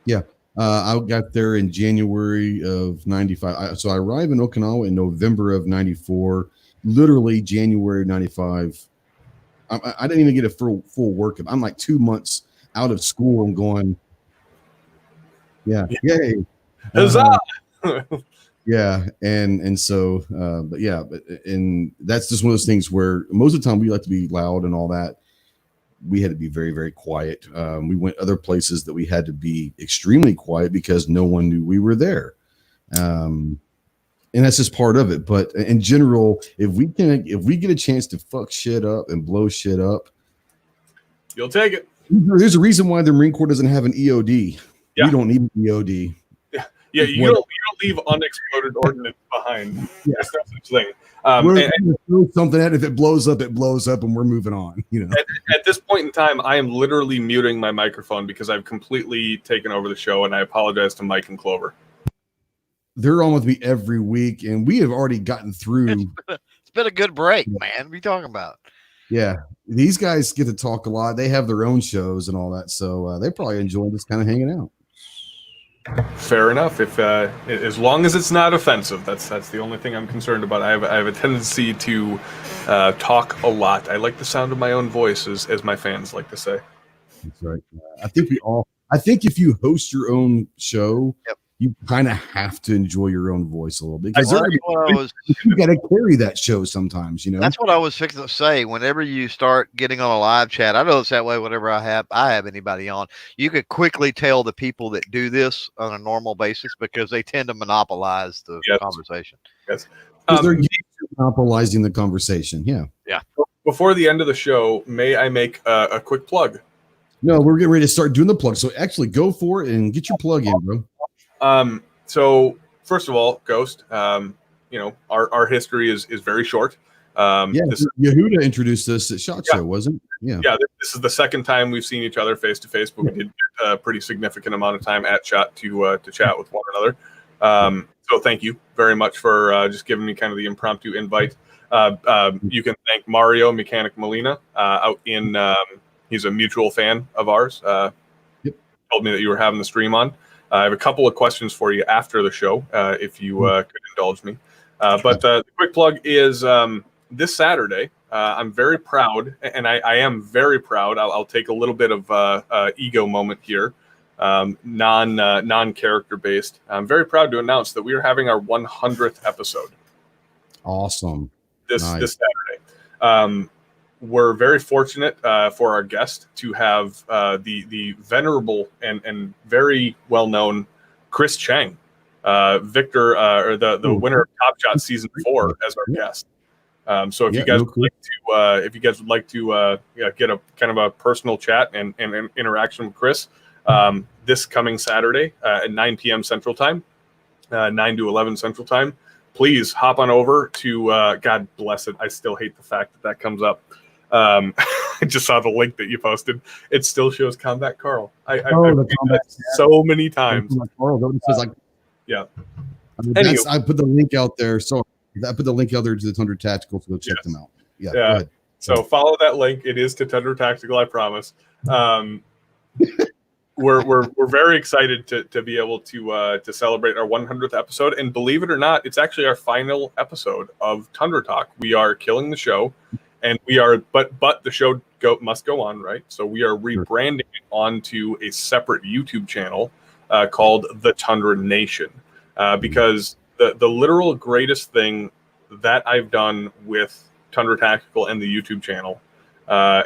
Yeah. I got there in January of 95. So I arrived in Okinawa in November of 94, literally January of 95. I didn't even get a full workup. I'm like 2 months out of school and going, yeah, yay. Huzzah! Yeah. And so, and that's just one of those things where most of the time we like to be loud and all that. We had to be very, very quiet. We went other places that we had to be extremely quiet because no one knew we were there. And that's just part of it. But in general, if we get a chance to fuck shit up and blow shit up, you'll take it. There's a reason why the Marine Corps doesn't have an EOD. Yeah. We don't need an EOD. Yeah, you don't to leave unexploded ordnance behind. Yeah. There's no such thing. We're going to throw something at it. If it blows up, and we're moving on. At this point in time, I am literally muting my microphone because I've completely taken over the show, and I apologize to Mike and Clover. They're on with me every week, and we have already gotten through. It's been a good break, man. What are you talking about? Yeah, these guys get to talk a lot. They have their own shows and all that, so they probably enjoy just kind of hanging out. Fair enough. If as long as it's not offensive, that's the only thing I'm concerned about. I have a tendency to talk a lot. I like the sound of my own voice, as my fans like to say. That's right. I think if you host your own show, you kind of have to enjoy your own voice a little bit because you got to carry that show sometimes. That's what I was fixing to say. Whenever you start getting on a live chat, I know it's that way. Whenever I have anybody on, you could quickly tell the people that do this on a normal basis because they tend to monopolize the conversation. Yes, they're monopolizing the conversation. Yeah. Before the end of the show, may I make a quick plug? No, we're getting ready to start doing the plug. So actually, go for it and get your plug in, bro. So first of all, Ghost, our history is very short. Yehuda introduced us at SHOT Show, wasn't it? Yeah. This is the second time we've seen each other face to face, but we did get a pretty significant amount of time at SHOT to chat with one another. So thank you very much for just giving me kind of the impromptu invite. You can thank Mario Mechanic Molina out in, he's a mutual fan of ours. Told me that you were having the stream on. I have a couple of questions for you after the show, if you could indulge me. But the quick plug is this Saturday. I'm very proud, and I am very proud. I'll take a little bit of ego moment here, non-character based. I'm very proud to announce that we are having our 100th episode. Awesome. This Saturday. We're very fortunate for our guest to have the venerable and very well-known Chris Chang, Victor, or the winner of Top Shot Season 4 as our guest. So if you guys would like to get a kind of a personal chat and interaction with Chris, this coming Saturday at 9 p.m. Central Time, 9 to 11 Central Time, please hop on over to God bless it. I still hate the fact that comes up. I just saw the link that you posted. It still shows Combat Carl. I've so many times. Yeah. I put the link out there. So I put the link out there to the Tundra Tactical to go check them out. Yeah. Go ahead. So follow that link. It is to Tundra Tactical, I promise. We're very excited to be able to celebrate our 100th episode, and believe it or not, it's actually our final episode of Tundra Talk. We are killing the show. And we are, but the show must go on, right? So we are rebranding it onto a separate YouTube channel called The Tundra Nation, because the literal greatest thing that I've done with Tundra Tactical and the YouTube channel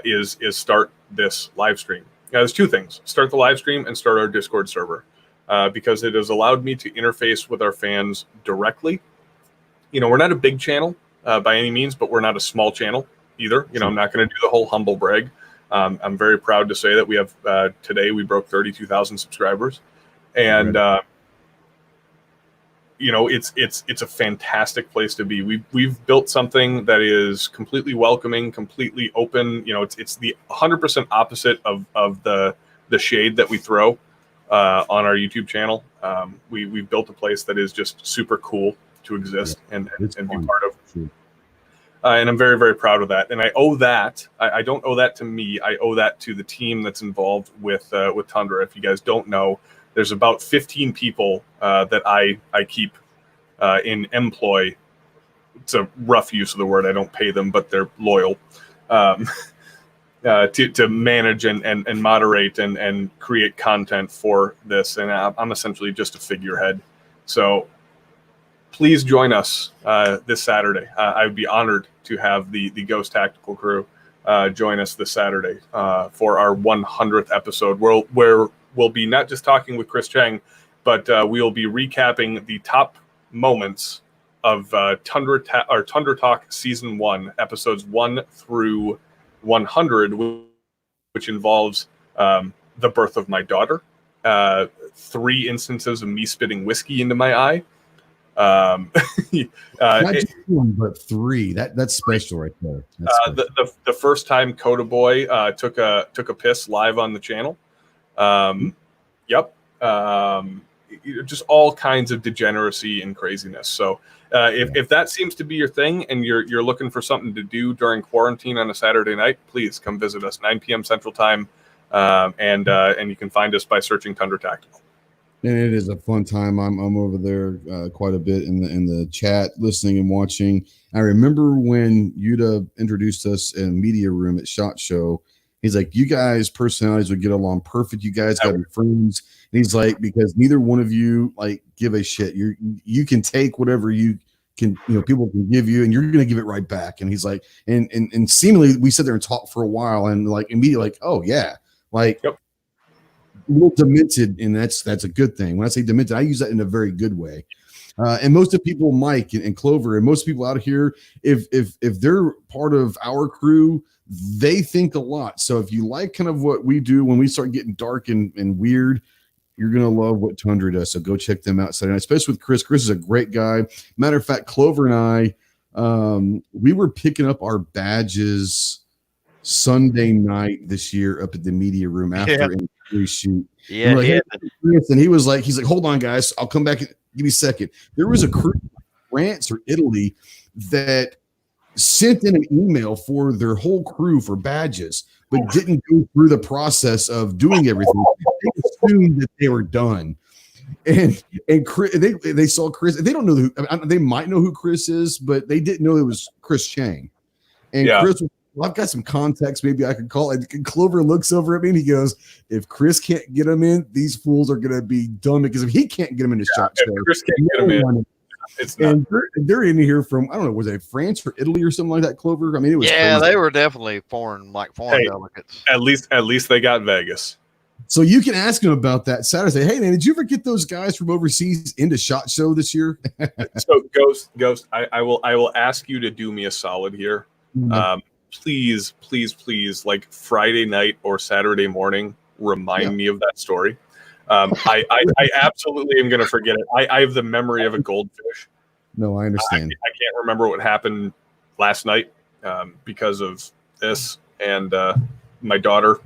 is start this live stream. Now, there's two things: start the live stream and start our Discord server, because it has allowed me to interface with our fans directly. We're not a big channel by any means, but we're not a small channel either. I'm not going to do the whole humble brag. I'm very proud to say that we have today we broke 32,000 subscribers, and it's a fantastic place to be. We've built something that is completely welcoming, completely open. It's the 100% opposite of the shade that we throw on our YouTube channel. We've built a place that is just super cool to exist and be part of. Sure. And I'm very, very proud of that. And I owe that. I don't owe that to me. I owe that to the team that's involved with Tundra. If you guys don't know, there's about 15 people that I keep in employ. It's a rough use of the word. I don't pay them, but they're loyal to manage and moderate and create content for this. And I'm essentially just a figurehead. So please join us this Saturday. I would be honored to have the Ghost Tactical crew join us this Saturday for our 100th episode, where we'll be not just talking with Chris Chang, but we'll be recapping the top moments of Tundra Talk Season 1, episodes 1 through 100, which involves the birth of my daughter, 3 instances of me spitting whiskey into my eye, Not just one, but three. That's special right there. The first time Coda Boy took a piss live on the channel. Yep. Just all kinds of degeneracy and craziness. So if that seems to be your thing and you're looking for something to do during quarantine on a Saturday night, please come visit us, 9 p.m. Central Time, and you can find us by searching Tundra Tactical. And it is a fun time. I'm over there quite a bit in the chat, listening and watching. I remember when Yuta introduced us in media room at SHOT Show. He's like, you guys' personalities would get along perfect. You guys got to be friends. And he's like, because neither one of you like give a shit. You can take whatever you can, people can give you, and you're gonna give it right back. And he's like, and seemingly we sat there and talked for a while, and like immediately like, oh yeah, like a little demented, and that's a good thing. When I say demented, I use that in a very good way. And most of the people, Mike and Clover, and most people out here, if they're part of our crew, they think a lot. So if you like kind of what we do when we start getting dark and weird, you're going to love what Tundra does. So go check them out Saturday night, especially with Chris. Chris is a great guy. Matter of fact, Clover and I, we were picking up our badges Sunday night this year up at the media room after we shoot. Yeah. Like, hey, Chris, and he's like, hold on, guys. I'll come back. Give me a second. There was a crew in France or Italy that sent in an email for their whole crew for badges, but didn't go through the process of doing everything. They assumed that they were done. And Chris, they saw Chris. They don't know who. They might know who Chris is, but they didn't know it was Chris Chang. And Chris, well, I've got some context. Maybe I could call it. Clover looks over at me and he goes, "If Chris can't get them in, these fools are going to be done, because if he can't get them in his shot show, Chris can't get them in." And they're in here from, I don't know, was it France or Italy or something like that, Clover? I mean, it was crazy. They were definitely foreign delegates. At least they got Vegas. So you can ask him about that Saturday. Hey, man, did you ever get those guys from overseas into SHOT Show this year? So Ghost, I will ask you to do me a solid here. Please, like Friday night or Saturday morning, remind me of that story. I absolutely am going to forget it. I have the memory of a goldfish. No, I understand. I can't remember what happened last night because of this and my daughter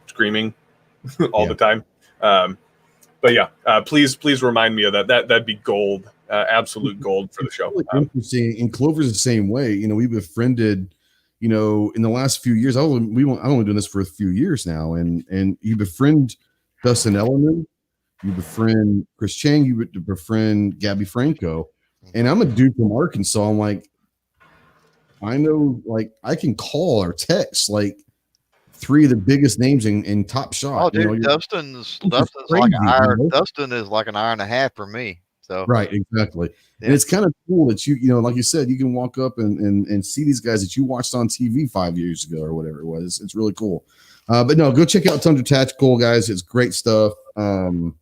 screaming all the time. But yeah, please remind me of that. That'd be gold, absolute gold for the show. Really interesting. And Clover's the same way. We befriended, in the last few years. I'm only doing this for a few years now, and you befriend Dustin Ellerman, you befriend Chris Chang, you befriend Gabby Franco, and I'm a dude from Arkansas. I'm like, I know, like I can call or text like three of the biggest names in Top Shot. Oh, dude, Dustin's like an hour. Dustin is like an hour and a half for me. So right, exactly. Yeah. And it's kind of cool that like you said, you can walk up and see these guys that you watched on TV 5 years ago or whatever it was. It's really cool. But no, go check out Tundra Tactical, guys. It's great stuff. You're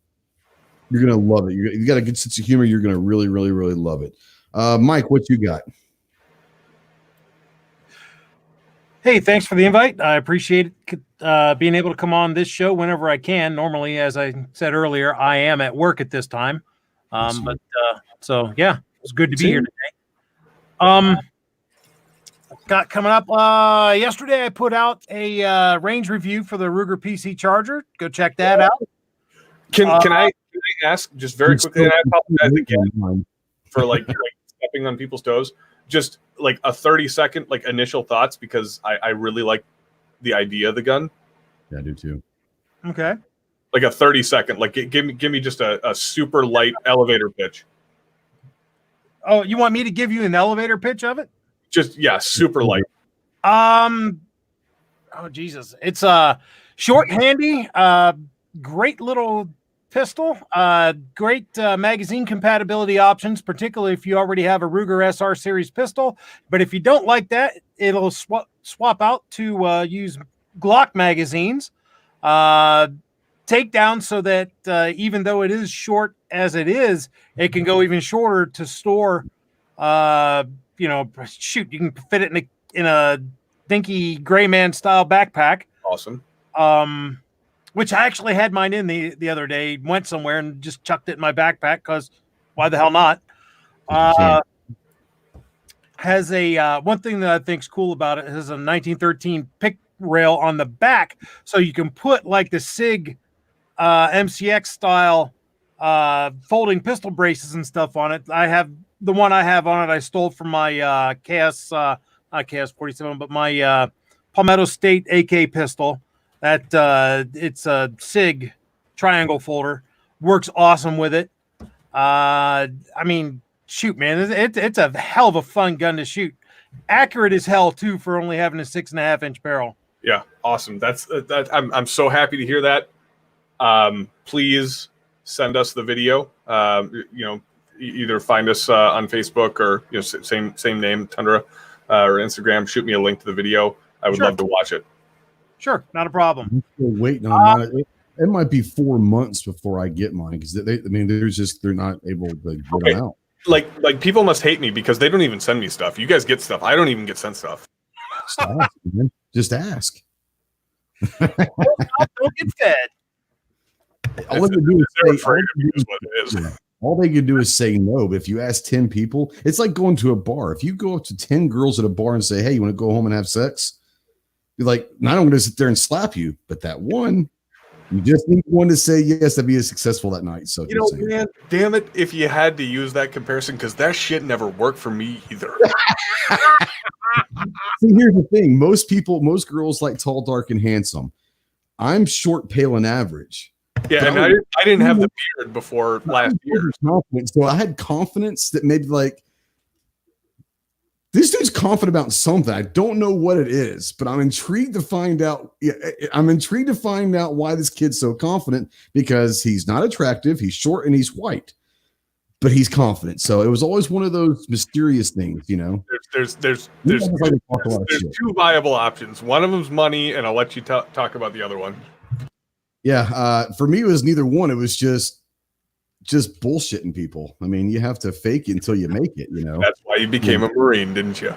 gonna love it. You got a good sense of humor. You're gonna really, really, really love it. Mike, what you got? Hey, thanks for the invite. I appreciate it, being able to come on this show whenever I can. Normally, as I said earlier, I am at work at this time. So yeah, it's good to be here today. Got coming up yesterday, I put out a range review for the Ruger PC Charger. Go check that out. Can I ask just very quickly, and I apologize again for like stepping on people's toes, just like a 30-second like initial thoughts, because I really like the idea of the gun. Yeah, I do too. Okay. Like a 30-second, like give me just a super light elevator pitch. Oh, you want me to give you an elevator pitch of it? Just super light. Oh Jesus. It's short, handy, great little pistol, great magazine compatibility options, particularly if you already have a Ruger SR series pistol. But if you don't like that, it'll swap out to use Glock magazines. Takedown, so that even though it is short as it is, it can go even shorter to store. Shoot, you can fit it in a dinky gray man style backpack. Awesome. Which I actually had mine in the other day. Went somewhere and just chucked it in my backpack because why the hell not? Has a one thing that I think's cool about it has a 1913 pick rail on the back, so you can put like the SIG MCX style folding pistol braces and stuff on it. I have the one I have on it. I stole from my KS, not KS-47, but my Palmetto State AK pistol. That it's a SIG triangle folder. Works awesome with it. I mean, shoot, man, it's a hell of a fun gun to shoot. Accurate as hell too for only having a 6.5-inch barrel. Yeah, awesome. That's that. I'm so happy to hear that. Please send us the video. Either find us on Facebook or same name, Tundra, or Instagram. Shoot me a link to the video. I would love to watch it. Sure, not a problem. I'm still waiting on mine. It might be 4 months before I get mine because they're not able to get them out. Like people must hate me because they don't even send me stuff. You guys get stuff. I don't even get sent stuff. Just ask. Don't get fed. All they can do is say no. But if you ask 10 people, it's like going to a bar. If you go up to 10 girls at a bar and say, "Hey, you want to go home and have sex?" You're like, "Not I'm going to sit there and slap you," but that one, you just need one to say yes to be successful that night. So man, damn it, if you had to use that comparison, because that shit never worked for me either. See, here's the thing: most girls like tall, dark, and handsome. I'm short, pale, and average. Yeah, and I didn't have the beard before last year. So I had confidence that maybe like this dude's confident about something. I don't know what it is, but I'm intrigued to find out. Yeah, I'm intrigued to find out why this kid's so confident because he's not attractive, he's short, and he's white, but he's confident. So it was always one of those mysterious things, There's two viable options. One of them's money, and I'll let you talk about the other one. Yeah, for me, it was neither one. It was just bullshitting people. I mean, you have to fake it until you make it, That's why you became a Marine, didn't you?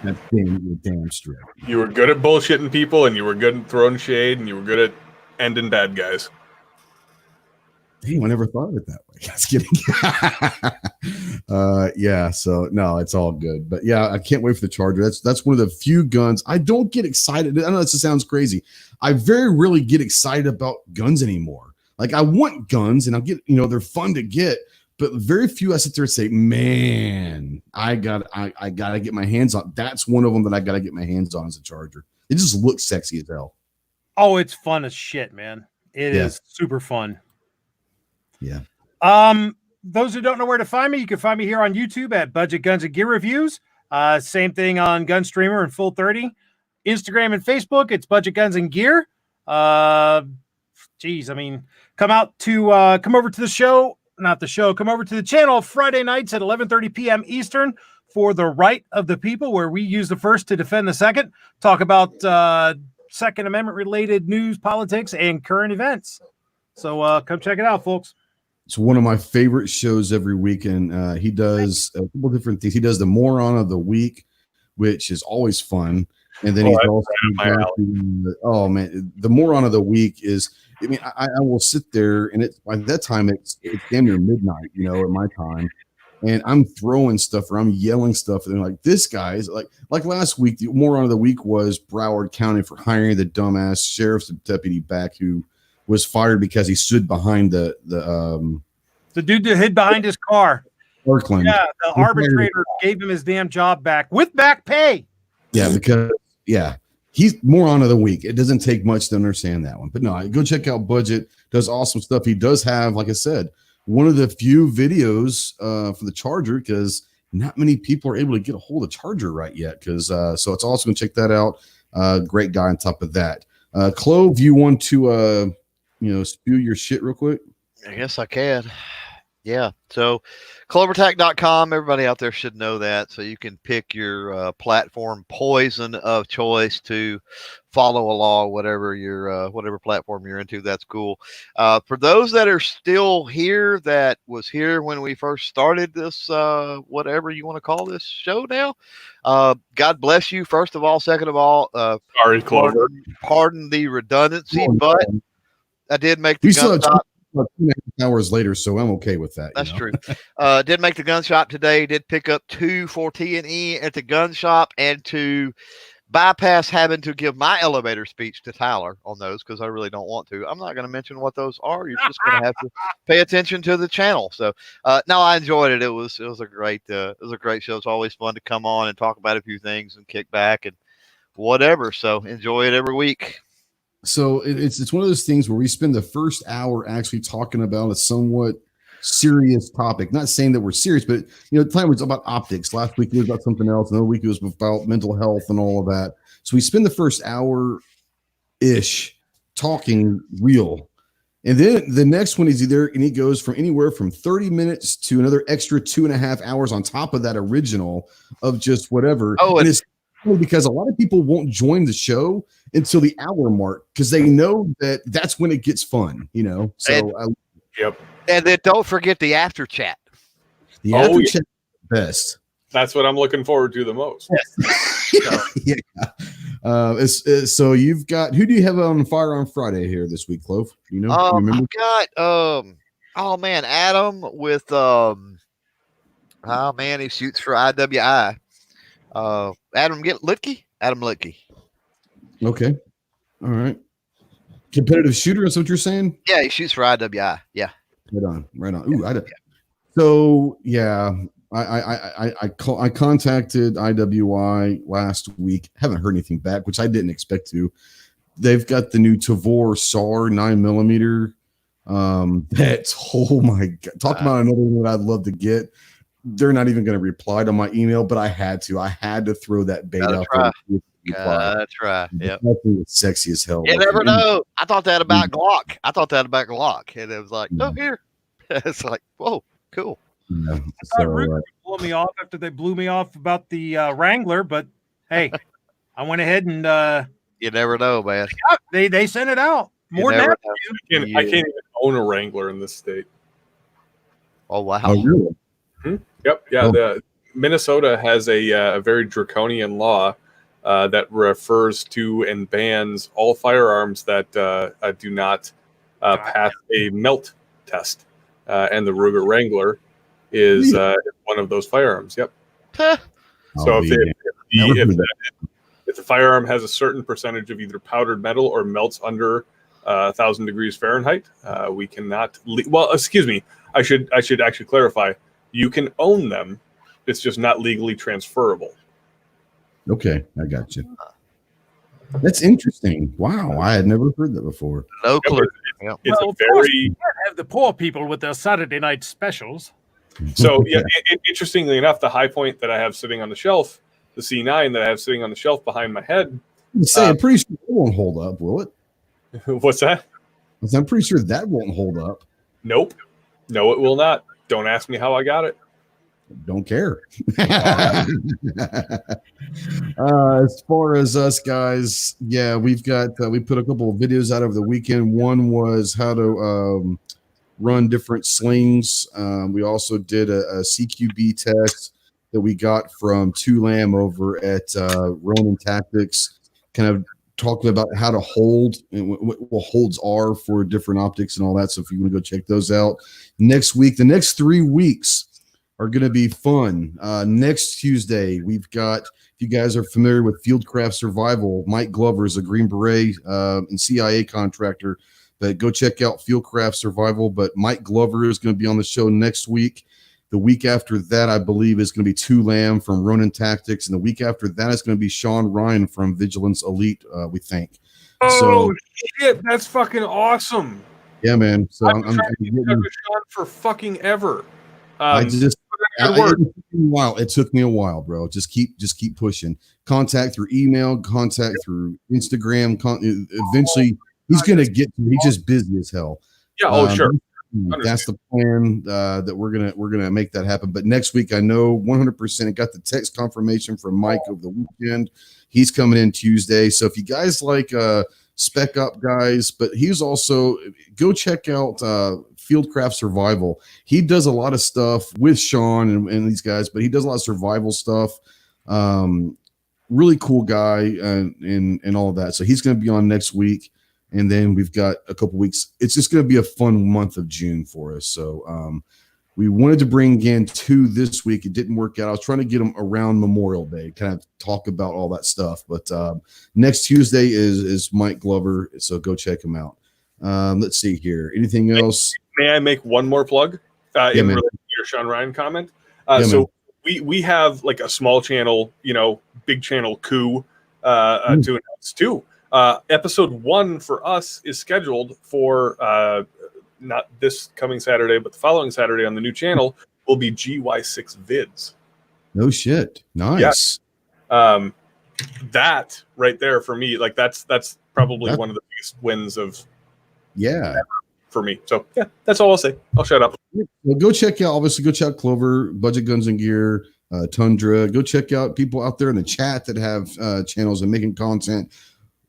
That's damn straight. You were good at bullshitting people, and you were good at throwing shade, and you were good at ending bad guys. Damn, I never thought of it that way. Just kidding. Yeah, so no, it's all good. But yeah, I can't wait for the Charger. That's one of the few guns I don't get excited. I know this sounds crazy. I very rarely get excited about guns anymore. Like I want guns and I'll get, they're fun to get, but very few I sit there and say, man, I gotta get my hands on. That's one of them that I gotta get my hands on as a Charger. It just looks sexy as hell. Oh, it's fun as shit, man. It is super fun. Yeah. Those who don't know where to find me, you can find me here on YouTube at Budget Guns and Gear Reviews. Same thing on Gunstreamer and Full 30. Instagram and Facebook, it's Budget Guns and Gear. Come over to the show, come over to the channel Friday nights at 11:30 p.m. Eastern for The Right of the People, where we use the first to defend the second, talk about Second Amendment related news, politics, and current events. So come check it out, folks. It's one of my favorite shows every week, and he does a couple different things. He does the Moron of the Week, which is always fun. And then he's also the Moron of the Week is. I mean, I will sit there, and by that time it's damn near midnight, at my time, and I'm throwing stuff or I'm yelling stuff, and they're like, "This guy is like last week." The Moron of the Week was Broward County for hiring the dumbass sheriff's deputy back who was fired because he stood behind the dude that hid behind his car. Parkland. Yeah, the arbitrator gave him his damn job back with back pay. Yeah, because he's Moron of the Week. It doesn't take much to understand that one. But no, go check out Budget. Does awesome stuff. He does have, like I said, one of the few videos for the Charger because not many people are able to get a hold of Charger right yet. Because so it's awesome. Check that out. Great guy on top of that. Clove, you want to spew your shit real quick? I guess I can. Yeah. So clovertac.com, everybody out there should know that. So you can pick your platform poison of choice to follow along, whatever platform you're into. That's cool. For those that are still here, that was here when we first started this, whatever you want to call this show now. God bless you. First of all, second of all, sorry, Clover. Pardon the redundancy, but I did make the gun about 2.5 hours later, so I'm okay with that. That's true. Did make the gun shop today. Did pick up 2 for T&E at the gun shop, and to bypass having to give my elevator speech to Tyler on those because I really don't want to. I'm not going to mention what those are. You're just going to have to pay attention to the channel. So, no, I enjoyed it. It was a great show. It's always fun to come on and talk about a few things and kick back and whatever. So enjoy it every week. So it's one of those things where we spend the first hour actually talking about a somewhat serious topic. Not saying that we're serious, but the time was about optics. Last week it was about something else. Another week it was about mental health and all of that. So we spend the first hour ish talking real. And then the next one is he goes from anywhere from 30 minutes to another extra 2.5 hours on top of that original of just whatever. Oh, and it's because a lot of people won't join the show until the hour mark because they know that's when it gets fun, So, yep. And then don't forget the after chat. The after chat is the best. That's what I'm looking forward to the most. Yeah. So you've got, who do you have on Firearm Friday here this week, Clove? You remember? I've got Adam with he shoots for IWI. Adam Litke. Okay. All right. Competitive shooter, is what you're saying? Yeah, he shoots for IWI. Yeah. Right on. Ooh, So yeah, I contacted IWI last week. Haven't heard anything back, which I didn't expect to. They've got the new Tavor SAR 9mm. That's, oh my God. Talk about another one that I'd love to get. They're not even going to reply to my email, but I had to throw that bait out there. That's right. Yeah. It's sexy as hell. You never know. I thought that about Glock. And it was like, oh, here. It's like, whoa, cool. Yeah. I thought Ruger would blow me off after they blew me off about the Wrangler, but hey, I went ahead and you never know, man. They sent it out. More than I can't even own a Wrangler in this state. Oh wow. Oh, really? Yep. Yeah. The Minnesota has a very draconian law that refers to and bans all firearms that do not pass a melt test, and the Ruger Wrangler is one of those firearms. Yep. So if the firearm has a certain percentage of either powdered metal or melts under 1,000 degrees Fahrenheit, we cannot. Well, excuse me. I should actually clarify. You can own them. It's just not legally transferable. Okay, I got you. That's interesting. Wow, I had never heard that before. No clue. It's a very have the poor people with their Saturday night specials. So yeah, interestingly enough, the high point that I have sitting on the shelf, the C9 that I have sitting on the shelf behind my head. I'm pretty sure that won't hold up, will it? What's that? I'm pretty sure that won't hold up. Nope. No, it will not. Don't ask me how I got it. Don't care. As far as us guys, yeah, we've got we put a couple of videos out over the weekend. One was how to run different slings. We also did a CQB test that we got from Lamb over at Ronin Tactics, kind of talking about how to hold and what holds are for different optics and all that. So if you want to go check those out next week, the next 3 weeks are going to be fun. Next Tuesday, we've got, if you guys are familiar with Fieldcraft Survival, Mike Glover is a Green Beret and CIA contractor, but go check out Fieldcraft Survival. But Mike Glover is going to be on the show next week. The week after that, I believe, is going to be Lamb from Ronin Tactics. And the week after that is going to be Sean Ryan from Vigilance Elite, we think. Oh, shit. That's fucking awesome. Yeah, man. So I'm getting Sean for fucking ever. It took me a while, bro. Just keep pushing. Contact through email, contact through Instagram. Eventually, he's going to get to. He's just busy as hell. Yeah. Sure. That's the plan that we're gonna make that happen. But next week, I know 100%. I got the text confirmation from Mike over the weekend. He's coming in Tuesday. So if you guys like Spec Up guys, but he's also, go check out Fieldcraft Survival. He does a lot of stuff with Sean and these guys, but he does a lot of survival stuff. Really cool guy and all of that. So he's going to be on next week. And then we've got a couple weeks. It's just going to be a fun month of June for us. So we wanted to bring in 2 this week. It didn't work out. I was trying to get them around Memorial Day, kind of talk about all that stuff. But next Tuesday is Mike Glover, so go check him out. Let's see here. Anything else? May I make one more plug in relation to your Sean Ryan comment? So we have like a small channel, big channel coup to announce too. Episode 1 for us is scheduled for not this coming Saturday, but the following Saturday on the new channel will be GY6 vids. No shit. Nice. Yeah. That right there for me, like that's probably one of the biggest wins of for me. So yeah, that's all I'll say. I'll shut up. Well, go check out Clover, Budget Guns and Gear, Tundra. Go check out people out there in the chat that have channels and making content.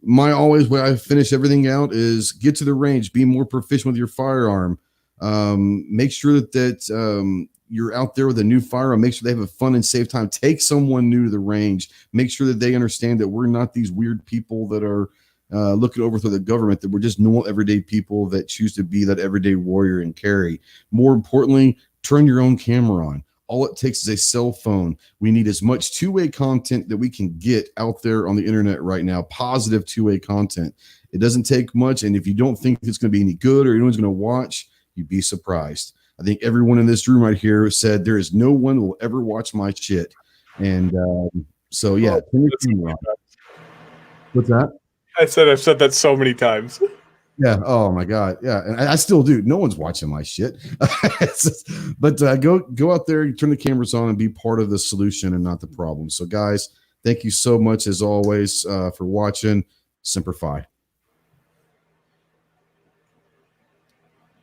My always way I finish everything out is get to the range, be more proficient with your firearm. Make sure that you're out there with a new firearm. Make sure they have a fun and safe time. Take someone new to the range. Make sure that they understand that we're not these weird people that are looking to overthrow the government, that we're just normal everyday people that choose to be that everyday warrior and carry. More importantly, turn your own camera on. All it takes is a cell phone. We need as much two-way content that we can get out there on the internet right now, positive two-way content. It doesn't take much, and if you don't think it's going to be any good or anyone's going to watch, you'd be surprised. I think everyone in this room right here said there is no one who will ever watch my shit. And so, yeah. What's that? I've said that so many times. Yeah. Oh my God. Yeah. And I still do. No one's watching my shit. But go out there, turn the cameras on, and be part of the solution and not the problem. So, guys, thank you so much as always for watching. Semper Fi.